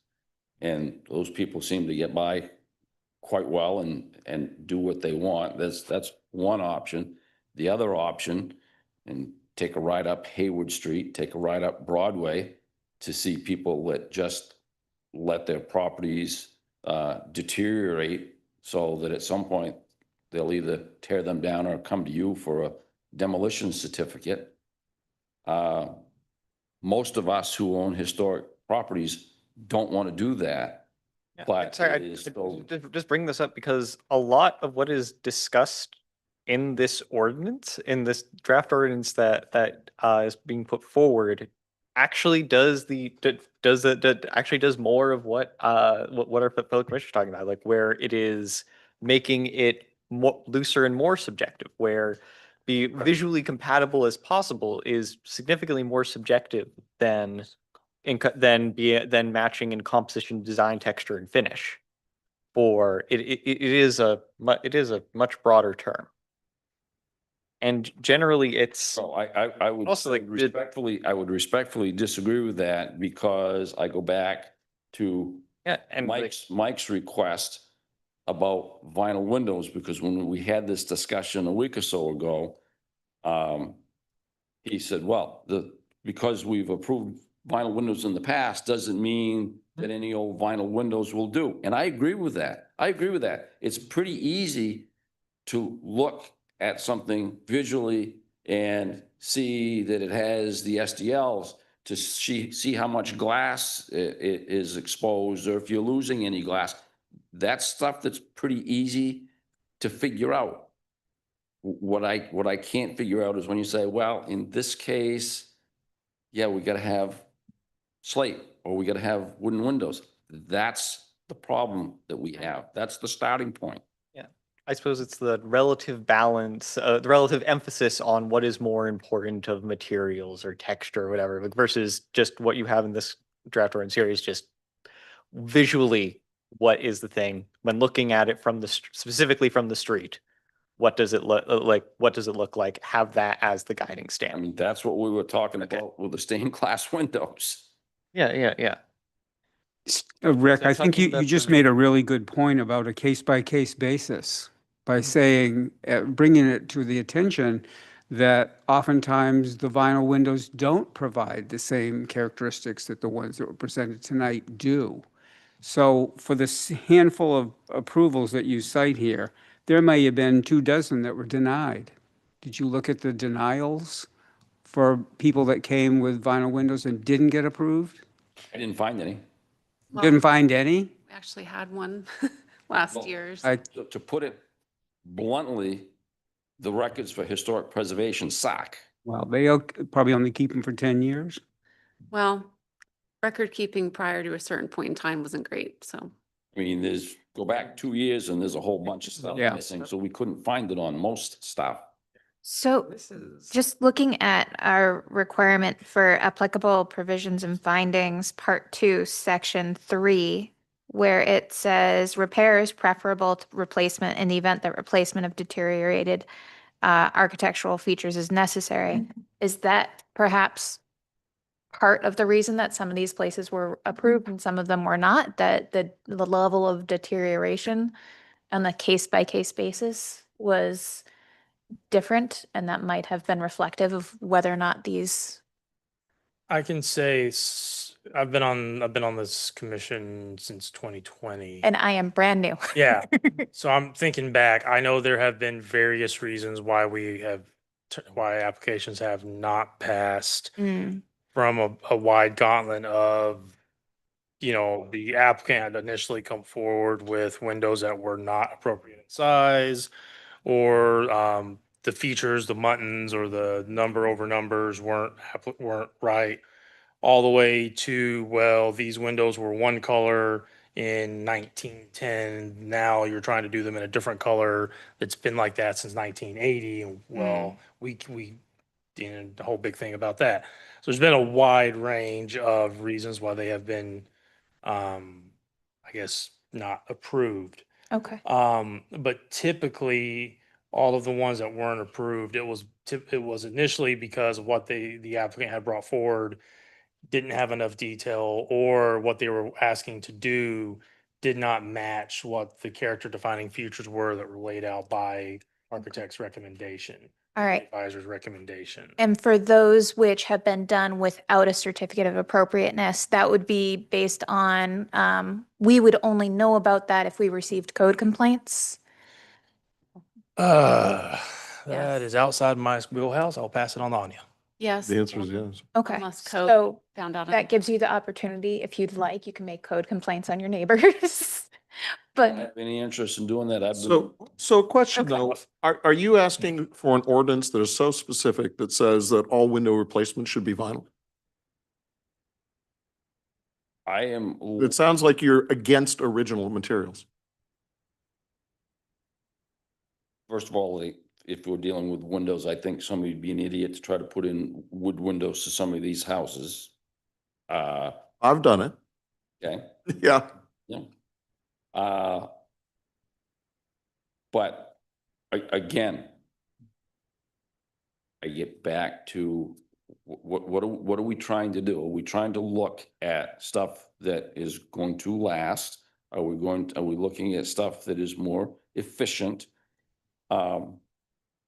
And those people seem to get by quite well and do what they want. That's one option. The other option, and take a ride up Hayward Street, take a ride up Broadway to see people that just let their properties deteriorate so that at some point they'll either tear them down or come to you for a demolition certificate. Most of us who own historic properties don't want to do that. But sorry, it is still- just bring this up because a lot of what is discussed in this ordinance, in this draft ordinance that is being put forward, actually does more of what our fellow commissioners are talking about, like where it is making it more looser and more subjective, where be visually compatible as possible is significantly more subjective than matching in composition, design, texture, and finish. For it is a much broader term. And generally, it's So I would also like I would respectfully disagree with that because I go back to and Mike's request about vinyl windows, because when we had this discussion a week or so ago, he said, well, because we've approved vinyl windows in the past, doesn't mean that any old vinyl windows will do. And I agree with that. I agree with that. It's pretty easy to look at something visually and see that it has the SDLs, to see how much glass is exposed, or if you're losing any glass. That's stuff that's pretty easy to figure out. What I can't figure out is when you say, well, in this case, yeah, we gotta have slate, or we gotta have wooden windows. That's the problem that we have. That's the starting point. I suppose it's the relative balance, the relative emphasis on what is more important of materials or texture or whatever, like, versus just what you have in this draft ordinance series, just visually, what is the thing when looking at it from the, specifically from the street? What does it look like? What does it look like? Have that as the guiding I stamp. mean, that's what we were talking Okay. about with the stained glass windows. Yeah. Rick, that I think something you just that- made a really good point about a case-by-case basis by saying, bringing it to the attention that oftentimes the vinyl windows don't provide the same characteristics that the ones that were presented tonight do. So for this handful of approvals that you cite here, there may have been 24 that were denied. Did you look at the denials for people that came with vinyl windows and didn't get approved? I didn't find any. Didn't find any? We actually had one last Well, year. I, To put it bluntly, the records for historic preservation suck. well, they'll probably only keep them for 10 years. Well, record keeping prior to a certain point in time wasn't great, so. I mean, go back 2 years and there's a whole bunch of stuff Yeah. missing, so we couldn't find it on most stuff. So just looking at our requirement for applicable provisions and findings, part 2, section 3, where it says repair is preferable to replacement in the event that replacement of deteriorated architectural features is necessary. Is that perhaps part of the reason that some of these places were approved and some of them were not, that the level of deterioration on a case-by-case basis was different, and that might have been reflective of whether or not these, I can say I've been on this commission since 2020. and I am brand new. Yeah. So I'm thinking back, I know there have been various reasons why why applications have not passed Mm, from a wide gauntlet of, the applicant had initially come forward with windows that were not appropriate in size, or the features, the buttons or the number over numbers weren't right, all the way to, well, these windows were one color in 1910. Now you're trying to do them in a different color that's been like that since 1980. And well, we did a whole big thing about that. So there's been a wide range of reasons why they have been, I guess, not approved. okay. But typically, all of the ones that weren't approved, it was initially because of what the applicant had brought forward didn't have enough detail, or what they were asking to do did not match what the character defining features were that were laid out by architect's recommendation, All right. advisor's recommendation. And for those which have been done without a certificate of appropriateness, that would be based on, we would only know about that if we received code complaints. That Yes. is outside my wheelhouse. I'll pass it on to Anya. Yes. The answer is yes. Okay. Unless code So found out. that gives you the opportunity, if you'd like, you can make code complaints on your neighbors. I don't But have any interest in doing that. So a question Okay. though, are you asking for an ordinance that is so specific that says that all window replacements should be vinyl? I am, It sounds like you're against original materials. first of all, if we're dealing with windows, I think somebody would be an idiot to try to put in wood windows to some of these houses. I've done it. Okay. Yeah. But again, I get back to what are we trying to do? Are we trying to look at stuff that is going to last? Are we looking at stuff that is more efficient?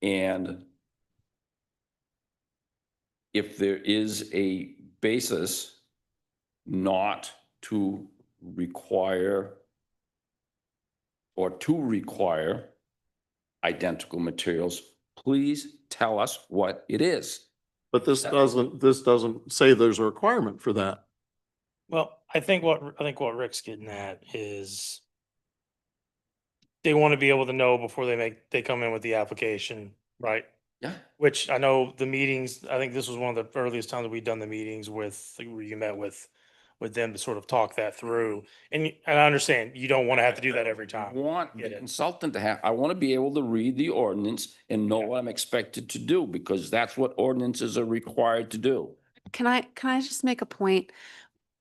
And if there is a basis not to require or to require identical materials, please tell us what it is. But this doesn't say there's a requirement for that. Well, I think what Rick's getting at is they want to be able to know before they come in with the application, right? Yeah. Which I know the meetings, I think this was one of the earliest times we've done the meetings with, where you met with them to sort of talk that through. And I understand you don't want to have to do that every I time. want Get the it. consultant to have, I want to be able to read the ordinance and know what I'm expected to do, because that's what ordinances are required to do. Can I just make a point?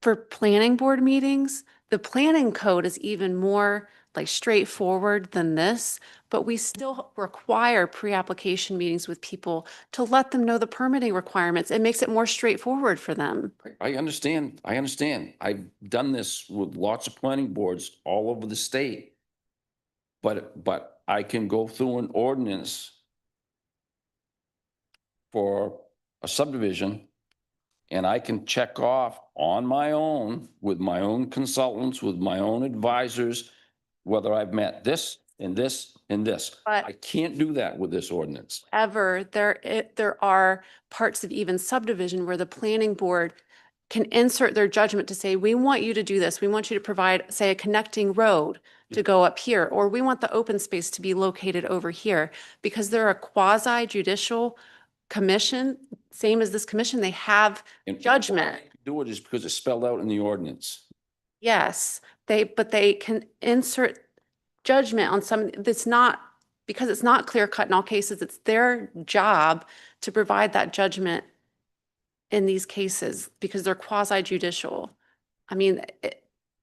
For planning board meetings, the planning code is even more like straightforward than this, but we still require pre-application meetings with people to let them know the permitting requirements. It makes it more straightforward for them. I understand. I understand. I've done this with lots of planning boards all over the state. But I can go through an ordinance for a subdivision, and I can check off on my own with my own consultants, with my own advisors, whether I've met this and this and this. But- I can't do that with this ordinance. However, there are parts of even subdivision where the planning board can insert their judgment to say, we want you to do this. We want you to provide, say, a connecting road to go up here, or we want the open space to be located over here, because they're a quasi judicial commission, same as this commission, they have And judgment. do it is because it's spelled out in the ordinance. Yes, but they can insert judgment on some, that's not, because it's not clear cut in all cases, it's their job to provide that judgment in these cases because they're quasi judicial. I mean,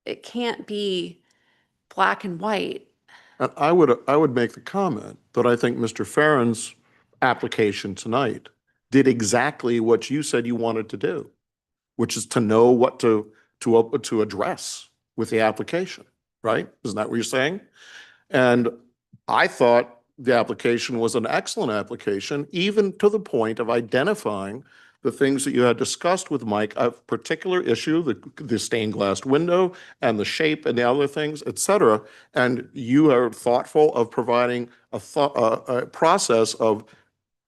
it can't be black and white. And I would make the comment that I think Mr. Farren's application tonight did exactly what you said you wanted to do, which is to know what to address with the application, right? Isn't that what you're saying? And I thought the application was an excellent application, even to the point of identifying the things that you had discussed with Mike, a particular issue, the stained glass window and the shape and the other things, et cetera. And you are thoughtful of providing a process of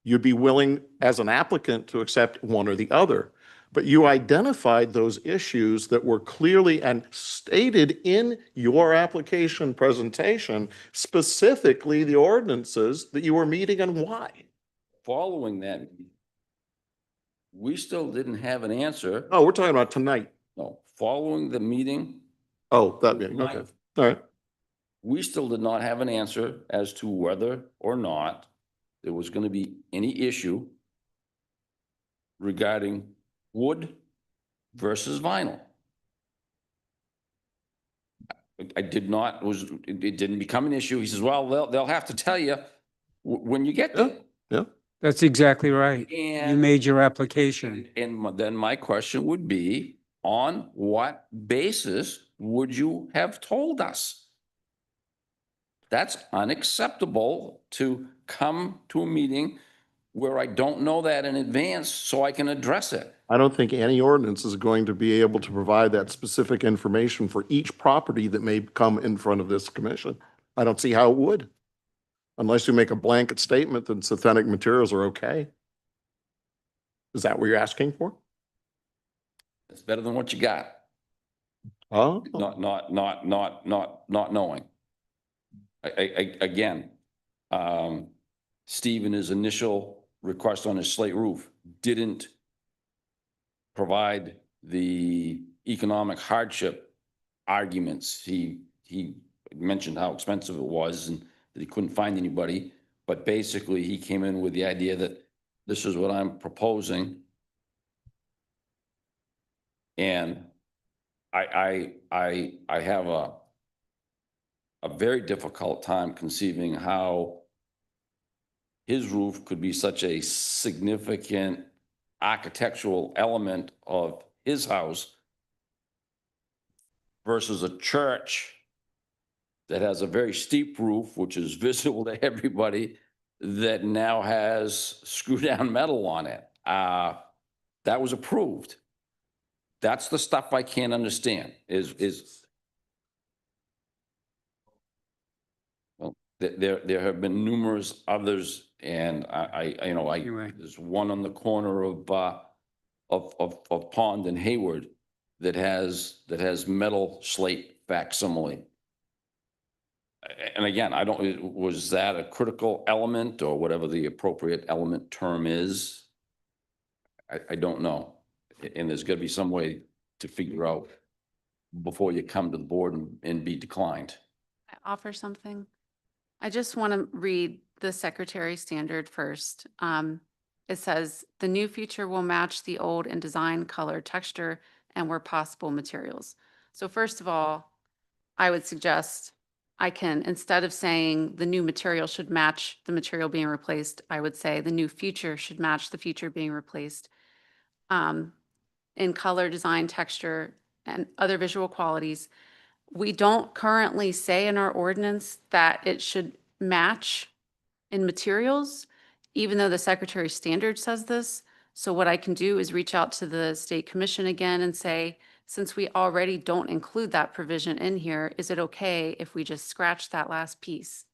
you'd be willing as an applicant to accept one or the other. But you identified those issues that were clearly and stated in your application presentation, specifically the ordinances that you were meeting and why. Following that, we still didn't have an answer. Oh, we're talking about tonight. No, following the meeting, Oh, that meeting, okay, all right. we still did not have an answer as to whether or not there was going to be any issue regarding wood versus vinyl. I did not, it didn't become an issue. He says, well, they'll have to tell you when you get there. Yeah, That's exactly right. You And made your application. then my question would be, on what basis would you have told us? That's unacceptable to come to a meeting where I don't know that in advance so I can address it. I don't think any ordinance is going to be able to provide that specific information for each property that may come in front of this commission. I don't see how it would. Unless you make a blanket statement that synthetic materials are okay. Is that what you're asking for? It's better than what you got, Oh, not knowing. Again, Steve in his initial request on his slate roof didn't provide the economic hardship arguments. He mentioned how expensive it was and that he couldn't find anybody, but basically he came in with the idea that this is what I'm proposing. And I have a very difficult time conceiving how his roof could be such a significant architectural element of his house versus a church that has a very steep roof, which is visible to everybody, that now has screw down metal on it. That was approved. That's the stuff I can't understand is. Well, there have been numerous others and Anyway. there's one on the corner of Pond and Hayward that has metal slate facsimile. And again, was that a critical element or whatever the appropriate element term is? I don't know. And there's got to be some way to figure out before you come to the board and be declined. I offer something. I just want to read the secretary standard first. It says, the new feature will match the old in design, color, texture, and where possible materials. So first of all, I would suggest I can, instead of saying the new material should match the material being replaced, I would say the new feature should match the feature being replaced. In color, design, texture, and other visual qualities. We don't currently say in our ordinance that it should match in materials, even though the Secretary Standard says this. So what I can do is reach out to the State Commission again and say, since we already don't include that provision in here, is it okay if we just scratch that last piece?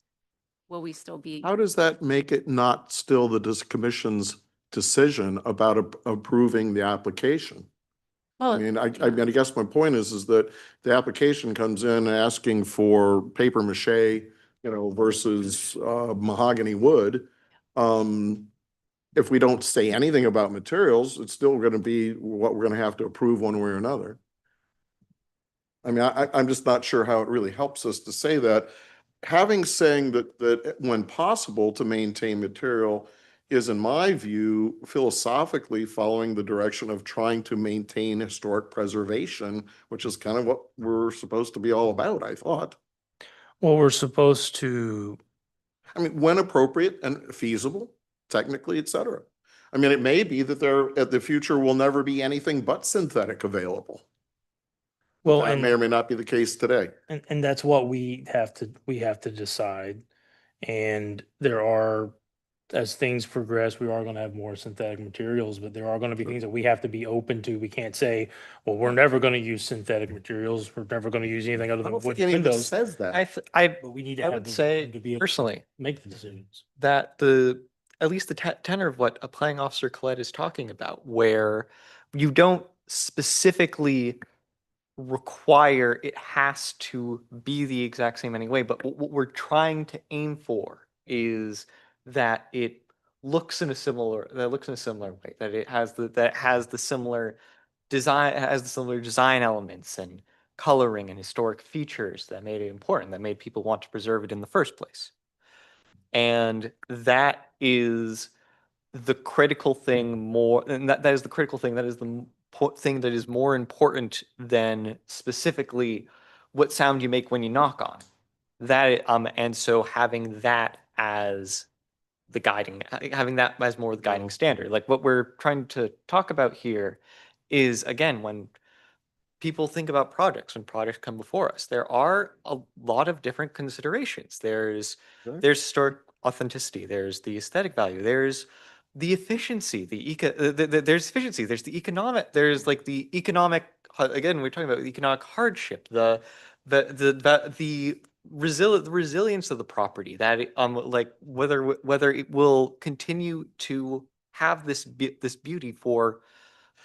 Will we still be? How does that make it not still the commission's decision about approving the application? Well, I mean, I guess my point is that the application comes in asking for paper mache, versus mahogany wood. If we don't say anything about materials, it's still going to be what we're going to have to approve one way or another. I mean, I'm just not sure how it really helps us to say that. Saying that when possible to maintain material is, in my view, philosophically following the direction of trying to maintain historic preservation, which is kind of what we're supposed to be all about, I thought. Well, we're supposed to, I mean, when appropriate and feasible, technically, et cetera. I mean, it may be that at the future will never be anything but synthetic available. well, That may or may not be the case today. and that's what we have to decide. And there are, as things progress, we are going to have more synthetic materials, but there are going to be things that we have to be open to. We can't say, well, we're never going to use synthetic materials. We're never going to use anything other I than don't wood think any of it windows. says that. But we need to I have would the say room to be able to personally make the decisions. that at least the tenor of what Applying Officer Collette is talking about, where you don't specifically require it has to be the exact same anyway, but what we're trying to aim for is that it looks in a similar way, that it has the similar design elements and coloring and historic features that made it important, that made people want to preserve it in the first place. And that is the critical thing that is the critical thing, that is the thing that is more important than specifically what sound you make when you knock on. And so having that as more the guiding standard. Like what we're trying to talk about here is, again, when people think about projects, when projects come before us, there are a lot of different considerations. There's historic authenticity, there's the aesthetic value, there's the efficiency, there's efficiency, there's the economic, there's like the economic, again, we're talking about economic hardship, the resilience of the property, that like whether it will continue to have this beauty for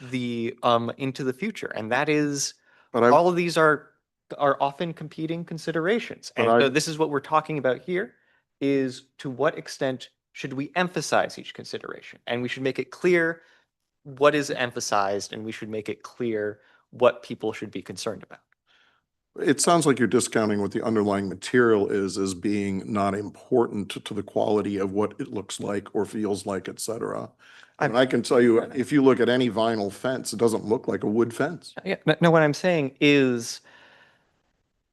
the into the future. And that is, all of these are often competing considerations. And so this is what we're talking about here, is to what extent should we emphasize each consideration? And we should make it clear what is emphasized, and we should make it clear what people should be concerned about. It sounds like you're discounting what the underlying material is as being not important to the quality of what it looks like or feels like, et cetera. And I can tell you, if you look at any vinyl fence, it doesn't look like a wood fence. Yeah, no, what I'm saying is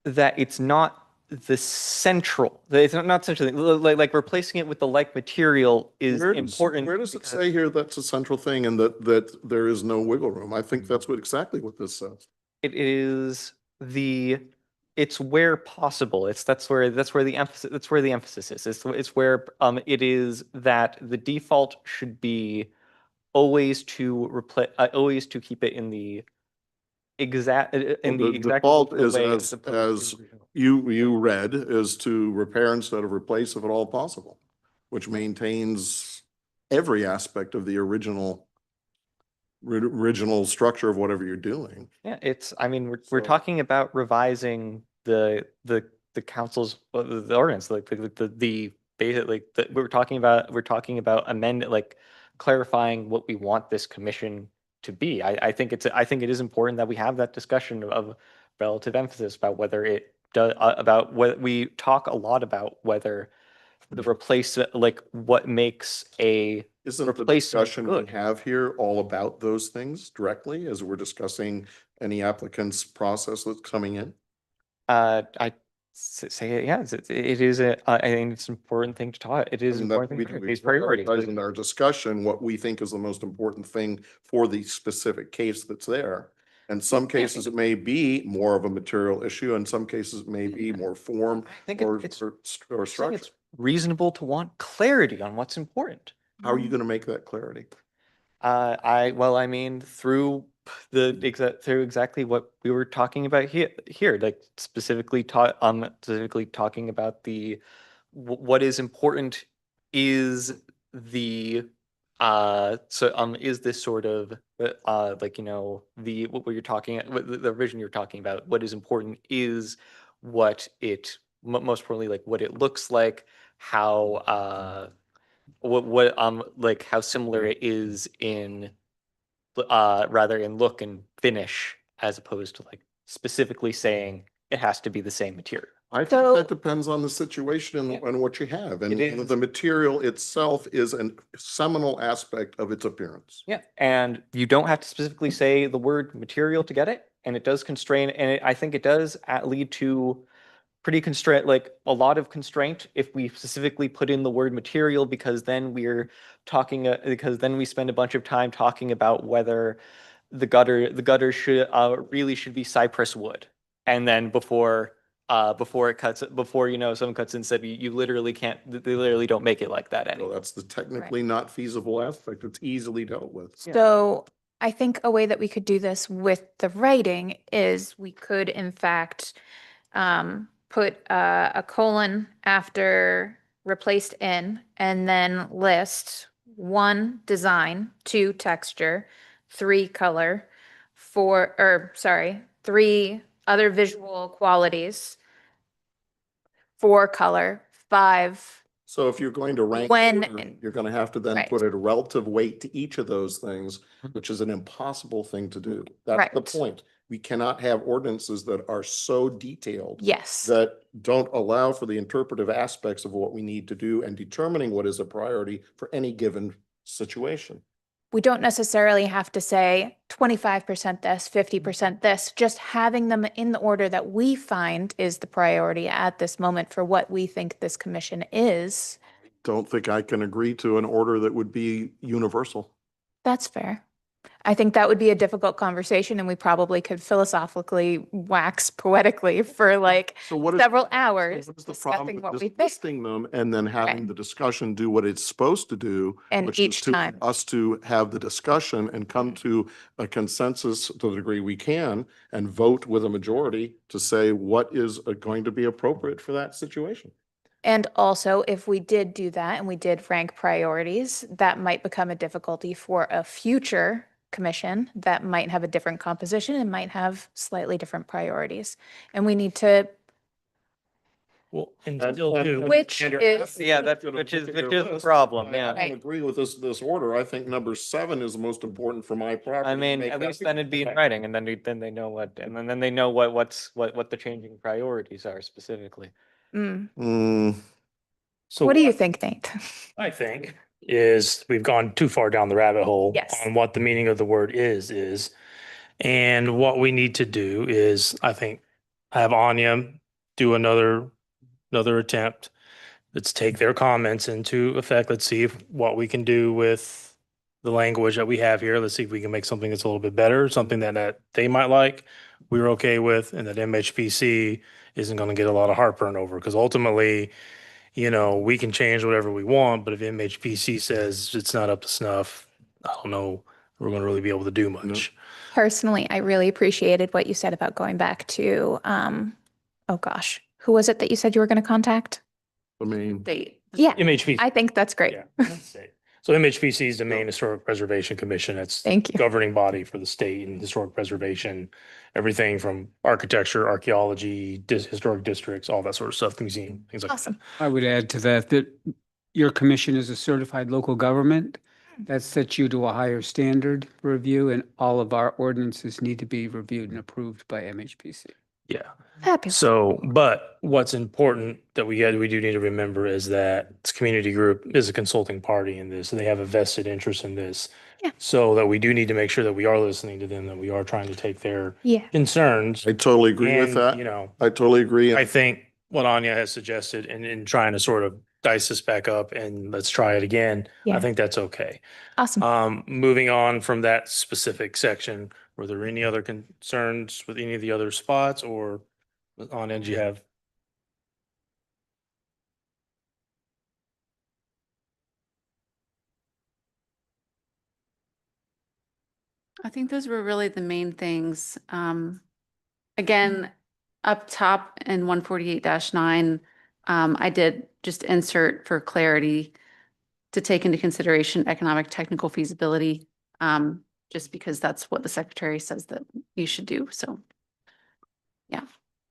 that it's not the central, it's not central, like replacing it with the like material is important. Where does it say here that's a central thing and that there is no wiggle room? I think that's exactly what this says. It is it's where possible. That's where the emphasis is. It's where it is that the default should be always to always to keep it in the exact, in the The exact. default is way as opposed to- you read, is to repair instead of replace if at all possible, which maintains every aspect of the original structure of whatever you're doing. Yeah, it's, I mean, we're So- talking about revising the council's, the ordinance, like the basic, like, we're talking about like clarifying what we want this commission to be. I think it is important that we have that discussion of relative emphasis about whether it does, about what we talk a lot about, whether the replace, like what makes a Isn't the replacement discussion we good. have here all about those things directly as we're discussing any applicant's process that's coming in? Say it, yeah, it is I think it's an important thing to talk. It is I mean, that important we thing to we these priorities. prioritize in our discussion what we think is the most important thing for the specific case that's there. In some cases, it may be more of a material issue, in some cases, it may be more form I think or it's or saying structure. it's reasonable to want clarity on what's important. How are you gonna make that clarity? Well, I mean, through through exactly what we were talking about here, like specifically talking about what is important is the, is this sort of, like, you know, what you're talking, the vision you're talking about, what is important is what it, most importantly, like what it looks like, how, like how similar it is in, rather in look and finish, as opposed to like specifically saying it has to be the same material. I think So- that depends on the situation and what you have. And It is. the material itself is a seminal aspect of its appearance. Yeah, and you don't have to specifically say the word material to get it, and it does constrain, and I think it does lead to pretty constraint, like a lot of constraint if we specifically put in the word material, because then we're talking, because then we spend a bunch of time talking about whether the gutter should really should be cypress wood, and then before it cuts, before, you know, someone cuts in and said you literally can't, they literally don't make it like that So anymore. that's the technically not feasible aspect. It's easily dealt with. So I think a way that we could do this with the writing is we could in fact put a colon after replaced in, and then list 1, design, 2, texture, 3, color, 3, other visual qualities, 4, color, 5, So if you're going to rank, When- order, you're going to have to then Right. put a relative weight to each of those things, which is an impossible thing to do. That's the Right. point. We cannot have ordinances that are so detailed yes. that don't allow for the interpretive aspects of what we need to do and determining what is a priority for any given situation. We don't necessarily have to say 25% this, 50% this, just having them in the order that we find is the priority at this moment for what we think this commission is. Don't think I can agree to an order that would be universal. That's fair. I think that would be a difficult conversation, and we probably could philosophically wax poetically for like So what is? several so hours what is the problem discussing with what just we think. listing them and then having the discussion do what it's supposed to do? And which is each to- time. Us to have the discussion and come to a consensus to the degree we can and vote with a majority to say what is going to be appropriate for that situation. And also, if we did do that and we did rank priorities, that might become a difficulty for a future commission that might have a different composition and might have slightly different priorities. And we need to, Well, and And- still and- do. and- Which and you're is- asking Yeah, us that's, to which is look at the your list. problem, I yeah. don't agree with this order. I think number 7 is the most important for my property. I to mean, make at that least then it'd be in okay. writing, and then they know what, and then they know what the changing priorities are specifically. So what do you think, Nate? I think is we've gone too far down the rabbit hole Yes. on what the meaning of the word is. And what we need to do is, I think, have Anya do another attempt. Let's take their comments into effect. Let's see what we can do with the language that we have here. Let's see if we can make something that's a little bit better, something that they might like, we're okay with, and that MHPC isn't going to get a lot of heartburn over. Because ultimately, you know, we can change whatever we want, but if MHPC says it's not up to snuff, I don't know, we're going to really be able to do much. Personally, I really appreciated what you said about going back to, oh gosh, who was it that you said you were going to contact? I mean, Date. Yeah, MHPC. I think that's great. Yeah. So MHPC is the main Historic Preservation Commission. That's Thank you. governing body for the state and historic preservation, everything from architecture, archaeology, historic districts, all that sort of stuff, the museum, things like that. Awesome. I would add to that, that your commission is a certified local government. That sets you to a higher standard for review, and all of our ordinances need to be reviewed and approved by MHPC. Yeah. Fabulous. So, but what's important that we do need to remember is that this community group is a consulting party in this, and they have a vested interest in this. Yeah. So that we do need to make sure that we are listening to them, that we are trying to take their Yeah. concerns. I totally agree with And, that. you know, I totally agree. I think what Anya has suggested and in trying to sort of dice this back up and let's try it again, I Yeah. think that's okay. Awesome. Moving on from that specific section, were there any other concerns with any of the other spots, or on end you have? I think those were really the main things. Again, up top in 148-9, I did just insert for clarity to take into consideration economic technical feasibility, just because that's what the secretary says that you should do. So, yeah.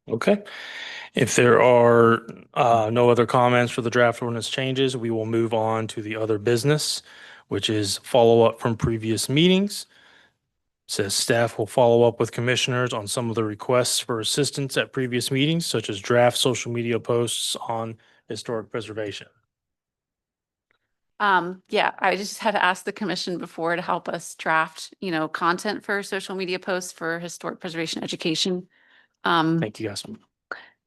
Okay. If there are no other comments for the draft ordinance changes, we will move on to the other business, which is follow-up from previous meetings. Says staff will follow up with commissioners on some of the requests for assistance at previous meetings, such as draft social media posts on historic preservation. Yeah, I just had to ask the commission before to help us draft, content for social media posts for historic preservation education. Thank you, guys.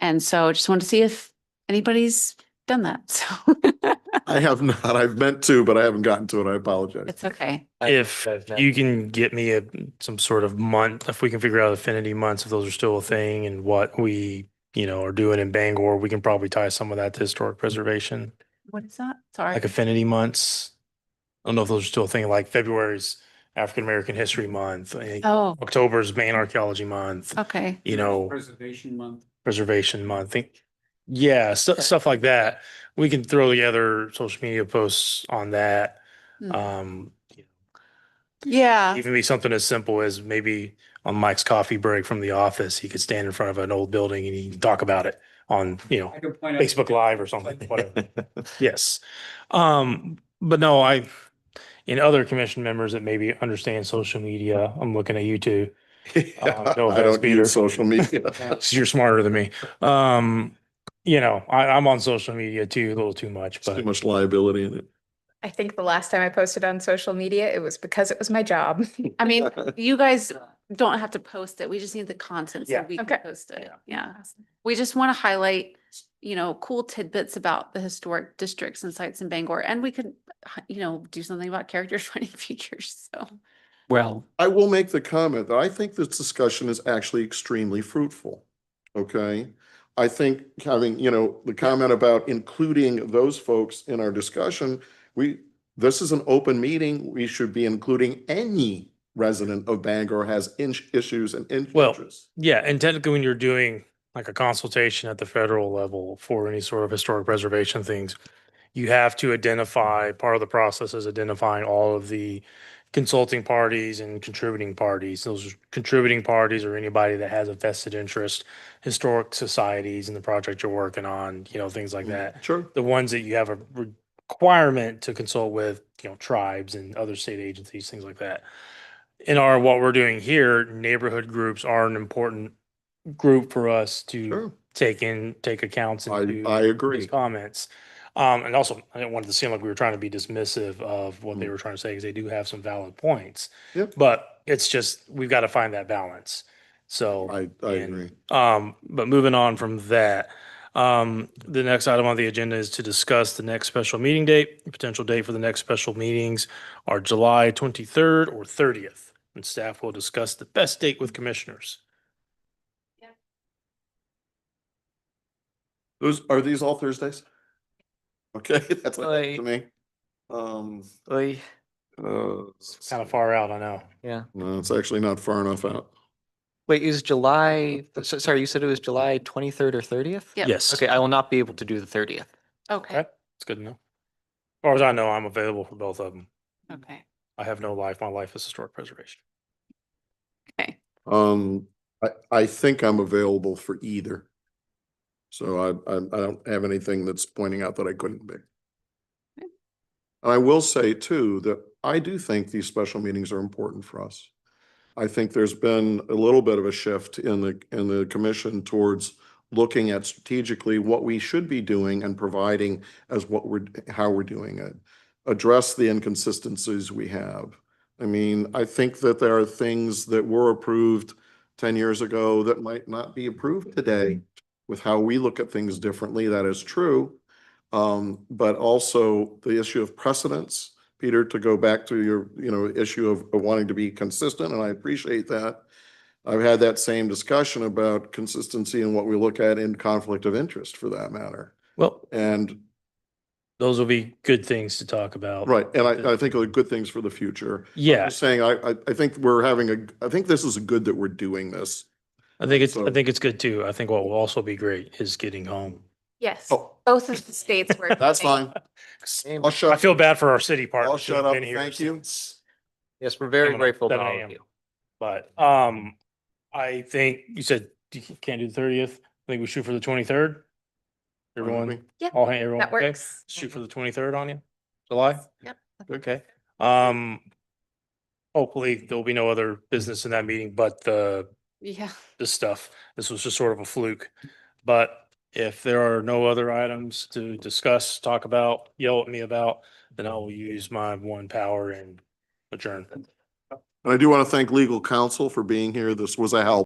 And so just wanted to see if anybody's done that. So I have not. I've meant to, but I haven't gotten to it. I apologize. it's okay. If you can get me some sort of month, if we can figure out affinity months, if those are still a thing and what we, are doing in Bangor, we can probably tie some of that to historic preservation, What is that? Sorry. like affinity months. I don't know if those are still a thing, like February's African American History Month. Oh, October's Maine Archaeology Month, okay. Preservation month. Preservation Month. Yeah, stuff like that. We can throw together social media posts on that. Hmm. Yeah. Even be something as simple as maybe on Mike's coffee break from the office, he could stand in front of an old building and he can talk about it on, I can point out. Facebook Live or something, whatever. Yes. But no, in other commission members that maybe understand social media, I'm looking at you two. No I offense, don't Peter. use social media. You're smarter than me. I'm on social media too, a little too much, It's too but much liability in it. I think the last time I posted on social media, it was because it was my job. I mean, you guys don't have to post it. We just need the content so Yeah. we can Okay. post it. Yeah. We just want to highlight, cool tidbits about the historic districts and sites in Bangor. And we could, do something about characters finding features. So. Well, I will make the comment that I think this discussion is actually extremely fruitful. Okay? I think having, the comment about including those folks in our discussion, this is an open meeting. We should be including any resident of Bangor has issues and Well, interests. yeah, and technically when you're doing like a consultation at the federal level for any sort of historic preservation things, you have to identify, part of the process is identifying all of the consulting parties and contributing parties. Those contributing parties are anybody that has a vested interest, historic societies in the project you're working on, things like that. Sure. The ones that you have a requirement to consult with, tribes and other state agencies, things like that. In what we're doing here, neighborhood groups are an important group for us to Sure. take accounts into I agree. these comments. And also, I didn't want it to seem like we were trying to be dismissive of what they were trying to say, because they do have some valid points. Yep. But it's just, we've got to find that balance. So. I and, agree. But moving on from that, the next item on the agenda is to discuss the next special meeting date. The potential date for the next special meetings are July 23rd or 30th. And staff will discuss the best date with commissioners. Are these all Thursdays? Okay, that's what Like- to me. Oy. Kind of far out, I know. Yeah. No, it's actually not far enough out. Wait, is July, sorry, you said it was July 23rd or 30th? Yep. Yes. Okay, I will not be able to do the 30th. Okay, Okay, it's good to know. As far as I know, I'm available for both of them. okay, I have no life. My life is historic preservation. okay. I think I'm available for either. So I don't have anything that's pointing out that I couldn't be. Okay. And I will say too, that I do think these special meetings are important for us. I think there's been a little bit of a shift in the commission towards looking at strategically what we should be doing and providing as how we're doing it. Address the inconsistencies we have. I mean, I think that there are things that were approved 10 years ago that might not be approved today with how we look at things differently. That is true. But also the issue of precedence. Peter, to go back to your, issue of wanting to be consistent, and I appreciate that. I've had that same discussion about consistency and what we look at in conflict of interest for that matter. Well, And those will be good things to talk about. right, and I think are good things for the future. Yeah, Just saying, I think I think this is good that we're doing this. I think So- it's good too. I think what will also be great is getting home. Yes, Oh. both of the states were. That's fine. I'll I shut, feel bad for our city I'll partners. who have shut up. been here Thank you. since- Yes, we're very Coming up, grateful to 7 all of a.m. you. But I think you said you can't do the 30th. I think we shoot for the 23rd. Everyone, Yeah, everyone, that okay? works. Shoot for the 23rd on you, July? Yep. Okay. Hopefully there'll be no other business in that meeting, but Yeah, this stuff. This was just sort of a fluke. But if there are no other items to discuss, talk about, yell at me about, then I will use my one power and adjourn. And I do want to thank legal counsel for being here. This was a help.